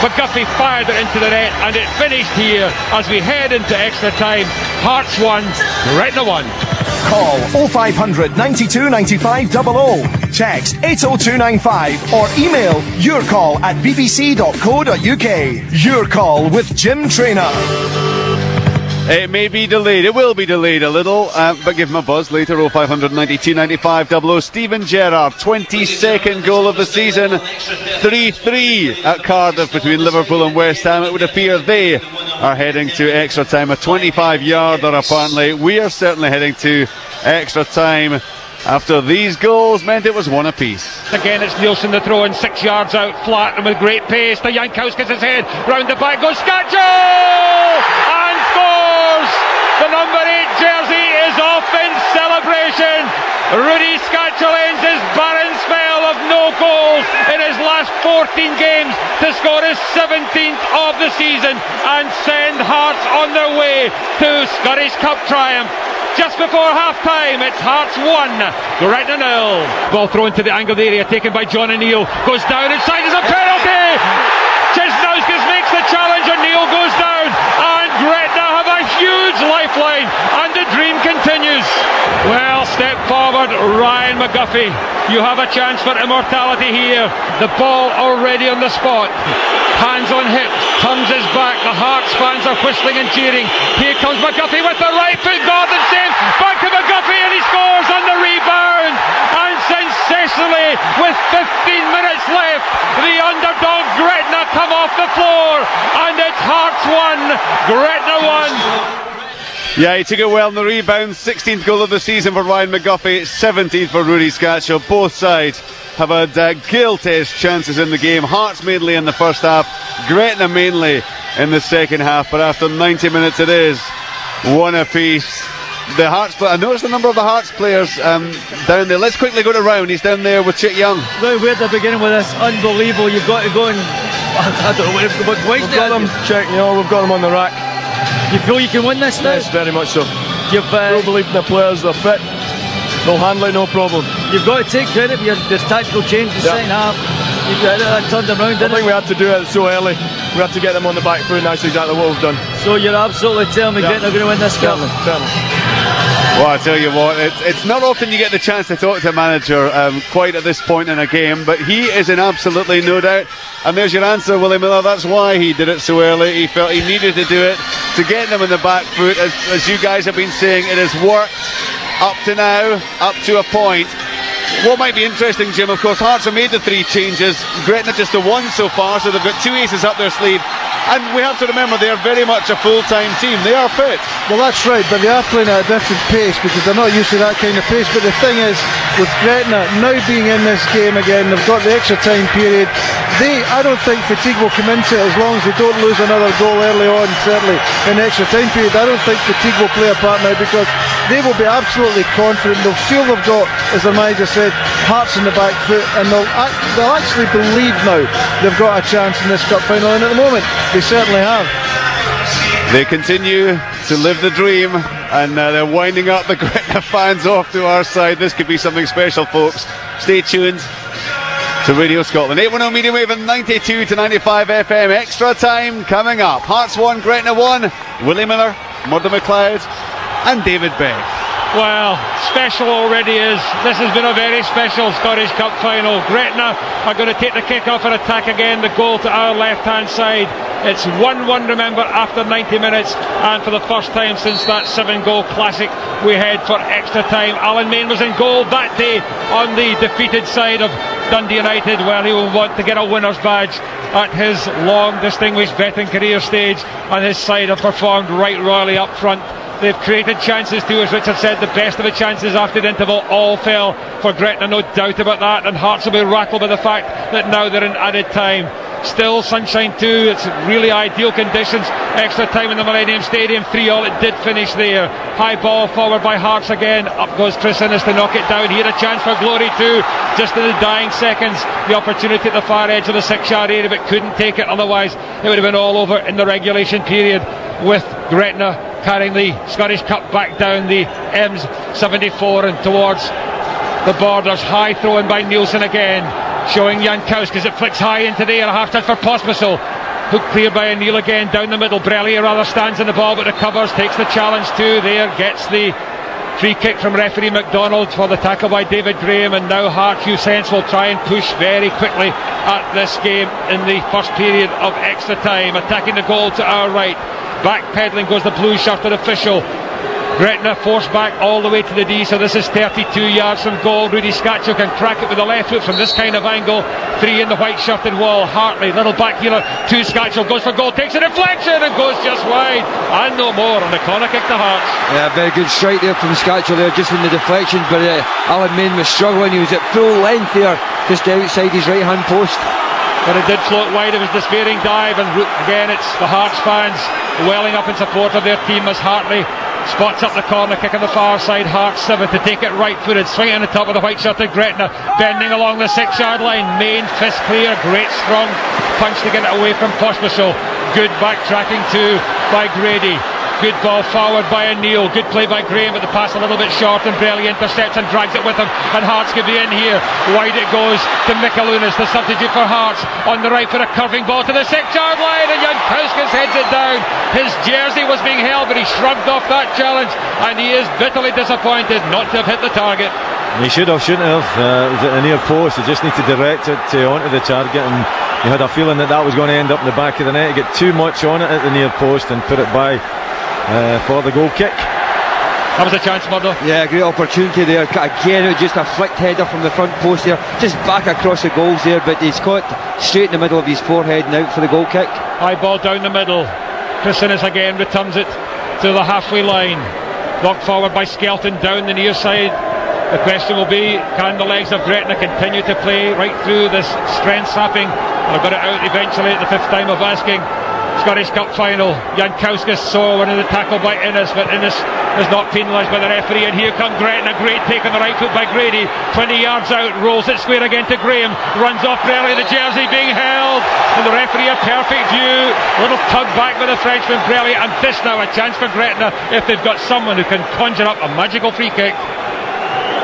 McGuffey fired it into the net, and it finished here as we head into extra time. Hearts 1, Gretna 1. Call 0500 92 95 00. Text 80295 or email yourcall@bbc.co.uk. Your Call with Jim Traynor. It may be delayed, it will be delayed a little, but give him a buzz later. 0500 92 95 00. Stephen Gerrard, 22nd goal of the season. 3-3 at Cardiff between Liverpool and West Ham. It would appear they are heading to extra time. A 25-yarder apparently. We are certainly heading to extra time after these goals meant it was one apiece. Again, it's Nielsen the throw in, 6 yards out flat and with great pace. The Jankowskis' head round the back goes Scatchell and scores. The number 8 jersey is off in celebration. Rudy Scatchell ends his barren spell of no goals in his last 14 games to score his 17th of the season and send Hearts on their way to Scottish Cup triumph. Just before half-time, it's Hearts 1, Gretna 0. Ball thrown to the angle of the area, taken by John O'Neill. Goes down inside, is a penalty! Cisnauskas makes the challenge, O'Neill goes down, and Gretna have a huge lifeline, and the dream continues. Well, step forward, Ryan McGuffey. You have a chance for immortality here. The ball already on the spot. Hands on hip, turns his back. The Hearts fans are whistling and cheering. Here comes McGuffey with the right foot. Gordon saves. Back to McGuffey, and he scores on the rebound. And sensationally, with 15 minutes left, the underdog Gretna come off the floor, and it's Hearts 1, Gretna 1. Yeah, he took it well in the rebound. 16th goal of the season for Ryan McGuffey, 17th for Rudy Scatchell. Both sides have had gill-test chances in the game. Hearts mainly in the first half, Gretna mainly in the second half, but after 90 minutes it is one apiece. The Hearts, I noticed the number of the Hearts players down there. Let's quickly go to round. He's down there with Chick Young. Very weird to begin with this. Unbelievable. You've got to go and I don't know what we've got them, Chick. You know, we've got them on the rack. You feel you can win this now? Yes, very much so. You've full belief in the players. They're fit. They'll handle it, no problem. You've got to take credit for this tactical change in the second half. You've got that turned them around, I think we had to do it so early. We had to get them on the back foot, and that's exactly what we've done. So you're absolutely telling me Gretna are going to win this cup? Certainly. Well, I tell you what, it's not often you get the chance to talk to a manager quite at this point in a game, but he is in absolutely no doubt. And there's your answer, Willie Miller. That's why he did it so early. He felt he needed to do it to get them in the back foot. As you guys have been saying, it has worked up to now, up to a point. What might be interesting, Jim, of course, Hearts have made the 3 changes. Gretna just the 1 so far, so they've got 2 aces up their sleeve. And we have to remember they're very much a full-time team. They are fit. Well, that's right, but they are playing at a different pace because they're not used to that kind of pace. But the thing is, with Gretna now being in this game again, they've got the extra time period. I don't think fatigue will come into it as long as they don't lose another goal early on, certainly in the extra time period. I don't think fatigue will play a part now because they will be absolutely confident. They'll feel they've got, as the manager said, hearts in the back foot, and they'll actually believe now they've got a chance in this cup final, and at the moment they certainly have. They continue to live the dream, and they're winding up the Gretna fans off to our side. This could be something special, folks. Stay tuned to Radio Scotland. 810 medium wave and 92 to 95 FM. Extra time coming up. Hearts 1, Gretna 1. Willie Miller, Murdo McLeod and David Beck. Well, special already is. This has been a very special Scottish Cup final. Gretna are going to take the kick-off and attack again. The goal to our left-hand side. It's 1-1, remember, after 90 minutes. And for the first time since that 7-goal classic, we head for extra time. Alan Main was in goal that day on the defeated side of Dundee United, where he will want to get a winner's badge at his long, distinguished veteran career stage. And his side have performed right royally up front. They've created chances too, as Richard said. The best of the chances after the interval all fell for Gretna, no doubt about that, and Hearts will be rattled by the fact that now they're in added time. Still sunshine too, it's really ideal conditions. Extra time in the Millennium Stadium, 3-3, it did finish there. High ball forward by Hearts again, up goes Chris Innes to knock it down. He had a chance for glory too, just in the dying seconds. The opportunity at the far edge of the 6-yard area, but couldn't take it, otherwise it would have been all over in the regulation period, with Gretna carrying the Scottish Cup back down the M74 and towards the borders. High throw in by Nielsen again, showing Jankowski, it flicks high into the air. A half touch for Pospisil. Hook cleared by O'Neill again down the middle. Brellier rather stands in the ball but recovers, takes the challenge too there, gets the free kick from referee McDonald for the tackle by David Graham. And now Hart Hugh Sense will try and push very quickly at this game in the first period of extra time. Attacking the goal to our right, backpedaling goes the blue shirted official. Gretna forced back all the way to the D, so this is 32 yards from goal. Rudy Scatchell can crack it with the left foot from this kind of angle. 3 in the white shirted wall. Hartley, little back heeler to Scatchell, goes for goal, takes a deflection and goes just wide, and no more on the corner kick to Hearts. Yeah, very good strike there from Scatchell there, just in the deflection, but Alan Main was struggling. He was at full length there, just outside his right hand post. But it did float wide. It was despairing dive, and again it's the Hearts fans welling up in support of their team as Hartley spots up the corner kick on the far side. Hearts 7 to take it right footed, swinging on the top of the white shirted Gretna, bending along the 6-yard line. Main fist clear, great strong punch to get it away from Pospisil. Good backtracking too by Grady. Good ball forward by O'Neill. Good play by Graham, but the pass a little bit short, and Brelly intercepts and drags it with him, and Hearts could be in here. Wide it goes to Mikalunas, the substitute for Hearts, on the right for a curving ball to the 6-yard line, and Jankowski heads it down. His jersey was being held, but he shrugged off that challenge, and he is bitterly disappointed not to have hit the target. He should have, shouldn't have. It was at the near post. He just need to direct it onto the target, and you had a feeling that was going to end up in the back of the net. He got too much on it at the near post and put it by for the goal kick. That was a chance, Murdo. Yeah, great opportunity there. Again, it was just a flicked header from the front post there, just back across the goals there, but he's caught straight in the middle of his forehead and out for the goal kick. High ball down the middle. Chris Innes again returns it to the halfway line. Knocked forward by Skelton down the near side. The question will be, can the legs of Gretna continue to play right through this strength sapping? They've got it out eventually at the 5th time of asking. Scottish Cup final. Jankowski saw one of the tackle by Innes, but Innes is not penalised by the referee, and here come Gretna. Great take on the right foot by Grady, 20 yards out, rolls it square again to Graham, runs off Brelly, the jersey being held, and the referee a perfect view, little tug back by the Frenchman Brelly, and this now a chance for Gretna if they've got someone who can conjure up a magical free kick.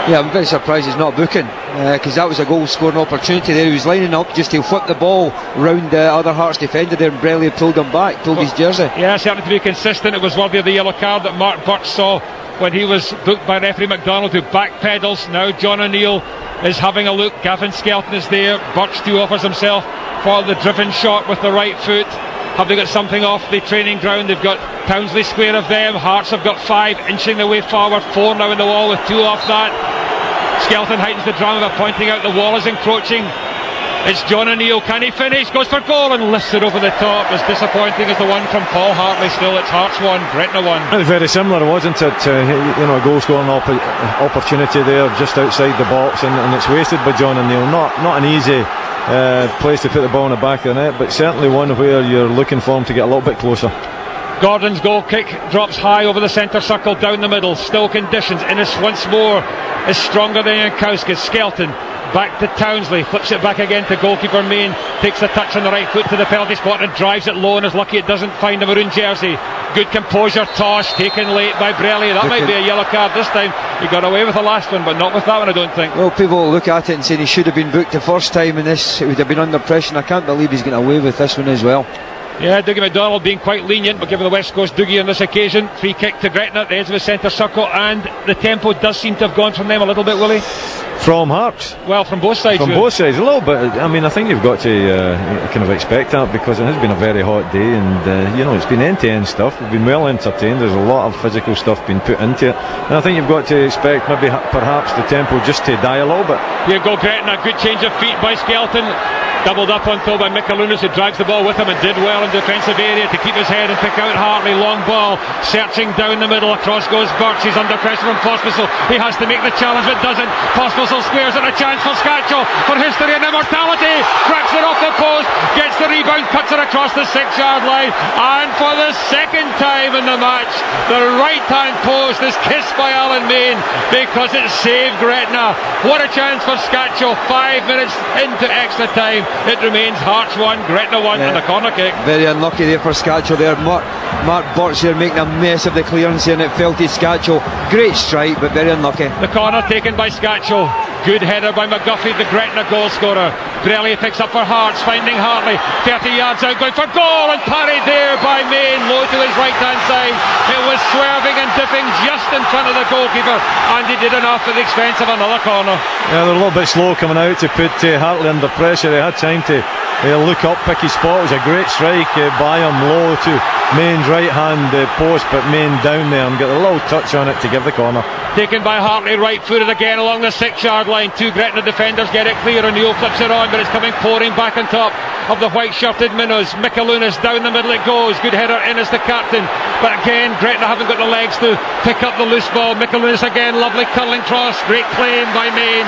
Yeah, I'm very surprised he's not booking, because that was a goal scoring opportunity there. He was lining up just to flip the ball round the other Hearts defender there, and Brelly pulled him back, pulled his jersey. Yeah, certainly to be consistent, it was worthy of the yellow card that Mark Birch saw when he was booked by referee McDonald, who backpedals. Now John O'Neill is having a look. Gavin Skelton is there. Birch too offers himself for the driven shot with the right foot. Have they got something off the training ground? They've got Townsley square of them. Hearts have got 5 inching their way forward, 4 now in the wall with 2 off that. Skelton heightens the drama by pointing out the wall is encroaching It's John O'Neill. Can he finish? Goes for goal and lifts it over the top. As disappointing as the one from Paul Hartley. Still, it's Hearts 1, Gretna 1. It was very similar, wasn't it? A goal scoring opportunity there just outside the box, and it's wasted by John O'Neill. Not an easy place to put the ball in the back of the net, but certainly one where you're looking for him to get a little bit closer. Gordon's goal kick drops high over the centre circle, down the middle. Still conditions. Innes once more is stronger than Jankowski. Skelton back to Townsley, flips it back again to goalkeeper Main, takes a touch on the right foot to the penalty spot and drives it low, and is lucky it doesn't find a maroon jersey. Good composure, toss taken late by Brelly. That might be a yellow card this time. He got away with the last one, but not with that one, I don't think. Well, people will look at it and say he should have been booked the first time in this. It would have been under pressure, and I can't believe he's getting away with this one as well. Yeah, Dougie McDonald being quite lenient, but giving the West Coast Dougie on this occasion. Free kick to Gretna at the edge of the centre circle, and the tempo does seem to have gone from them a little bit, Willie. From Hearts? Well, from both sides. From both sides, a little bit. I mean, I think you've got to kind of expect that, because it has been a very hot day, and it's been end-to-end stuff. We've been well entertained. There's a lot of physical stuff being put into it, and I think you've got to expect perhaps the tempo just to die a little bit. Here go Gretna, good change of feet by Skelton. Doubled up on toe by Mikalunas, who drags the ball with him and did well in defensive area to keep his head and pick out Hartley. Long ball, searching down the middle. Across goes Birch. He's under pressure from Pospisil. He has to make the challenge, but doesn't. Pospisil squares it, a chance for Scatchell for history and immortality. Cracks it off the post, gets the rebound, cuts it across the 6-yard line, and for the second time in the match, the right-hand post is kissed by Alan Main because it saved Gretna. What a chance for Scatchell. 5 minutes into extra time. It remains Hearts 1, Gretna 1, and a corner kick. Very unlucky there for Scatchell there. Mark Birch there making a mess of the clearance, and it fell to Scatchell. Great strike, but very unlucky. The corner taken by Scatchell. Good header by McGuffey, the Gretna goal scorer. Brelly picks up for Hearts, finding Hartley. 30 yards out, going for goal, and parried there by Main, low to his right-hand side. It was swerving and dipping just in front of the goalkeeper, and he did enough at the expense of another corner. Yeah, they're a little bit slow coming out to put Hartley under pressure. They had time to look up, pick his spot. It was a great strike by him, low to Main's right-hand post, but Main down there and got a little touch on it to give the corner. Taken by Hartley, right-footed again along the 6-yard line. Two Gretna defenders get it clear. O'Neill flips it on, but it's coming pouring back on top of the white-shirted minnows. Mikalunas down the middle it goes. Good header in as the captain, but again Gretna haven't got the legs to pick up the loose ball. Mikalunas again, lovely curling cross, great claim by Main.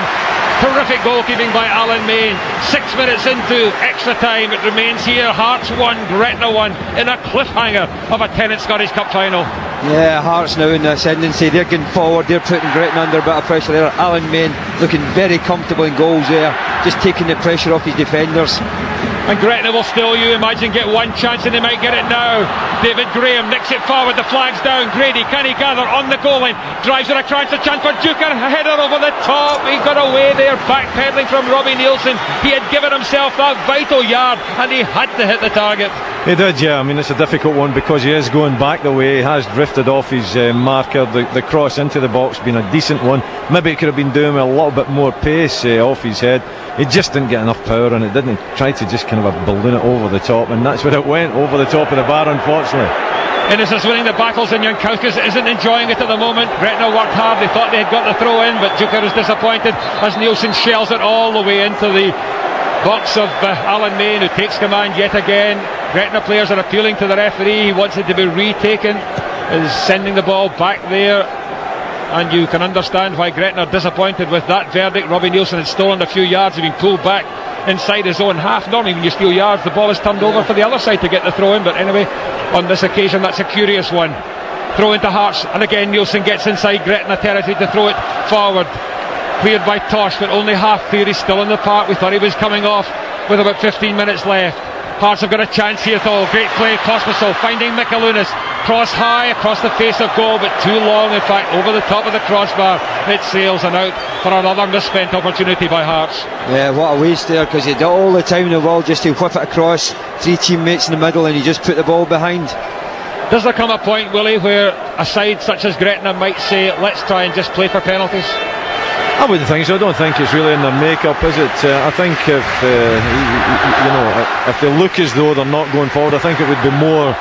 Terrific goalkeeping by Alan Main. 6 minutes into extra time, it remains here. Hearts 1, Gretna 1 in a cliffhanger of a Tennant Scottish Cup final. Yeah, Hearts now in the ascendancy. They're getting forward, they're putting Gretna under a bit of pressure there. Alan Main looking very comfortable in goals there, just taking the pressure off his defenders. And Gretna will still, you imagine, get one chance, and they might get it now. David Graham nicks it forward, the flag's down. Grady, can he gather on the goal line? Drives it across, the chance for Duker, a header over the top. He got away there, backpedaling from Robbie Nielsen. He had given himself that vital yard, and he had to hit the target. He did, yeah. I mean, it's a difficult one because he is going back the way. He has drifted off his marker. The cross into the box been a decent one. Maybe it could have been doing with a little bit more pace off his head. He just didn't get enough power on it, didn't he? Tried to just kind of balloon it over the top, and that's where it went, over the top of the bar, unfortunately. Innes is winning the battles, and Jankowskis isn't enjoying it at the moment. Gretna worked hard, they thought they had got the throw in, but Duker is disappointed as Nielsen shells it all the way into the box of Alan Main, who takes command yet again. Gretna players are appealing to the referee. He wants it to be retaken, is sending the ball back there, and you can understand why Gretna are disappointed with that verdict. Robbie Nielsen had stolen a few yards, had been pulled back inside his own half. Normally when you steal yards, the ball is turned over for the other side to get the throw in, but anyway, on this occasion that's a curious one. Throw into Hearts, and again Nielsen gets inside Gretna territory to throw it forward. Cleared by Tosh, but only half clear. He's still in the park. We thought he was coming off with about 15 minutes left. Hearts have got a chance here though. Great play, Pospisil finding Mikalunas. Cross high across the face of goal, but too long, in fact, over the top of the crossbar. It sails and out for another misspent opportunity by Hearts. Yeah, what a waste there, because he had all the time in the world just to whip it across. Three teammates in the middle, and he just put the ball behind. Does there come a point, Willie, where a side such as Gretna might say, let's try and just play for penalties? I wouldn't think so. I don't think it's really in their makeup, is it? I think if they look as though they're not going forward, I think it would be more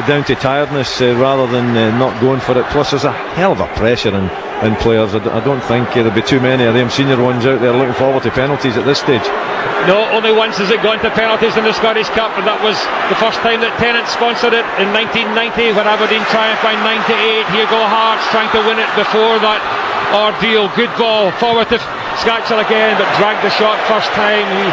down to tiredness rather than not going for it. Plus there's a hell of a pressure, and in players. I don't think there'll be too many of them senior ones out there looking forward to penalties at this stage. No, only once has it gone to penalties in the Scottish Cup, and that was the first time that Tennant sponsored it in 1990 when Aberdeen triumphed by 9-8. Hugo Hearts trying to win it before that ordeal. Good ball forward to Scatchell again, but dragged the shot first time. He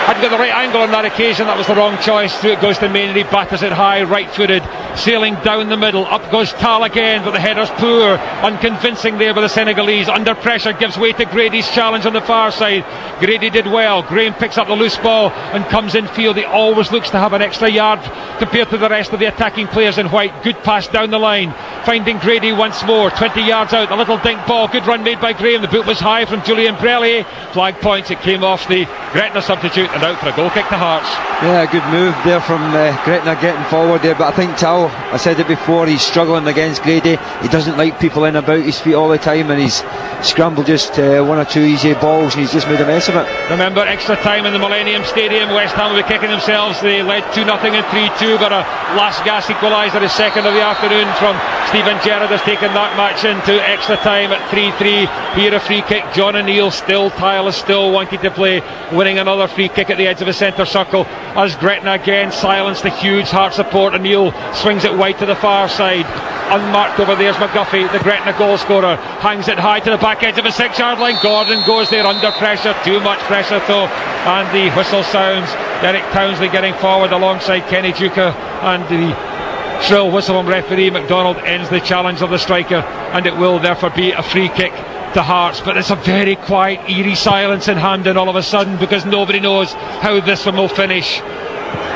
hadn't got the right angle on that occasion. That was the wrong choice. Through it goes to Mainry, batters it high, right-footed, sailing down the middle. Up goes Tal again, but the header's poor, unconvincing there by the Senegalese. Under pressure, gives way to Grady's challenge on the far side. Grady did well. Graham picks up the loose ball and comes in field. He always looks to have an extra yard compared to the rest of the attacking players in white. Good pass down the line, finding Grady once more. 20 yards out, a little dink ball. Good run made by Graham. The boot was high from Julian Brellier. Flag points. It came off the Gretna substitute and out for a goal kick to Hearts. Yeah, good move there from Gretna getting forward there, but I think Tal, I said it before, he's struggling against Grady. He doesn't like people in about his feet all the time, and he's scrambled just one or two easy balls and he's just made a mess of it. Remember, extra time in the Millennium Stadium. West Ham will be kicking themselves. They led 2-0 and 3-2, but a last gasp equaliser, his second of the afternoon from Stephen Gerrard, has taken that match into extra time at 3-3. Here a free kick. John O'Neill still tireless, still wanting to play, winning another free kick at the edge of the centre circle as Gretna again silenced the huge Heart support. O'Neill swings it wide to the far side. Unmarked over there's McGuffey, the Gretna goal scorer, hangs it high to the back edge of the 6-yard line. Gordon goes there under pressure, too much pressure though, and the whistle sounds. Derek Townsley getting forward alongside Kenny Duca, and the shrill whistle from referee McDonald ends the challenge of the striker, and it will therefore be a free kick to Hearts. But it's a very quiet, eerie silence in Hampden all of a sudden, because nobody knows how this one will finish.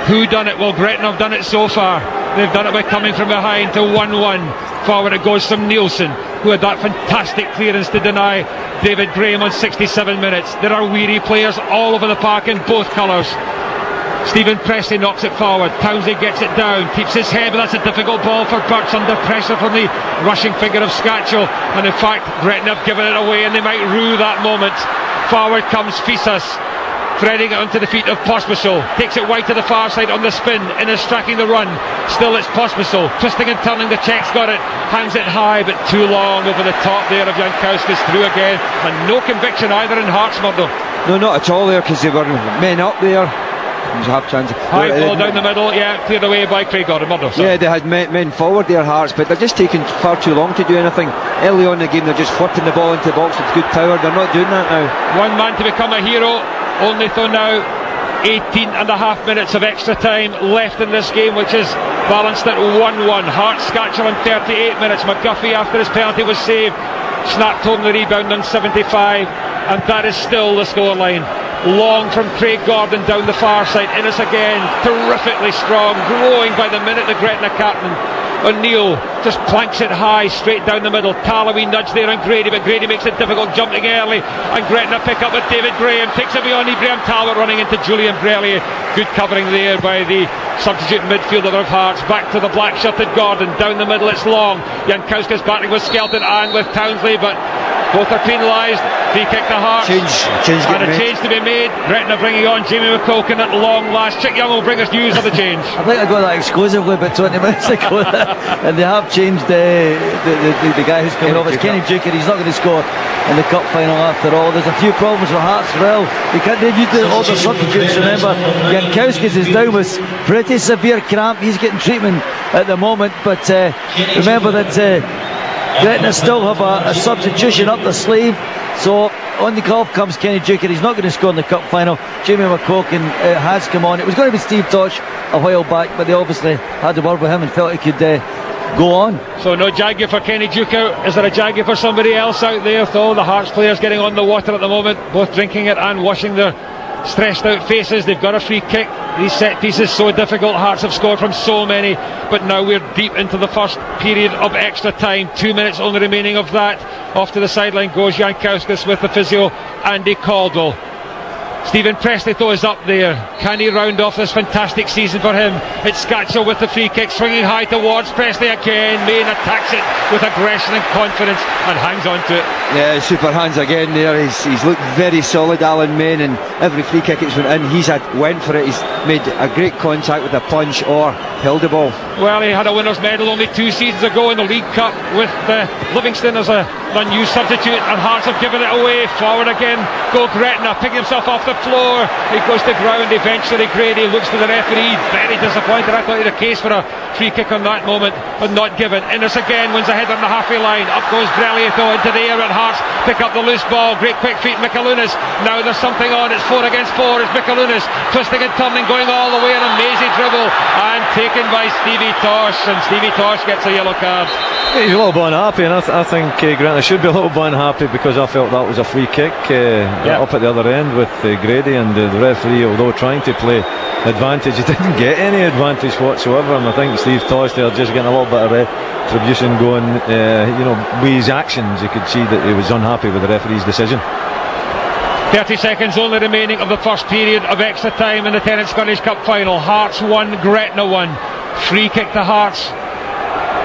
Who done it? Well, Gretna have done it so far. They've done it by coming from behind to 1-1. Forward it goes from Nielsen, who had that fantastic clearance to deny David Graham on 67 minutes. There are weary players all over the park in both colours. Stephen Presley knocks it forward. Townsley gets it down, keeps his head, but that's a difficult ball for Birch under pressure from the rushing figure of Scatchell. And in fact, Gretna have given it away and they might rue that moment. Forward comes Fisas, threading it onto the feet of Pospisil. Takes it wide to the far side on the spin. Innes tracking the run. Still it's Pospisil, twisting and turning. The Czech's got it. Hangs it high, but too long over the top there of Jankowski's. Through again, and no conviction either in Hearts, Murdo. No, not at all there, because they were men up there. Half chance. High ball down the middle, yeah, cleared away by Craig Gordon. Yeah, they had men forward their Hearts, but they're just taking far too long to do anything. Early on in the game, they're just flipping the ball into the box with good power. They're not doing that now. One man to become a hero, only though now 18 and a half minutes of extra time left in this game, which is balanced at 1-1. Hearts Scatchell in 38 minutes. McGuffey, after his penalty was saved, snapped home the rebound on 75, and that is still the scoreline. Long from Craig Gordon down the far side. Innes again, terrifically strong, growing by the minute, the Gretna captain. O'Neill just planks it high, straight down the middle. Talawi nudge there on Grady, but Grady makes it difficult, jumping early, and Gretna pick up with David Graham, takes it beyond Ibrahim Talbot, running into Julian Brellier. Good covering there by the substitute midfielder of Hearts. Back to the black shirted Gordon, down the middle it's Long. Jankowski's battling with Skelton and with Townsley, but both are penalised. Free kick to Hearts. Change and a change to be made. Gretna bringing on Jamie McCulkin at long last. Chick Young will bring us news of the change. I think I got that exclusively about 20 minutes ago. And they have changed the guy who's coming off. It's Kenny Duker. He's not going to score in the cup final after all. There's a few problems with Hearts as well. They've used all the substitutes, remember. Jankowskis is down with pretty severe cramp. He's getting treatment at the moment. But remember that Gretna still have a substitution up the sleeve. So on the golf comes Kenny Duker. He's not going to score in the cup final. Jamie McCulkin has come on. It was going to be Steve Tosh a while back, but they obviously had the word with him and felt he could go on. So no Jaguar for Kenny Duker. Is there a Jaguar for somebody else out there though? The Hearts players getting on the water at the moment, both drinking it and washing their stressed out faces. They've got a free kick. These set pieces so difficult. Hearts have scored from so many, but now we're deep into the first period of extra time. 2 minutes only remaining of that. Off to the sideline goes Jankowskis with the physio Andy Caldwell. Stephen Presley though is up there. Can he round off this fantastic season for him? It's Scatchell with the free kick, swinging high towards Presley again. Main attacks it with aggression and confidence and hangs on to it. Yeah, super hands again there. He's looked very solid, Alan Main, and every free kick it's went in, went for it. He's made a great contact with a punch or held the ball. Well, he had a winner's medal only 2 seasons ago in the League Cup with Livingston as an unused substitute, and Hearts have given it away. Forward again, go Gretna, picking himself off the floor. He goes to ground eventually. Grady looks to the referee, very disappointed. I thought he had a case for a free kick on that moment, but not given. Innes again wins a header on the halfway line. Up goes Grelliato into the air, and Hearts pick up the loose ball. Great quick feet, Mikalunas. Now there's something on. It's 4 against 4. It's Mikalunas twisting and turning, going all the way, an amazing dribble, and taken by Stevie Tosh, and Stevie Tosh gets a yellow card. He's a little bit unhappy, and I think Gretna should be a little bit unhappy, because I felt that was a free kick up at the other end with Grady, and the referee, although trying to play advantage, he didn't get any advantage whatsoever, and I think Steve Tosh there just getting a little bit of retribution going. With his actions you could see that he was unhappy with the referee's decision. 30 seconds only remaining of the first period of extra time in the Tennent Scottish Cup final. Hearts 1, Gretna 1. Free kick to Hearts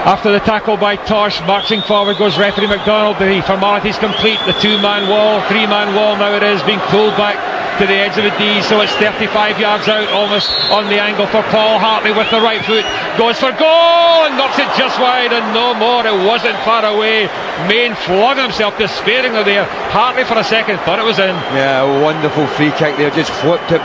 after the tackle by Tosh. Marching forward goes referee McDonald. The formalities complete. The 2-man wall, 3-man wall now it is, being pulled back to the edge of the D, so it's 35 yards out, almost on the angle for Paul Hartley with the right foot, goes for goal and knocks it just wide, and no more. It wasn't far away. Main flung himself despairingly there. Hartley for a second thought it was in. Yeah, a wonderful free kick there, just flipped it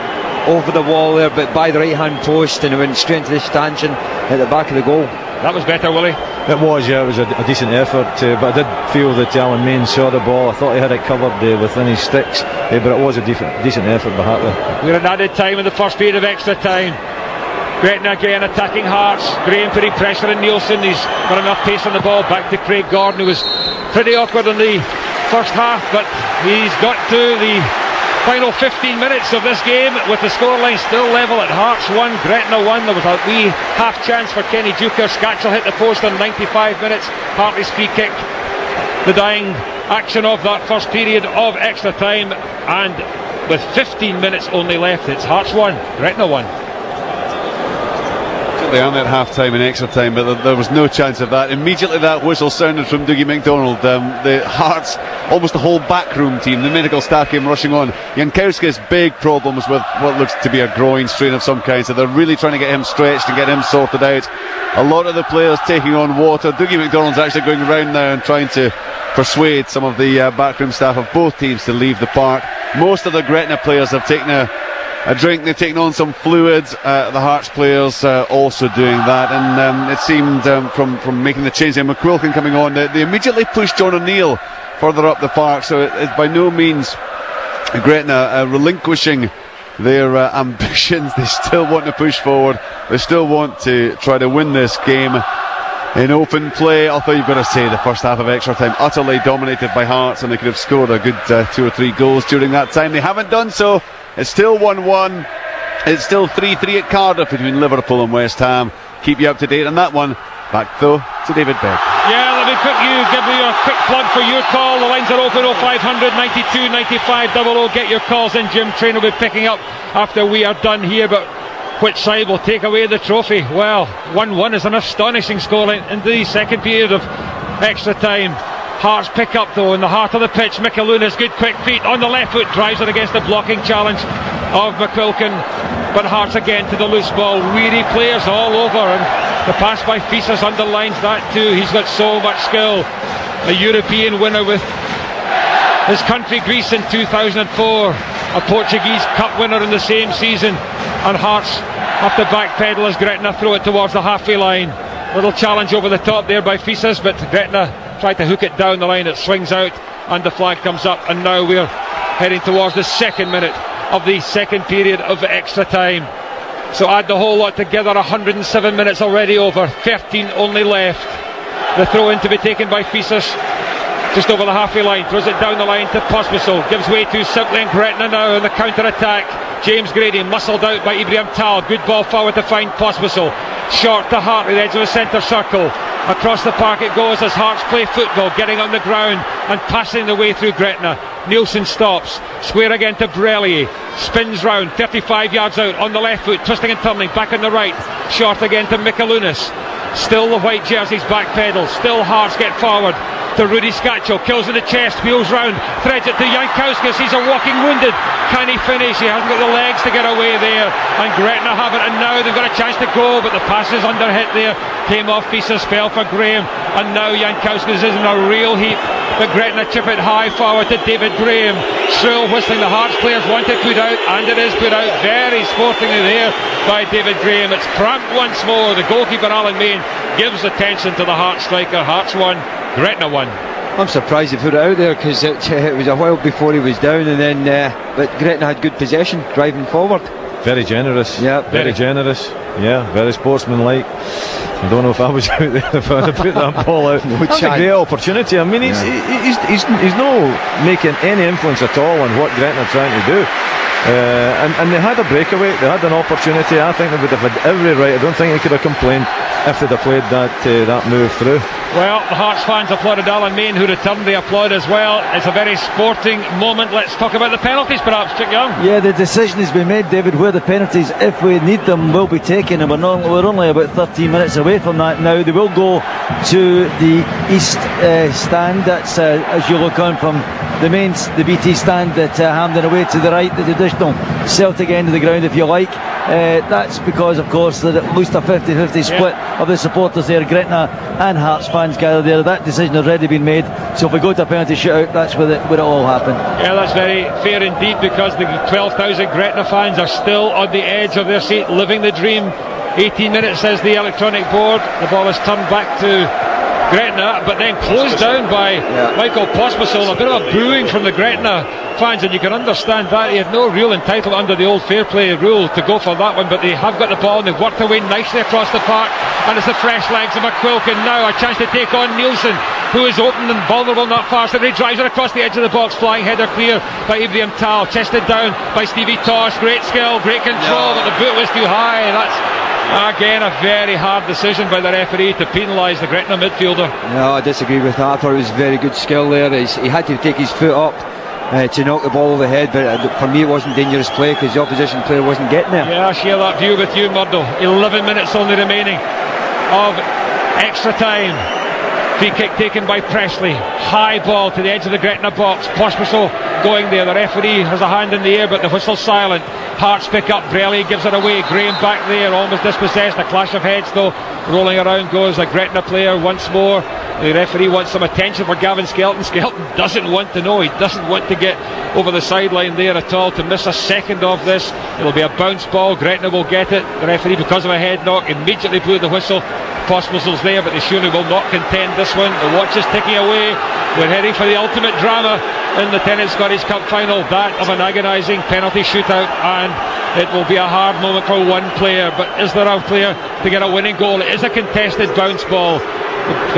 over the wall there, but by the right hand post, and it went straight into the stanchion at the back of the goal. That was better, Willie. It was, yeah, it was a decent effort, but I did feel that Alan Main saw the ball. I thought he had it covered within his sticks, but it was a decent effort by Hartley. We're at added time in the first period of extra time. Gretna again attacking Hearts. Graham putting pressure on Nielsen. He's got enough pace on the ball. Back to Craig Gordon, who was pretty awkward in the first half, but he's got to the final 15 minutes of this game with the scoreline still level at Hearts 1, Gretna 1. There was a wee half chance for Kenny Duker. Scatchell hit the post on 95 minutes. Hartley's free kick, the dying action of that first period of extra time, and with 15 minutes only left, it's Hearts 1, Gretna 1. They on at half time and extra time, but there was no chance of that. Immediately that whistle sounded from Dougie MacDonald. The Hearts, almost the whole backroom team, the medical staff came rushing on. Jankowski's big problems with what looks to be a groin strain of some kind, so they're really trying to get him stretched and get him sorted out. A lot of the players taking on water. Dougie MacDonald's actually going around now and trying to persuade some of the backroom staff of both teams to leave the park. Most of the Gretna players have taken a drink, they've taken on some fluids. The Hearts players also doing that, and it seemed from making the change there, McQuilkin coming on, they immediately pushed John O'Neill further up the park, so it's by no means Gretna relinquishing their ambitions. They still want to push forward, they still want to try to win this game in open play. Although you've got to say the first half of extra time utterly dominated by Hearts, and they could have scored a good 2 or 3 goals during that time. They haven't done so. It's still 1-1. It's still 3-3 at Cardiff between Liverpool and West Ham. Keep you up to date on that one. Back though to David Begg. Yeah, let me give you a quick plug for your call. The lines are open. 0500 92 95 00. Get your calls in. Jim Train will be picking up after we are done here. But which side will take away the trophy? Well, 1-1 is an astonishing scoreline in the second period of extra time. Hearts pick up though in the heart of the pitch. Mikalunas, good quick feet on the left foot, drives it against the blocking challenge of McQuilkin, but Hearts again to the loose ball. Weary players all over, and the pass by Fisas underlines that too. He's got so much skill. A European winner with his country Greece in 2004, a Portuguese Cup winner in the same season, and Hearts have to backpedal as Gretna throw it towards the halfway line. Little challenge over the top there by Fisas, but Gretna tried to hook it down the line. It swings out and the flag comes up, and now we're heading towards the second minute of the second period of extra time. So add the whole lot together, 107 minutes already over, 13 only left. The throw in to be taken by Fisas just over the halfway line, throws it down the line to Pospisil, gives way too simply, and Gretna now in the counter attack. James Grady muscled out by Ibrahim Tal. Good ball forward to find Pospisil, short to Hartley, the edge of the centre circle. Across the park it goes as Hearts play football, getting on the ground and passing the way through Gretna. Nielsen stops, square again to Brellier, spins round, 35 yards out on the left foot, twisting and turning, back on the right, short again to Mikalunas. Still the white jerseys backpedal, still Hearts get forward to Rudy Scaccio, kills in the chest, wheels round, threads it to Jankowskis, he's a walking wounded, can he finish? He hasn't got the legs to get away there, and Gretna have it, and now they've got a chance to go, but the pass is under hit there, came off piece of spell for Graham, and now Jankowskis is in a real heap, but Gretna chip it high forward to David Graham, shrill whistling, the Hearts players want it put out, and it is put out very sportingly there by David Graham. It's cramped once more, the goalkeeper Alan Main gives attention to the Hearts striker. Hearts 1, Gretna 1. I'm surprised they put it out there because it was a while before he was down, and then but Gretna had good possession driving forward. Very generous. Yeah, very generous. Yeah, very sportsmanlike. I don't know if I was out there if I'd have put that ball out. That's a great opportunity. I mean, he's no making any influence at all on what Gretna are trying to do. And they had a breakaway, they had an opportunity. I think they would have had every right. I don't think they could have complained if they'd have played that move through. Well, the Hearts fans applauded Alan Main, who returned the applaud as well. It's a very sporting moment. Let's talk about the penalties perhaps, Chick Young. Yeah, the decision has been made, David, where the penalties, if we need them, will be taken, and we're only about 13 minutes away from that now. They will go to the east stand. That's as you look on from the BT stand at Hampden away to the right, the traditional Celtic end of the ground, if you like. That's because, of course, there's at least a 50-50 split of the supporters there. Gretna and Hearts fans gathered there. That decision has already been made. So if we go to a penalty shootout, that's where it all happened. Yeah, that's very fair indeed, because the 12,000 Gretna fans are still on the edge of their seat, living the dream. 18 minutes, says the electronic board. The ball is turned back to Gretna, but then closed down by Michael Pospisil. A bit of a booing from the Gretna fans, and you can understand that. He had no real entitlement under the old fair play rule to go for that one, but they have got the ball and they've worked away nicely across the park, and it's the fresh legs of McQuilkin now, a chance to take on Nielsen, who is open and vulnerable not far, so he drives it across the edge of the box, flying header clear by Ibrahim Tal, chested down by Stevie Tosh. Great skill, great control, but the boot was too high. That's again a very hard decision by the referee to penalise the Gretna midfielder. No, I disagree with that. I thought it was very good skill there. He had to take his foot up to knock the ball over the head, but for me it wasn't dangerous play because the opposition player wasn't getting there. Yeah, I share that view with you, Murdo. 11 minutes only remaining of extra time. Free kick taken by Presley, high ball to the edge of the Gretna box. Pospisil going there, the referee has a hand in the air but the whistle's silent. Hearts pick up, Brellier gives it away, Graham back there, almost dispossessed. A clash of heads though, rolling around goes a Gretna player once more. The referee wants some attention for Gavin Skelton. Skelton doesn't want to know, he doesn't want to get over the sideline there at all, to miss a second of this. It'll be a bounce ball, Gretna will get it. The referee, because of a head knock, immediately blew the whistle. Pospisil's there, but they surely will not contend this one. The watch is ticking away. We're heading for the ultimate drama in the Tennent Scottish Cup final, that of an agonising penalty shootout, and it will be a hard moment for one player. But is there a player to get a winning goal? It is a contested bounce ball.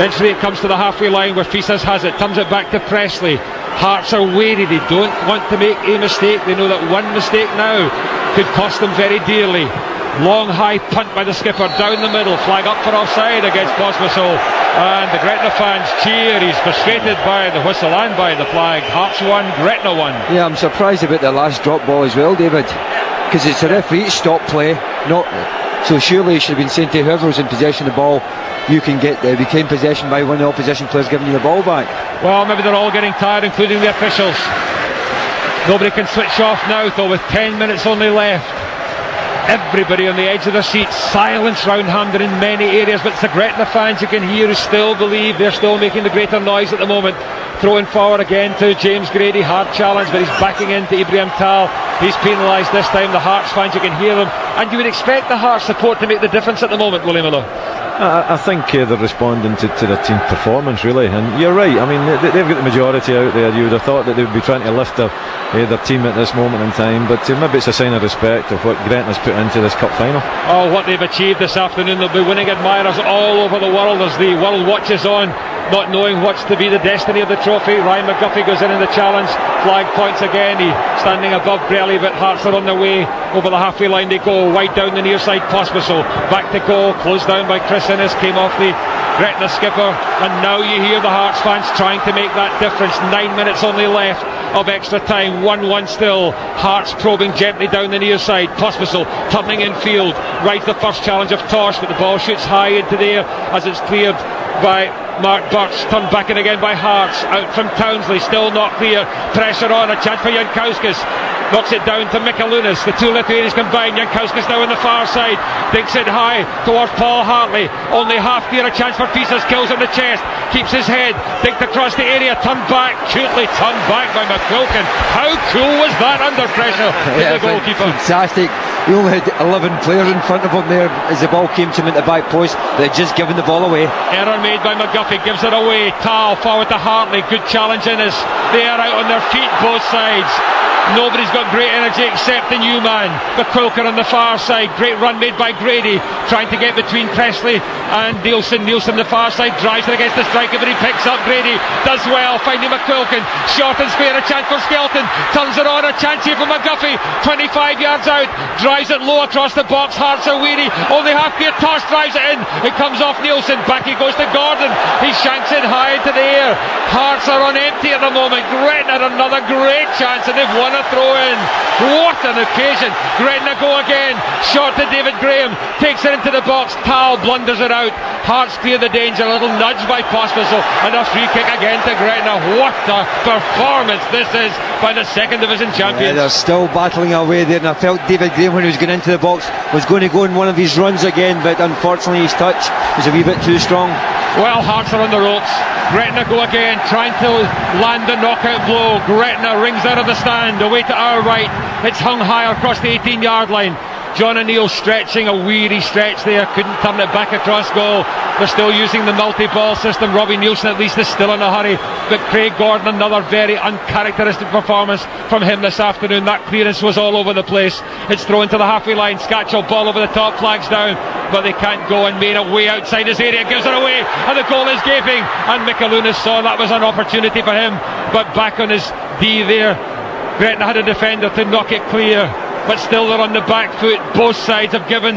Eventually it comes to the halfway line where Fisas has it, turns it back to Presley. Hearts are wary, they don't want to make a mistake. They know that one mistake now could cost them very dearly. Long high punt by the skipper down the middle, flag up for offside against Pospisil, and the Gretna fans cheer. He's frustrated by the whistle and by the flag. Hearts 1, Gretna 1. Yeah, I'm surprised about the last drop ball as well, David, because it's a referee stop play, not so surely he should have been saying to whoever was in possession of the ball, you can get became possession by one of the opposition players giving you the ball back. Well, maybe they're all getting tired, including the officials. Nobody can switch off now though, with 10 minutes only left. Everybody on the edge of their seats, silence round Hampden in many areas, but it's the Gretna fans you can hear who still believe, they're still making the greater noise at the moment. Throwing forward again to James Grady, hard challenge, but he's backing into Ibrahim Tal. He's penalised this time. The Hearts fans, you can hear them, and you would expect the Hearts support to make the difference at the moment, Willie Miller. I think they're responding to the team performance, really, and you're right. I mean, they've got the majority out there. You would have thought that they would be trying to lift their team at this moment in time, but maybe it's a sign of respect of what Gretna's put into this cup final. Oh, what they've achieved this afternoon. They'll be winning admirers all over the world as the world watches on, not knowing what's to be the destiny of the trophy. Ryan McGuffey goes in the challenge, flag points again, he's standing above Brellier, but Hearts are on their way over the halfway line. They go wide down the near side. Pospisil back to goal, closed down by Chris Innes, came off the Gretna skipper, and now you hear the Hearts fans trying to make that difference. 9 minutes only left of extra time, 1-1 still. Hearts probing gently down the near side. Pospisil turning in field, rides the first challenge of Tosh, but the ball shoots high into the air as it's cleared by Mark Birch. Turned back in again by Hearts. Out from Townsley, still not clear. Pressure on, a chance for Jankauskas. Knocks it down to Mikalunas. The two Lithuanians combine. Jankauskas now on the far side. Dinks it high towards Paul Hartley. Only half clear, a chance for Fisas. Kills on the chest. Keeps his head. Dinked across the area. Turned back. Cutely turned back by McQuilkin. How cool was that under pressure? The goalkeeper. Fantastic. He only had 11 players in front of him there as the ball came to him at the back post. They'd just given the ball away. Error made by McGuffey. Gives it away. Tal forward to Hartley. Good challenge in us. They are out on their feet, both sides. Nobody's got great energy except the new man, McQuilkin on the far side. Great run made by Grady, trying to get between Presley and Nielsen. Nielsen on the far side drives it against the striker, but he picks up Grady. Does well, finding McQuilkin. Short and square, a chance for Skelton. Turns it on, a chance here for McGuffey. 25 yards out, drives it low across the box. Hearts are weary. Only half clear. Tosh drives it in. It comes off Nielsen. Back he goes to Gordon. He shanks it high into the air. Hearts are on empty at the moment. Gretna had another great chance, and they've won a throw in. What an occasion. Gretna go again. Short to David Graham. Takes it into the box. Tal blunders it out. Hearts clear the danger. A little nudge by Pospisil, and a free kick again to Gretna. What a performance this is by the second division champions. They're still battling away there, and I felt David Graham, when he was going into the box, was going to go in one of his runs again, but unfortunately his touch was a wee bit too strong. Well, Hearts are on the ropes. Gretna go again, trying to land the knockout blow. Gretna rings out of the stand, away to our right. It's hung high across the 18-yard line. John O'Neill stretching, a weary stretch there, couldn't turn it back across goal. They're still using the multi-ball system. Robbie Nielsen at least is still in a hurry, but Craig Gordon, another very uncharacteristic performance from him this afternoon. That clearance was all over the place. It's thrown to the halfway line. Scatchell ball over the top, flags down, but they can't go, and Maina way outside his area, gives it away, and the goal is gaping, and Mikalunas saw that was an opportunity for him, but back on his D there. Gretna had a defender to knock it clear, but still they're on the back foot. Both sides have given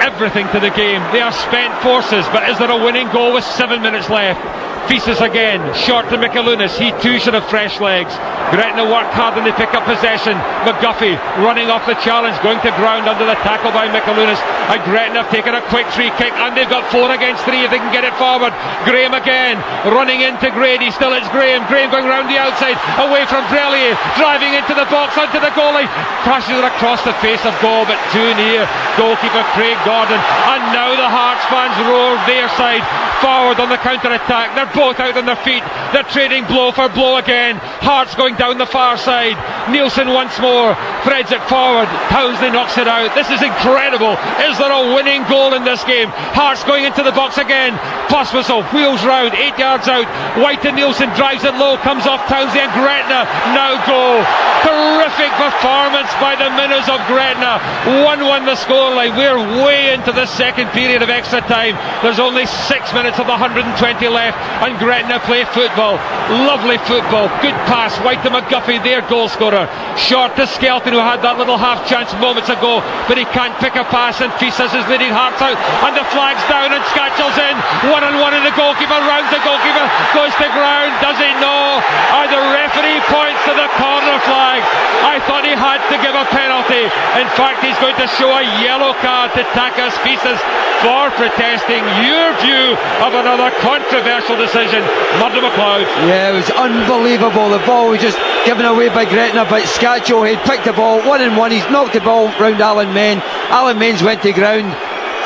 everything to the game. They are spent forces, but is there a winning goal with 7 minutes left? Fisas again, short to Mikalunas. He too should have fresh legs. Gretna work hard and they pick up possession. McGuffey running off the challenge, going to ground under the tackle by Mikalunas. And Gretna have taken a quick free kick, and they've got 4 against 3 if they can get it forward. Graham again, running into Grady. Still it's Graham. Graham going round the outside, away from Brellier, driving into the box, onto the goalie. Crashes it across the face of goal, but too near. Goalkeeper Craig Gordon. And now the Hearts fans roar their side forward on the counter-attack. They're both out on their feet. They're trading blow for blow again. Hearts going down the far side. Nielsen once more threads it forward. Townsley knocks it out. This is incredible. Is there a winning goal in this game? Hearts going into the box again. Pospisil wheels round, 8 yards out. White to Nielsen, drives it low, comes off Townsley, and Gretna now go. Terrific performance by the Minnows of Gretna. 1-1 the scoreline. We're way into the second period of extra time. There's only 6 minutes of the 120 left, and Gretna play football. Lovely football. Good pass. White to McGuffey, their goal scorer. Short to Skelton, who had that little half chance moments ago, but he can't pick a pass, and Fisas is leading Hearts out, and the flag's down, and Scatchell's in. 1-on-1 in the goalkeeper, rounds the goalkeeper, goes to ground. Does he know? Or the referee points to the corner flag. I thought he had to give a penalty. In fact, he's going to show a yellow card to Takas Fisas for protesting. Your view of another controversial decision, Murdo McLeod? Yeah, it was unbelievable. The ball was just given away by Gretna, but Scatchell had picked the ball 1-on-1. He's knocked the ball round Alan Main. Alan Main's went to ground.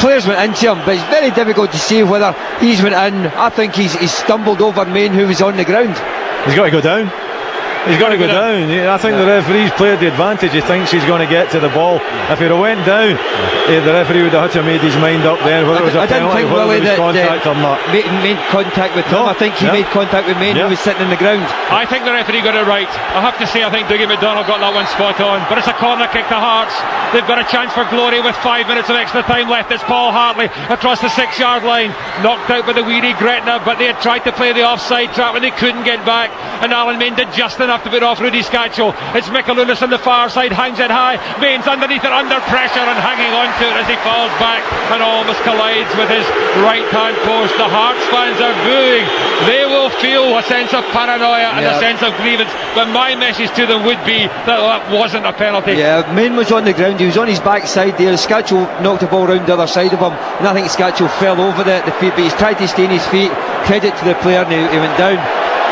Players went into him, but it's very difficult to see whether he's went in. I think he's stumbled over Main, who was on the ground. He's got to go down. He's got to go down. I think the referee's played the advantage. He thinks he's going to get to the ball. If he'd have went down, the referee would have had to have made his mind up then whether it was a penalty, whether it was contact or not. Made contact with him. I think he made contact with Main, who was sitting in the ground. I think the referee got it right. I have to say, I think Dougie McDonald got that one spot on. But it's a corner kick to Hearts. They've got a chance for glory with 5 minutes of extra time left. It's Paul Hartley across the 6-yard line, knocked out by the weary Gretna, but they had tried to play the offside trap and they couldn't get back, and Alan Main did just enough enough to put off Rudy Scatchell. It's Mikalunas on the far side, hangs it high. Baines underneath it, under pressure and hanging on to it as he falls back and almost collides with his right hand post. The Hearts fans are booing. They will feel a sense of paranoia and a sense of grievance, but my message to them would be that that wasn't a penalty. Yeah, Main was on the ground, he was on his backside there. Scatchell knocked the ball round the other side of him, and I think Scatchell fell over the feet, but he's tried to stay on his feet. Credit to the player, and he went down.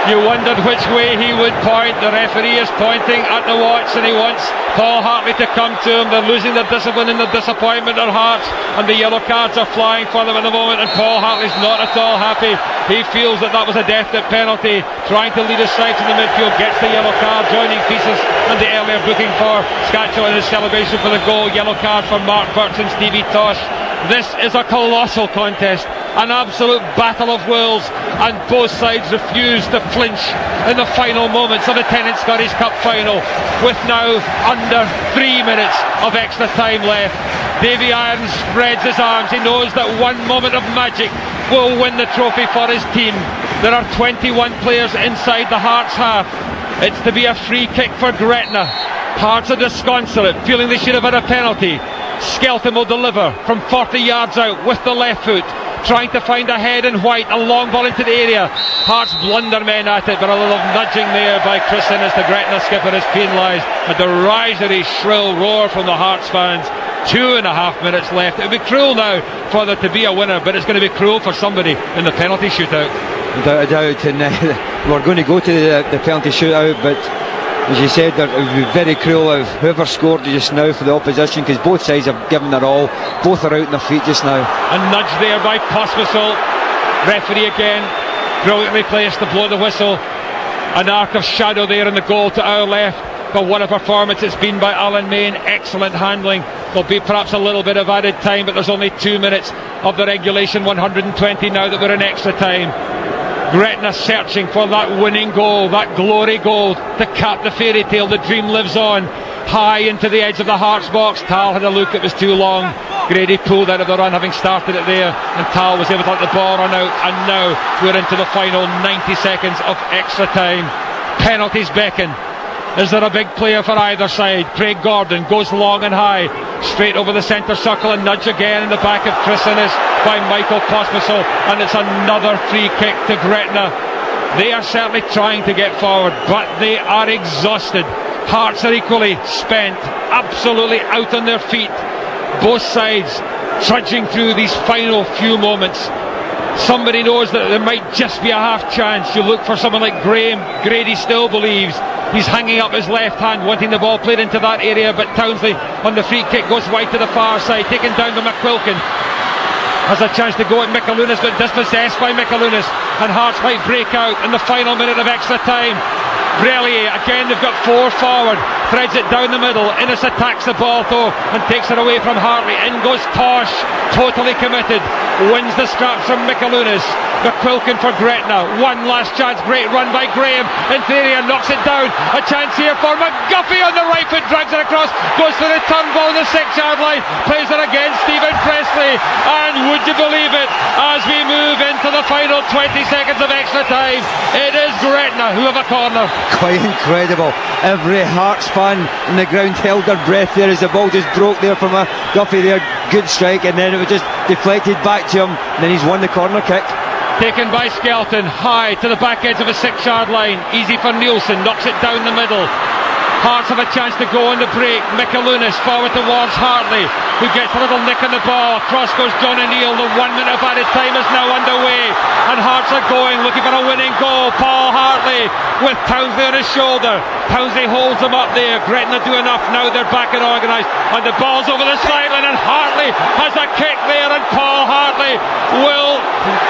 You wondered which way he would point. The referee is pointing at the watch and he wants Paul Hartley to come to him. They're losing their discipline and their disappointment, their hearts, and the yellow cards are flying for them at the moment, and Paul Hartley's not at all happy. He feels that was a definite penalty, trying to lead his side to the midfield, gets the yellow card, joining pieces and the earlier booking for Scatchell in his celebration for the goal. Yellow card for Mark Birch and Stevie Tosh. This is a colossal contest, an absolute battle of wills, and both sides refuse to flinch in the final moments of the Tennent Scottish Cup final, with now under 3 minutes of extra time left. Davy Irons spreads his arms. He knows that one moment of magic will win the trophy for his team. There are 21 players inside the Hearts half. It's to be a free kick for Gretna. Hearts are disconsolate, feeling they should have had a penalty. Skelton will deliver from 40 yards out with the left foot, trying to find a head in white, a long ball into the area. Hearts blunder men at it, but a little nudging there by Chris Innes. The Gretna skipper is penalised. A derisory shrill roar from the Hearts fans. 2.5 minutes left. It would be cruel now for there to be a winner, but it's going to be cruel for somebody in the penalty shootout. Without a doubt, and we're going to go to the penalty shootout, but as you said, it would be very cruel of whoever scored just now for the opposition, because both sides have given their all. Both are out on their feet just now. A nudge there by Pospisil. Referee again, brilliantly placed to blow the whistle. An arc of shadow there in the goal to our left. But what a performance it's been by Alan Main. Excellent handling. There'll be perhaps a little bit of added time, but there's only 2 minutes of the regulation 120 now that we're in extra time. Gretna searching for that winning goal, that glory goal to cap the fairy tale. The dream lives on. High into the edge of the Hearts box. Tal had a look, it was too long. Grady pulled out of the run, having started it there, and Tal was able to let the ball run out. And now we're into the final 90 seconds of extra time. Penalties beckon. Is there a big player for either side? Craig Gordon goes long and high, straight over the centre circle, and nudge again in the back of Chris Innes by Michael Pospisil, and it's another free kick to Gretna. They are certainly trying to get forward, but they are exhausted. Hearts are equally spent, absolutely out on their feet. Both sides trudging through these final few moments. Somebody knows that there might just be a half chance. You look for someone like Graham. Grady still believes. He's hanging up his left hand, wanting the ball played into that area, but Townsley on the free kick goes wide to the far side, taken down by McQuilkin. Has a chance to go at Mikalunas, but dispossessed by Mikalunas, and Hearts might break out in the final minute of extra time. Brelier, again they've got 4 forward, threads it down the middle. Innes attacks the ball though and takes it away from Hartley. In goes Tosh, totally committed, wins the scraps from Mikalunas. McQuilkin for Gretna, one last chance, great run by Graham in theory, and knocks it down. A chance here for McGuffey on the right foot, drags it across, goes for the turn ball on the 6-yard line, plays it again, Stephen Presley, and would you believe it, as we move into the final 20 seconds of extra time, it is Gretna who have a corner. Quite incredible. Every Hearts fan in the ground held their breath there as the ball just broke there from McGuffey there. Good strike, and then it was just deflected back to him, and then he's won the corner kick. Taken by Skelton, high to the back edge of a 6-yard line. Easy for Nielsen, knocks it down the middle. Hearts have a chance to go on the break. Mikalunas forward towards Hartley, who gets a little nick on the ball. Across goes John O'Neill. The 1 minute of added time is now underway, and Hearts are going, looking for a winning goal. Paul Hartley with Townsley on his shoulder. Townsley holds him up there. Gretna do enough now, they're back and organised, and the ball's over the sideline, and Hartley has a kick there, and Paul Hartley will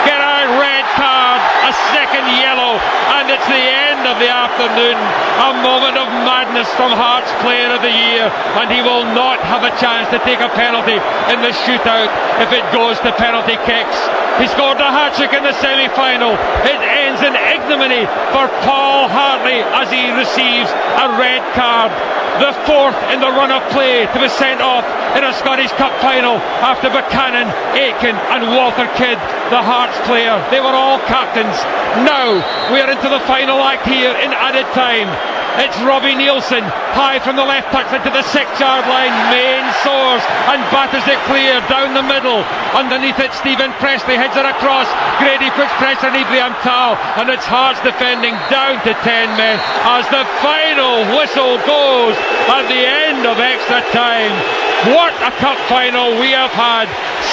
get a red card, a second yellow, and it's the end of the afternoon. A moment of madness from Hearts Player of the Year, and he will not have a chance to take a penalty in the shootout if it goes to penalty kicks. He scored a hat-trick in the semi-final. It ends in ignominy for Paul Hartley as he receives a red card, the 4th in the run of play to be sent off in a Scottish Cup final after Buchanan, Aitken and Walter Kidd, the Hearts player. They were all captains. Now we are into the final act here in added time. It's Robbie Nielsen, high from the left touch into the 6-yard line. Main soars and batters it clear down the middle. Underneath it, Stephen Presley heads it across. Grady puts pressure on Ibrahim Tal, and it's Hearts defending down to 10 men as the final whistle goes at the end of extra time. What a cup final we have had.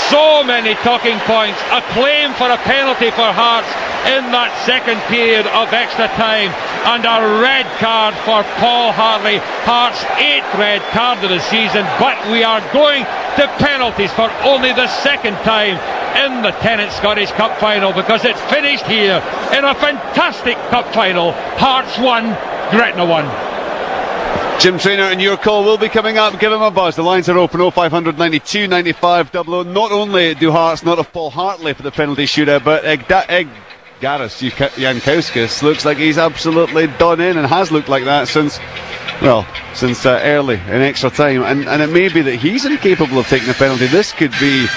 So many talking points. A claim for a penalty for Hearts in that second period of extra time, and a red card for Paul Hartley. Hearts' 8th red card of the season, but we are going to penalties for only the second time in the Tennent Scottish Cup final, because it's finished here in a fantastic cup final. Hearts 1, Gretna 1. Jim Traynor and your call will be coming up. Give him a buzz. The lines are open. 0500 92 95 00. Not only do Hearts not have Paul Hartley for the penalty shootout, but Gareth Jankowskis looks like he's absolutely done in, and has looked like that since early in extra time, and it may be that he's incapable of taking a penalty. This could be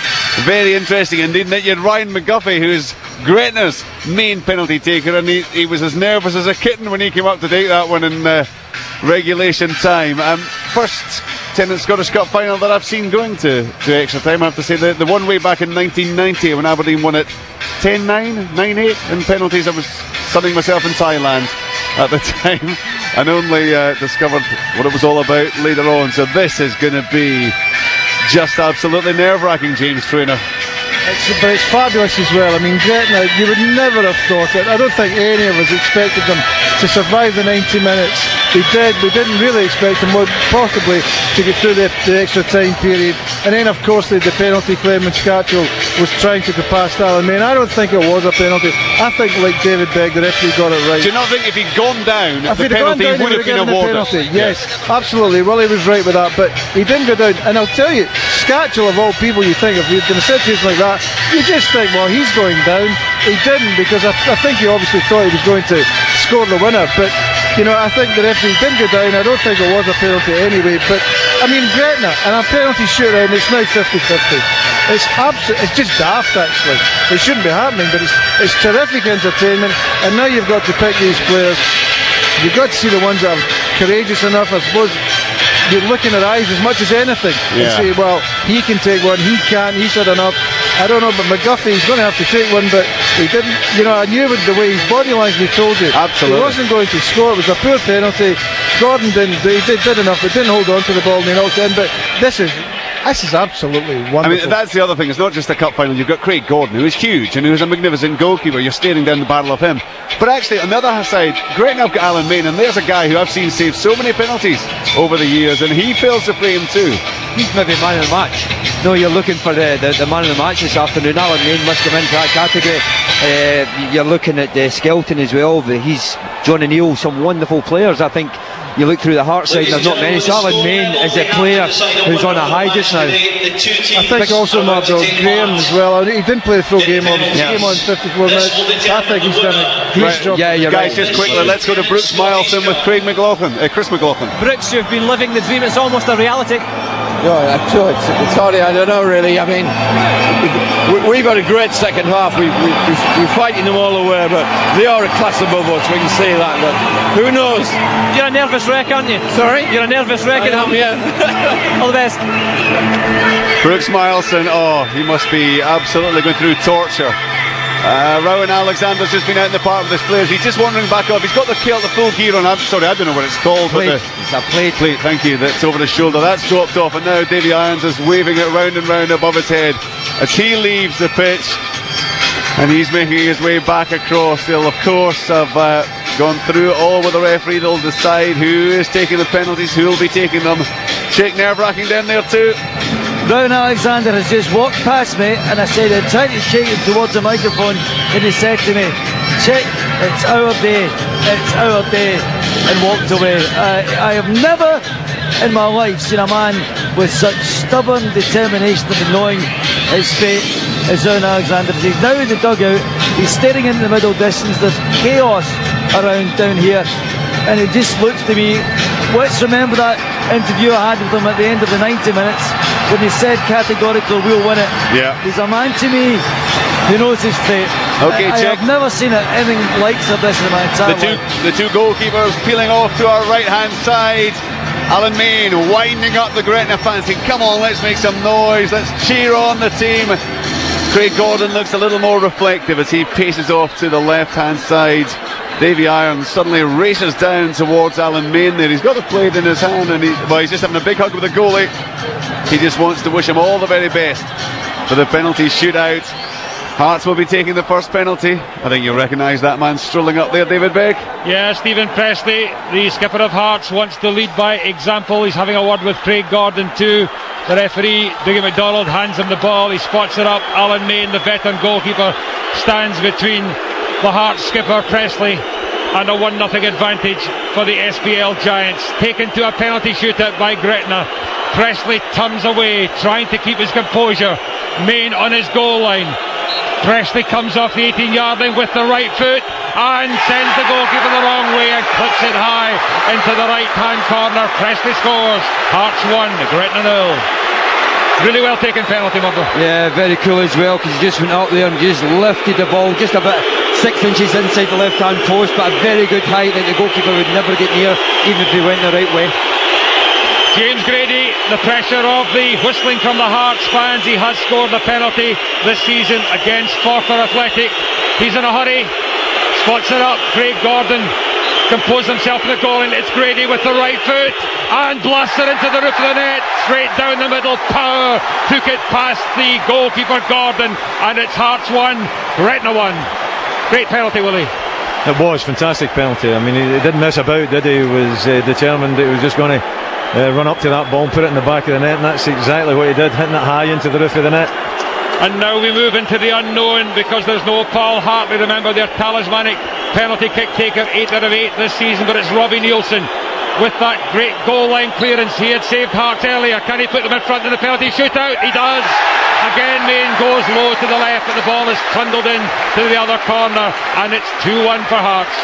very interesting indeed. And then you had Ryan McGuffey, who's Gretna's main penalty taker, and he was as nervous as a kitten when he came up to take that one in regulation time. First Tennent Scottish Cup final that I've seen going to extra time. I have to say the one way back in 1990 when Aberdeen won it 10-9, 9-8 in penalties. I was sunning myself in Thailand at the time and only discovered what it was all about later on. So this is going to be just absolutely nerve-wracking, James Traynor. But it's fabulous as well. I mean, Gretna, you would never have thought it. I don't think any of us expected them to survive the 90 minutes. They did. We didn't really expect them possibly to get through the extra time period. And then, of course, the penalty claim when Scatchell was trying to go past Alan Main. I don't think it was a penalty. I think, like David Begg, the referee got it right. Do you not think if he'd gone down, the penalty would have been awarded? Yes, absolutely. Well, he was right with that. But he didn't go down. And I'll tell you, Scatchell, of all people, you think, if you're in a situation like that, you just think, well, he's going down. He didn't, because I think he obviously thought he was going to score the winner. But you know, I think the referee didn't go down. I don't think it was a penalty anyway. But I mean, Gretna and a penalty shootout, and it's now 50-50. It's just daft, actually. It shouldn't be happening, but it's terrific entertainment. And now you've got to pick these players. You've got to see the ones that are courageous enough. I suppose you're looking at eyes as much as anything and say, well, he can take one, he can't, he's had enough. I don't know, but McGuffey, he's going to have to take one, but he didn't. You know, I knew with the way his body language told you, absolutely, he wasn't going to score. It was a poor penalty. Gordon didn't do, he did enough, but didn't hold on to the ball and he knocked it in. But this is absolutely wonderful. I mean, that's the other thing. It's not just a cup final. You've got Craig Gordon, who is huge and who is a magnificent goalkeeper. You're staring down the barrel of him. But actually, on the other side, Gretna have got Alan Main, and there's a guy who I've seen save so many penalties over the years, and he fails to play him too. He's maybe man of the match. No, you're looking for the man of the match this afternoon. Alan Main must come into that category. You're looking at Skelton as well. He's John O'Neill, some wonderful players. I think you look through the Heart side, there's not many. So Alan Main is a player who's on a high just now. I think also Margot Graham as well. He didn't play the full game, obviously. He came on 54 minutes. I think he's done a great job. Yeah, you're guys, right. just quickly, let's go to Brooks Milson with Chris McLaughlin. Brooks, you've been living the dream. It's almost a reality. Yeah, it's hard. I don't know really. I mean, we've had a great second half. We're fighting them all away, but they are a class above us. We can say that. But who knows? You're a nervous wreck, aren't you? Sorry? You're a nervous wreck. I am, yeah. All the best. Brooks Milson, he must be absolutely going through torture. Rowan Alexander's just been out in the park with his players. He's just wandering back up. He's got the full gear on. I'm sorry, I don't know what it's called. Plate. It's a plate. Thank you. That's over his shoulder. That's dropped off, and now Davy Irons is waving it round and round above his head as he leaves the pitch, and he's making his way back across. They'll of course have gone through it all with the referee. They'll decide who is taking the penalties, who will be taking them. Shake nerve-wracking down there too. Rowan Alexander has just walked past me, and I said I'm trying to shake him towards the microphone, and he said to me, "Chick, it's our day, and walked away. I have never in my life seen a man with such stubborn determination of knowing his fate as Rowan Alexander. He's now in the dugout, he's staring into the middle distance. There's chaos around down here, and it just looks to me, let's remember that interview I had with him at the end of the 90 minutes when he said categorically we'll win it. Yeah. He's a man to me who knows his fate. Okay, check. I've never seen anything like this in my entire life. The two goalkeepers peeling off to our right hand side. Alan Main winding up the Gretna fans, saying, come on, let's make some noise, let's cheer on the team. Craig Gordon looks a little more reflective as he paces off to the left hand side. Davy Irons suddenly races down towards Alan Main there. He's got the plate in his hand and he's just having a big hug with the goalie. He just wants to wish him all the very best for the penalty shootout. Hearts will be taking the first penalty. I think you'll recognise that man strolling up there, David Begg. Yeah, Stephen Presley, the skipper of Hearts, wants to lead by example. He's having a word with Craig Gordon too. The referee, Dougie McDonald, hands him the ball. He spots it up. Alan Main, the veteran goalkeeper, stands between the Hearts skipper Presley and a 1-0 advantage for the SPL Giants. Taken to a penalty shootout by Gretna. Presley turns away, trying to keep his composure. Main on his goal line. Presley comes off the 18-yard line with the right foot and sends the goalkeeper the wrong way and clips it high into the right-hand corner. Presley scores. Hearts 1, Gretna 0. Really well taken penalty, Mumble. Yeah, very cool as well, because he just went up there and just lifted the ball just about 6 inches inside the left-hand post, but a very good height that the goalkeeper would never get near, even if he went the right way. James Grady, the pressure of the whistling from the Hearts fans. He has scored the penalty this season against Forfar Athletic. He's in a hurry, spots it up. Craig Gordon composes himself in the goal, and it's Grady with the right foot and blasts it into the roof of the net, straight down the middle. Power took it past the goalkeeper Gordon, and it's Hearts 1, Gretna 1. Great penalty, Willie. It was fantastic penalty. I mean, he didn't mess about, did he? He was determined that he was just going to run up to that ball and put it in the back of the net, and that's exactly what he did, hitting it high into the roof of the net. And now we move into the unknown, because there's no Paul Hartley. Remember, their talismanic penalty kick taker, 8 out of 8 this season, but it's Robbie Nielsen with that great goal line clearance. He had saved Hearts earlier. Can he put them in front in the penalty shootout? He does. Again, Main goes low to the left, but the ball is trundled in to the other corner, and it's 2-1 for Hearts.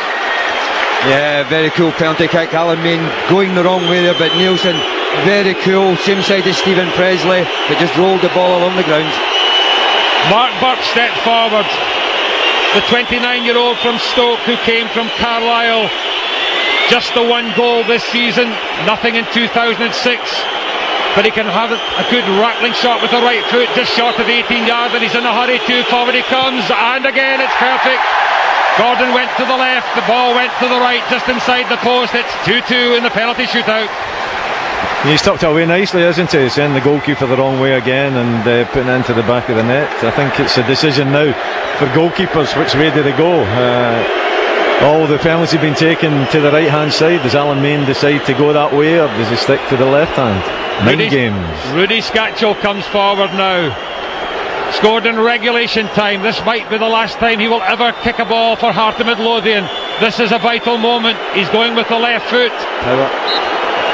Yeah, very cool penalty kick. Alan Main going the wrong way there, but Nielsen, very cool. Same side as Stephen Presley, but just rolled the ball along the ground. Mark Burke stepped forward, the 29-year-old from Stoke who came from Carlisle. Just the one goal this season, nothing in 2006. But he can have a good rattling shot with the right foot, just short of the 18-yard, and he's in a hurry too. Forward he comes, and again it's perfect. Gordon went to the left, the ball went to the right, just inside the post. It's 2-2 in the penalty shootout. He's tucked it away nicely, isn't he? Sending the goalkeeper the wrong way again and putting it into the back of the net. I think it's a decision now for goalkeepers, which way do they go? All the penalties have been taken to the right hand side. Does Alan Main decide to go that way, or does he stick to the left hand? Mind games. Rudy Scatchell comes forward now. Scored in regulation time. This might be the last time he will ever kick a ball for Heart of Midlothian. This is a vital moment. He's going with the left foot.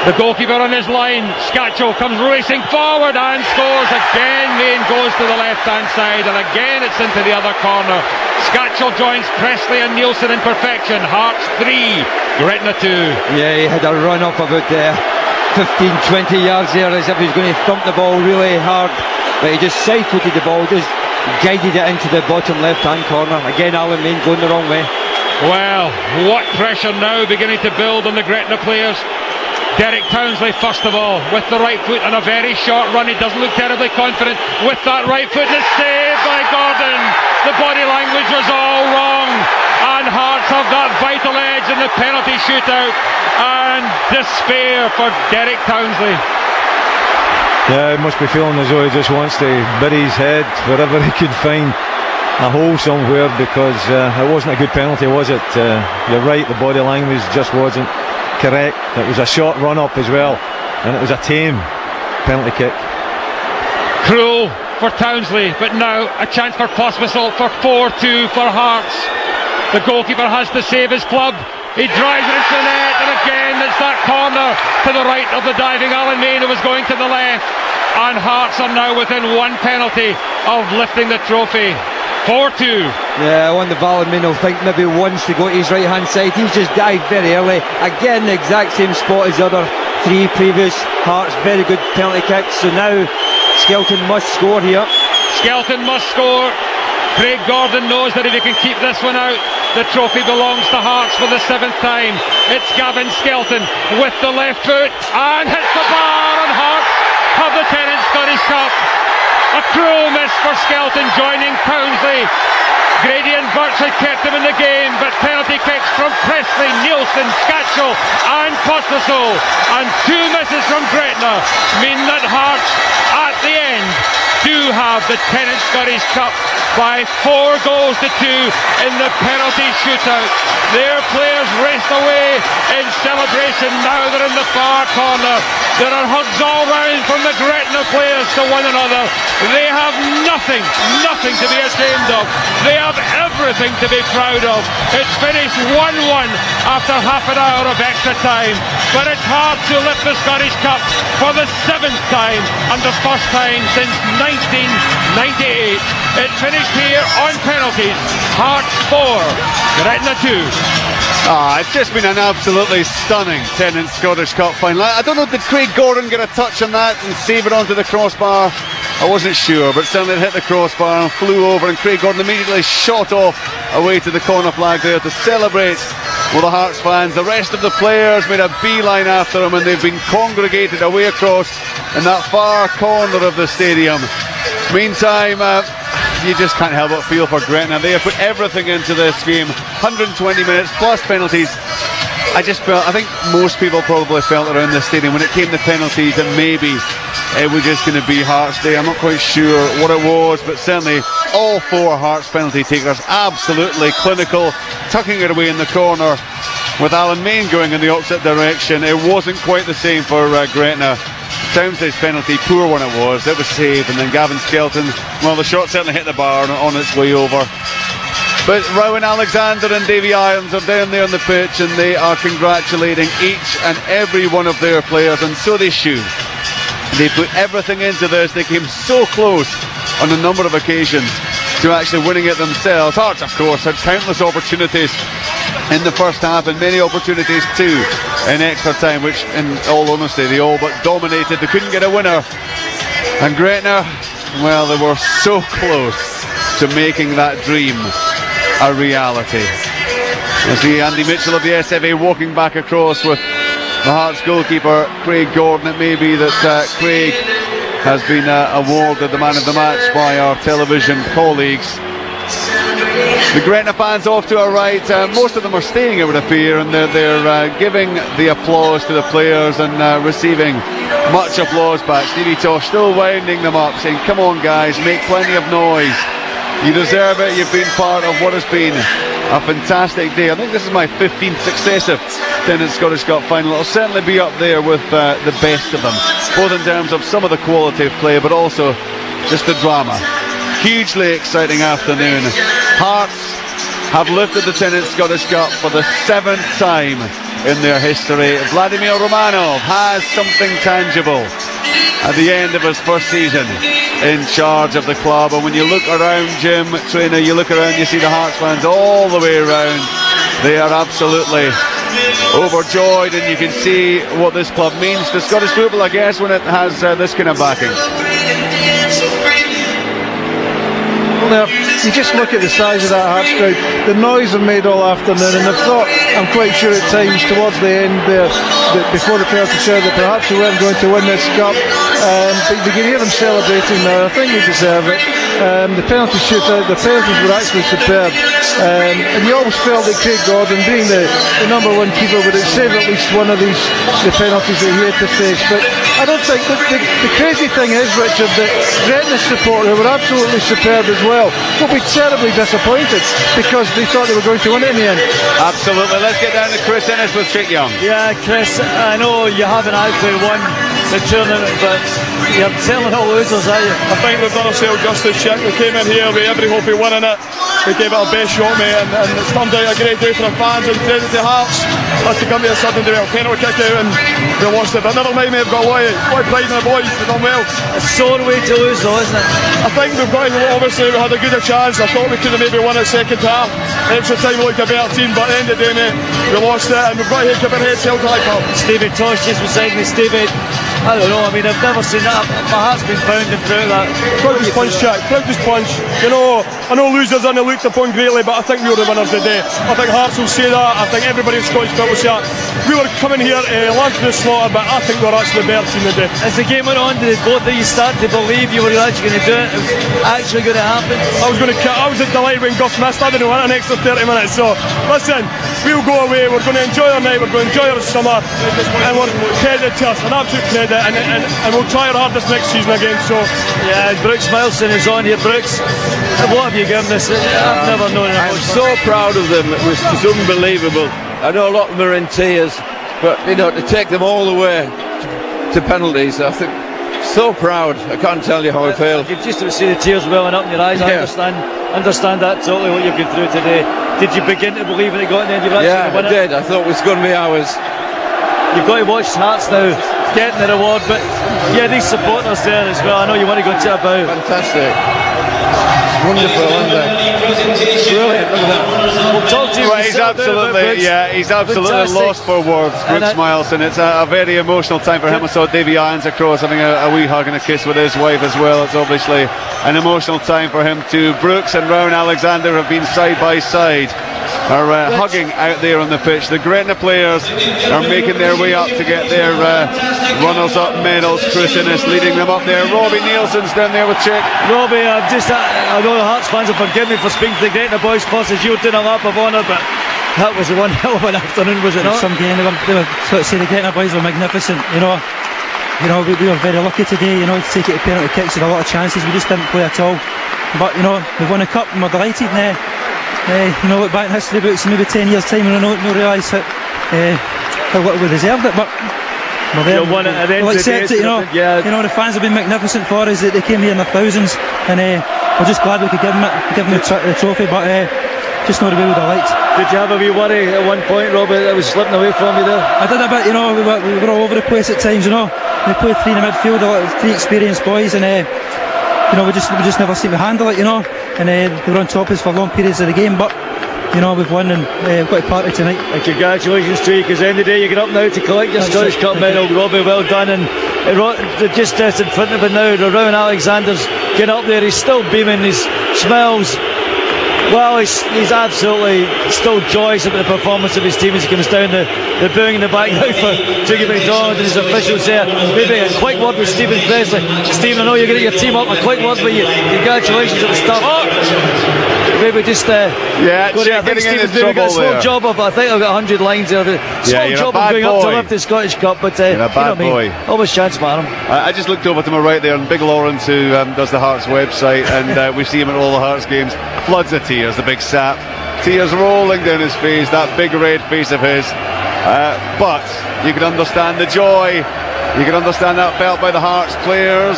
The goalkeeper on his line. Scatchell comes racing forward and scores again. Main goes to the left hand side, and again it's into the other corner. Scatchell joins Presley and Nielsen in perfection. Hearts 3, Gretna 2. Yeah, he had a run up about 15-20 yards there, as if he was going to thump the ball really hard, but he just side-footed the ball, just guided it into the bottom left hand corner. Again, Alan Main going the wrong way. Well, what pressure now beginning to build on the Gretna players. Derek Townsley first of all with the right foot on a very short run. He doesn't look terribly confident with that right foot, and it's saved by Gordon. The body language was all wrong, and Hearts have that vital edge in the penalty shootout, and despair for Derek Townsley. Yeah, he must be feeling as though he just wants to bury his head wherever he could find a hole somewhere, because it wasn't a good penalty, was it? You're right, the body language just wasn't correct. It was a short run up as well, and it was a tame penalty kick. Cruel for Townsley, but now a chance for Pospisil for 4-2 for Hearts. The goalkeeper has to save his club. He drives it into the net, and again it's that corner to the right of the diving Alan Main, who was going to the left, and Hearts are now within one penalty of lifting the trophy. 4-2. Yeah, I wonder if Alan Main will think maybe wants to go to his right hand side. He's just dived very early. Again, the exact same spot as the other 3 previous Hearts. Very good penalty kicks. So now Skelton must score here. Skelton must score. Craig Gordon knows that if he can keep this one out, the trophy belongs to Hearts for the 7th time. It's Gavin Skelton with the left foot and hits the bar, and Hearts have the Tennent Scottish Cup. A cruel miss for Skelton joining Townsley. Grady and Birch had kept him in the game, but penalty kicks from Presley, Nielsen, Scatchell and Costaso, and 2 misses from Gretna mean that Hearts at the end do have the Tennent Scottish Cup by 4 goals to 2 in the penalty shootout. Their players race away in celebration. Now they're in the far corner. There are hugs all round from the Gretna players to one another. They have nothing to be ashamed of. They have everything to be proud of. It's finished 1-1 after half an hour of extra time, but it's hard to lift the Scottish Cup for the 7th time and the first time since 1998. It finished here on penalties. Hearts 4, Gretna 2. It's just been an absolutely stunning Tennent Scottish Cup final. I don't know, did Craig Gordon get a touch on that and save it onto the crossbar? I wasn't sure, but certainly it hit the crossbar and flew over, and Craig Gordon immediately shot off away to the corner flag there to celebrate with the Hearts fans. The rest of the players made a beeline after him, and they've been congregated away across in that far corner of the stadium. Meantime, you just can't help but feel for Gretna. They have put everything into this game, 120 minutes plus penalties. I think most people probably felt around the stadium when it came to penalties that maybe it was just going to be Hearts Day. I'm not quite sure what it was, but certainly all 4 Hearts penalty takers absolutely clinical, tucking it away in the corner with Alan Main going in the opposite direction. It wasn't quite the same for Gretna. Townsley's penalty, poor one it was saved, and then Gavin Skelton, well, the shot certainly hit the bar on its way over. But Rowan Alexander and Davy Irons are down there on the pitch, and they are congratulating each and every one of their players, and so they should. They put everything into this. They came so close on a number of occasions to actually winning it themselves. Hearts, of course, had countless opportunities in the first half, and many opportunities too in extra time, which in all honesty they all but dominated. They couldn't get a winner, and Gretna, well, they were so close to making that dream a reality. You see Andy Mitchell of the SFA walking back across with the Hearts goalkeeper Craig Gordon. It may be that Craig has been awarded the man of the match by our television colleagues. The Gretna fans off to our right, most of them are staying, it would appear, and they're giving the applause to the players and receiving much applause back. Stevie Tosh still winding them up, saying, come on guys, make plenty of noise, you deserve it, you've been part of what has been a fantastic day. I think this is my 15th successive Tennent Scottish Cup final. It'll certainly be up there with the best of them, both in terms of some of the quality of play, but also just the drama. Hugely exciting afternoon. Hearts have lifted the Tennent Scottish Cup for the 7th time in their history. Vladimir Romanov has something tangible at the end of his first season in charge of the club, and when you look around, Jim, Trainer, you look around, you see the Hearts fans all the way around. They are absolutely overjoyed, and you can see what this club means to Scottish football, I guess, when it has this kind of backing. Now, you just look at the size of that Hearts crowd, the noise they've made all afternoon, and I've thought, I'm quite sure at times towards the end there, before the penalty shootout, that perhaps we weren't going to win this cup, but you can hear them celebrating now. I think they deserve it. The penalty shootout, the penalties were actually superb, and you always felt that Craig Gordon, being the number 1 keeper, would have saved at least one of the penalties that he had to face. But I don't think the crazy thing is, Richard, that Gretna's supporters, who were absolutely superb as well, will be terribly disappointed because they thought they were going to win it in the end. Absolutely. Let's get down to Chris Ennis with Trick Young. Yeah, Chris, I know you haven't actually won the tournament, but you're certainly not losers, are you? I think we've done ourselves justice, Chick. We came in here with every hope of winning it. We gave it our best shot, mate, and it's turned out a great day for the fans, and credit to Hearts. Had to come to a sudden day, a penalty kick out, and we lost it. But never mind, mate, we've got a lot of pride in the boys. We've done well. It's a sore way to lose, though, isn't it? I think we've got to, obviously, we had a good chance. I thought we could have maybe won it second half. Extra time, we looked a better team, but at the end of the day, mate, we lost it, and we've got to keep our heads held high. Stevie Tosh just beside me. Stevie, I don't know, I mean, I've never seen that. My heart's been pounding through that. Proud as punch, Jack, proud as punch. You know, I know losers aren't looked upon greatly, but I think we were the winners today. I think Hearts will say that, I think everybody in Scottish football will say that. We were coming here, land to the slaughter, but I think we're actually the better team today. As the game went on, did both of you start to believe you were actually going to do it? It was actually going to happen? I was delighted when Gus missed. I didn't want an extra 30 minutes, so listen, we'll go away, we're going to enjoy our night, we're going to enjoy our summer, and we're credit to us, an absolute credit, and we'll try our hardest next season again. So yeah, Brooks Milson is on here. Brooks, what have you given this? I've never known it. I'm so proud of them. It was just unbelievable. I know a lot of them are in tears, but you know, to take them all the way to penalties, I think so proud. I can't tell you how I feel. You've just see the tears welling up in your eyes. Yeah. I understand that totally, what you've been through today. Did you begin to believe when it got in the end? Yeah, I did. I thought it was going to be ours. You've got to watch Hearts now getting the reward, but yeah, these supporters there as well. I know you want to go and chat about. Fantastic. Wonderful, isn't it? Brilliant, look at that. We'll talk to you. Well, he's absolutely lost for words, Brooks Milson. It's a very emotional time for him. I saw Davy Irons across having a wee hug and a kiss with his wife as well. It's obviously an emotional time for him too. Brooks and Rowan Alexander have been side by side, are hugging out there on the pitch. The Gretna players are making their way up to get their runners-up medals. Chris Innes leading them up there. Robbie Nielsen's down there with Chick. Robbie, I know the Hearts fans will forgive me for speaking to the Gretna boys close as you did a lap of honour, but that was one hell of an afternoon, was it not? Some game, they were sort of say the Gretna boys were magnificent, you know. You know, we were very lucky today, you know, to take it to penalty kicks. There were a lot of chances, we just didn't play at all. But, you know, we've won a cup and we're delighted now. You know, look back in history books in maybe 10 years' time and I don't realise how little we deserved it, but we're there. We'll accept it, you know. Yeah. You know, the fans have been magnificent for us. They came here in their thousands, and we're just glad we could give them the trophy, but just not the way we'd have liked. Did you have a wee worry at one point, Robert, that was slipping away from you there? I did a bit, you know. We were all over the place at times, you know. We played three in the midfield, three experienced boys, and you know, we just never seemed to handle it, you know. And they were on top of us for long periods of the game, but you know, we've won and we've got a party tonight. And congratulations to you, because at the end of the day you get up now to collect your Scottish Cup medal. Robbie, well done. And just in front of it now, Rowan Alexander's getting up there. He's still beaming, he smiles. Well, he's absolutely still joyous about the performance of his team as he comes down the booing in the back now for Dougie McDonald and his officials there. Maybe a quick word with Stephen Presley. Stephen, I know you're going to get your team up. A quick word with you. Congratulations at the start. Maybe just yeah, go there. I think Stephen's doing a slow job of, I think I've got 100 lines there. Slow job of going up to lift the Scottish Cup, but you're a bad boy. Always chance for him. I just looked over to my right there, and Big Lawrence, who does the Hearts website, and we see him at all the Hearts games, floods of tears, the big sap, tears rolling down his face, that big red face of his. But you can understand the joy, you can understand that felt by the Hearts players.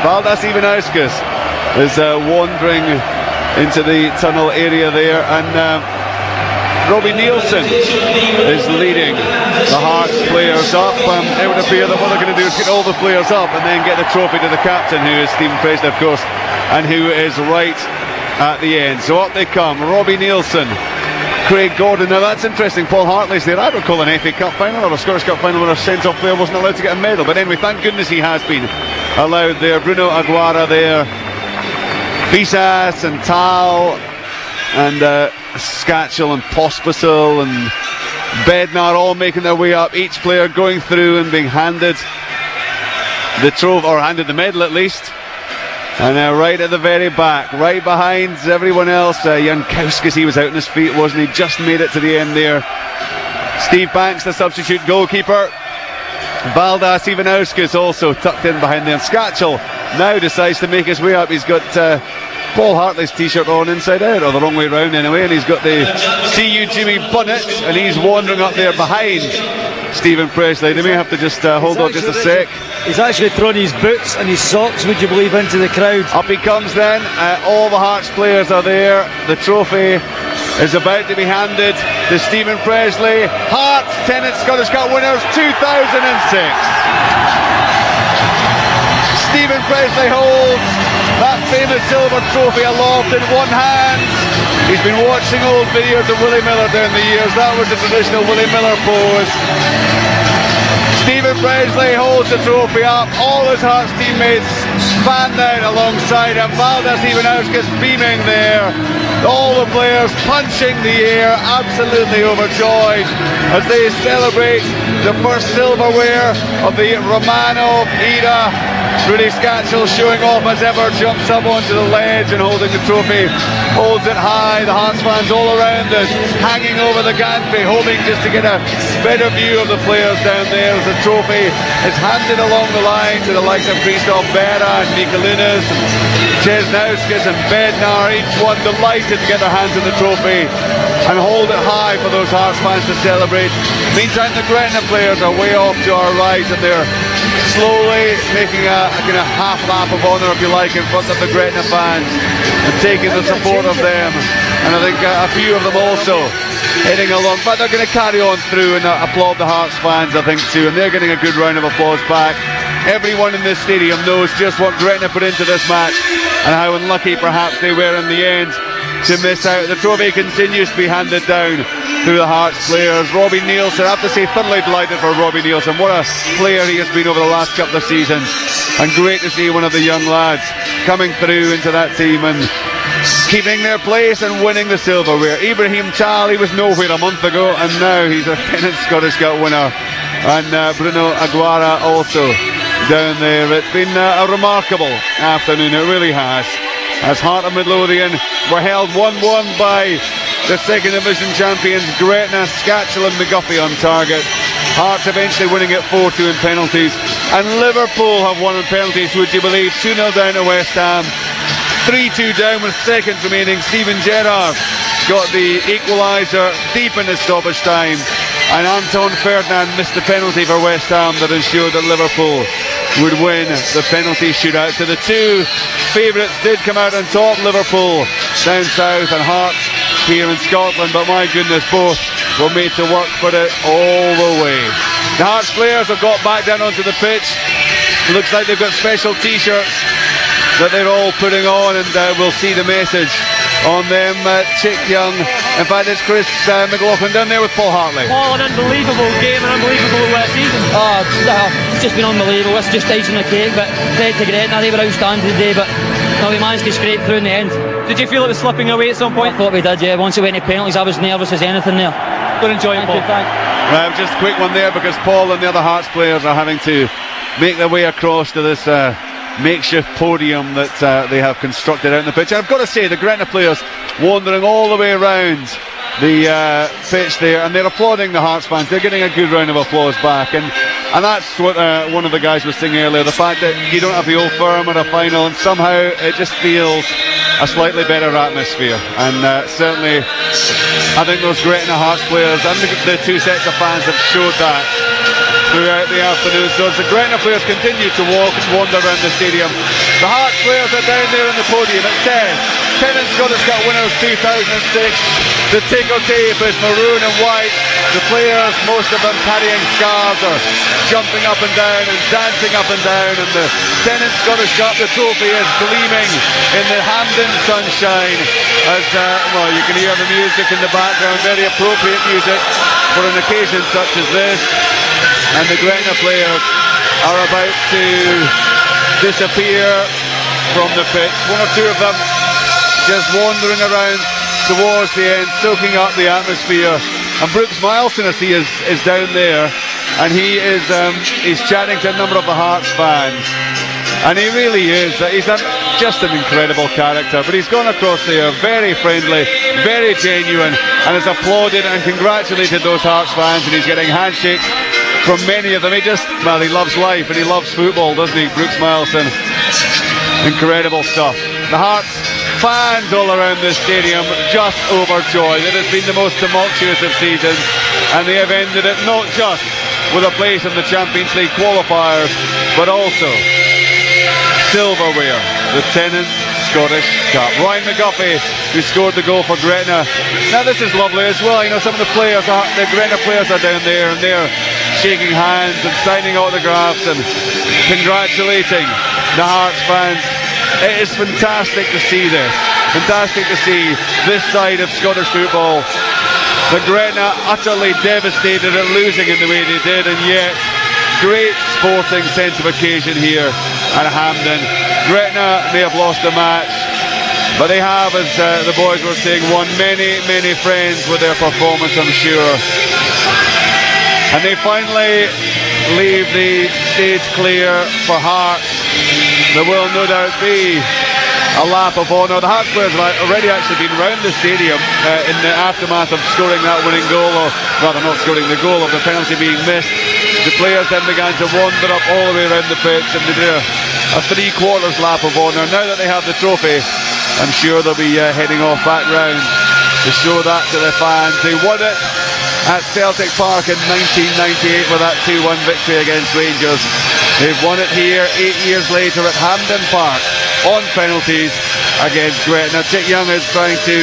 Valdas Ivanauskas is wandering into the tunnel area there, and Robbie Nielsen is leading the Hearts players up. It would appear that what they're going to do is get all the players up and then get the trophy to the captain, who is Stephen Presley, of course, and who is right at the end. So up they come, Robbie Nielsen, Craig Gordon. Now that's interesting, Paul Hartley's there. I recall an FA Cup final or a Scottish Cup final where a sent-off player wasn't allowed to get a medal, but anyway, thank goodness he has been allowed there. Bruno Aguara there, Bisas and Tal and Scatchell and Pospisil and Bednar all making their way up, each player going through and being handed the trophy, or handed the medal at least. And right at the very back, right behind everyone else, Jankowskis, he was out on his feet, wasn't he? Just made it to the end there. Steve Banks, the substitute goalkeeper. Valdas Ivanauskas also tucked in behind there. And Scatchell now decides to make his way up. He's got Paul Hartley's t-shirt on inside out, or the wrong way round anyway, and he's got the See You Jimmy Bunnet, and he's wandering up there behind Stephen Presley. They may have to just hold on just a sec. He's actually thrown his boots and his socks, would you believe, into the crowd. Up he comes then. All the Hearts players are there. The trophy is about to be handed to Stephen Presley. Hearts 10th Scottish Cup winners 2006. Stephen Presley holds that famous silver trophy aloft in one hand. He's been watching old videos of Willie Miller down the years. That was the traditional Willie Miller pose. Stephen Bresley holds the trophy up. All his Hearts teammates fan down alongside him. Valdas Ivanauskas beaming there. All the players punching the air, absolutely overjoyed as they celebrate the first silverware of the Romanov era. Rudy Scatchell showing off as ever, jumps up onto the ledge and holding the trophy, holds it high. The Hearts fans all around us, hanging over the gantry, hoping just to get a better view of the players down there as the trophy is handed along the line to the likes of Christoph Berra and Mikalunas and Česnauskas and Bednar, each one delighted to get their hands on the trophy and hold it high for those Hearts fans to celebrate. Meantime, the Gretna players are way off to our right and they're slowly making a kind of half lap of honour, if you like, in front of the Gretna fans and taking the support of them. And I think a few of them also heading along, but they're going to carry on through and applaud the Hearts fans, I think, too, and they're getting a good round of applause back. Everyone in this stadium knows just what Gretna put into this match and how unlucky perhaps they were in the end to miss out. The trophy continues to be handed down through the Hearts players. Robbie Nielsen, I have to say, thoroughly delighted for Robbie Nielsen. What a player he has been over the last couple of seasons, and great to see one of the young lads coming through into that team and keeping their place and winning the silverware. Ibrahim Tal, he was nowhere a month ago, and now he's a Tennant Scottish Cup winner. And Bruno Aguara also down there. It's been a remarkable afternoon, it really has. As Heart and Midlothian were held 1-1 by the second division champions Gretna, Scatchell and McGuffey on target. Hearts eventually winning it 4-2 in penalties, and Liverpool have won in penalties, would you believe, 2-0 down to West Ham, 3-2 down with seconds remaining. Stephen Gerrard got the equaliser deep in the stoppage time, and Anton Ferdinand missed the penalty for West Ham that ensured that Liverpool would win the penalty shootout. So the two favourites did come out on top, Liverpool down south and Hearts here in Scotland, but my goodness, both were made to work for it all the way. The Hearts players have got back down onto the pitch. Looks like they've got special t-shirts that they're all putting on, and we'll see the message on them. Chick Young, in fact it's Chris McLaughlin down there with Paul Hartley. Paul, an unbelievable game, an unbelievable season. It's just been unbelievable. It's just icing the cake, but credit to Gretna, they were outstanding today, but we managed to scrape through in the end. Did you feel it was slipping away at some point? I thought we did, yeah. Once it went to penalties, I was nervous as anything there. Good enjoyment, Paul. Right, just a quick one there, because Paul and the other Hearts players are having to make their way across to this makeshift podium that they have constructed out in the pitch. I've got to say, the Gretna players wandering all the way around the pitch there, and they're applauding the Hearts fans. They're getting a good round of applause back, and that's what one of the guys was saying earlier, the fact that you don't have the Old Firm at a final, and somehow it just feels a slightly better atmosphere. And certainly I think those Gretna Hearts players and the two sets of fans have showed that throughout the afternoon. So as the Gretna players continue to walk and wander around the stadium, the Hearts players are down there on the podium. It says Tennant Scottish Cup winners 2006. The ticker tape is maroon and white. The players, most of them carrying scarves, are jumping up and down and dancing up and down, and the Tennant Scottish Cup, the trophy, is gleaming in the Hampden sunshine as well, you can hear the music in the background, very appropriate music for an occasion such as this. And the Gretna players are about to disappear from the pitch. One or two of them just wandering around towards the end, soaking up the atmosphere. And Brooks Milson, I see, is down there, and he is he's chatting to a number of the Hearts fans. And he really is, he's just an incredible character. But he's gone across there, very friendly, very genuine, and has applauded and congratulated those Hearts fans, and he's getting handshakes from many of them. He loves life and he loves football, doesn't he, Brooks Milson? Incredible stuff. The Hearts fans all around this stadium just overjoyed. It has been the most tumultuous of seasons, and they have ended it not just with a place in the Champions League qualifiers, but also silverware, the Tennant Scottish Cup. Ryan McGuffey, who scored the goal for Gretna. Now this is lovely as well. You know, some of the players, the Gretna players are down there, and they're shaking hands and signing autographs and congratulating the Hearts fans. It is fantastic to see this. Fantastic to see this side of Scottish football. The Gretna utterly devastated at losing in the way they did, and yet great sporting sense of occasion here at Hampden. Gretna may have lost the match, but they have, as the boys were saying, won many, many friends with their performance, I'm sure. And they finally leave the stage clear for Hearts. There will no doubt be a lap of honour. The Hearts players have already actually been round the stadium in the aftermath of scoring that winning goal, or rather not scoring the goal, of the penalty being missed. The players then began to wander up all the way around the pitch, and they did a three-quarters lap of honour. Now that they have the trophy, I'm sure they'll be heading off back round to show that to the fans. They won it at Celtic Park in 1998 with that 2-1 victory against Rangers. They've won it here 8 years later at Hampden Park on penalties against Gretna. Chick Young is trying to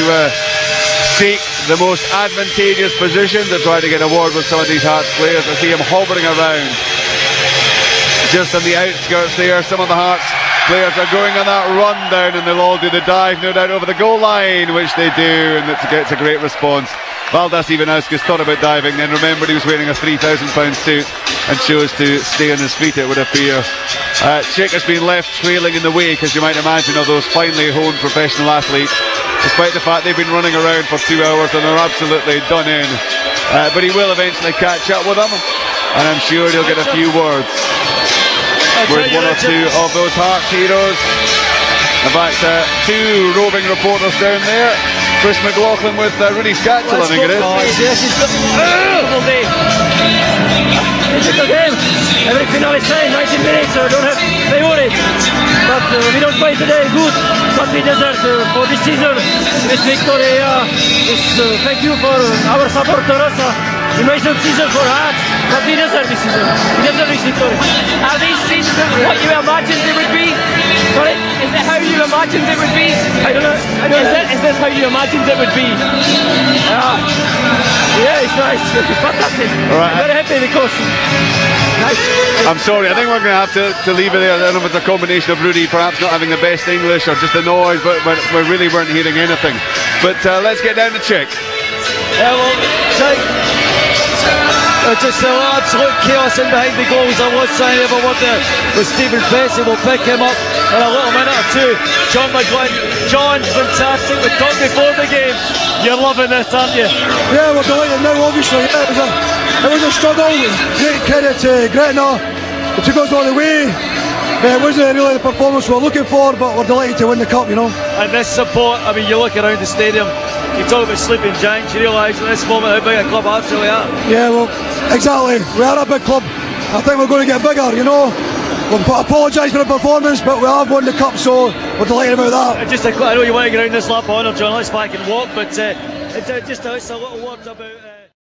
seek the most advantageous position to try to get a word with some of these Hearts players. I see him hovering around just on the outskirts there. Some of the Hearts players are going on that run down, and they'll all do the dive, no doubt, over the goal line, which they do, and it's a great response. Valdas Ivanauskas thought about diving, then remembered he was wearing a £3,000 suit and chose to stay on his feet, it would appear. Chick has been left trailing in the wake, as you might imagine, of those finely honed professional athletes, despite the fact they've been running around for 2 hours and are absolutely done in. But he will eventually catch up with them, and I'm sure he'll get a few words with one or two of those Hearts heroes. In fact, 2 roving reporters down there. Chris McLaughlin with Rooney Scatchell, I think it is. Yes, it's a day. It's a game. Every final is time, 90 minutes, so don't have priority. But we don't play today good. What we deserve for this season, this victory. Thank you for our supporters. Amazing season for us, but we deserve this season. We deserve this victory. Are these seasons what you imagined they would be? Sorry? Is it how you imagined it would be? I don't know. Is this how you imagined it would be? Yeah, it's nice. It's fantastic. Right. I'm very happy because nice. I'm sorry, I think we're going to have to leave it there. I don't know if it's a combination of Rudy perhaps not having the best English or just the noise, but we really weren't hearing anything. But let's get down to Chick. Yeah, well, Chick, just absolute chaos in behind the goals. I was trying to have a word there with Stephen Bessie. We'll pick him up in a little minute or two. John McGlynn. John's fantastic. We talked before the game. You're loving this, aren't you? Yeah, we're delighted now, obviously. It was a struggle. Great credit to Gretna. It took us all the way. It wasn't really the performance we were looking for, but we're delighted to win the cup, you know. And this support, I mean, you look around the stadium, you talk about sleeping giants, you realise at this moment how big a club Hearts really are. Yeah, well, exactly. We are a big club. I think we're going to get bigger, you know. We'll apologise for the performance, but we have won the cup, so we're delighted about that. I know you want to get around this lap of honour, John. Let's back and walk, but just a little word about...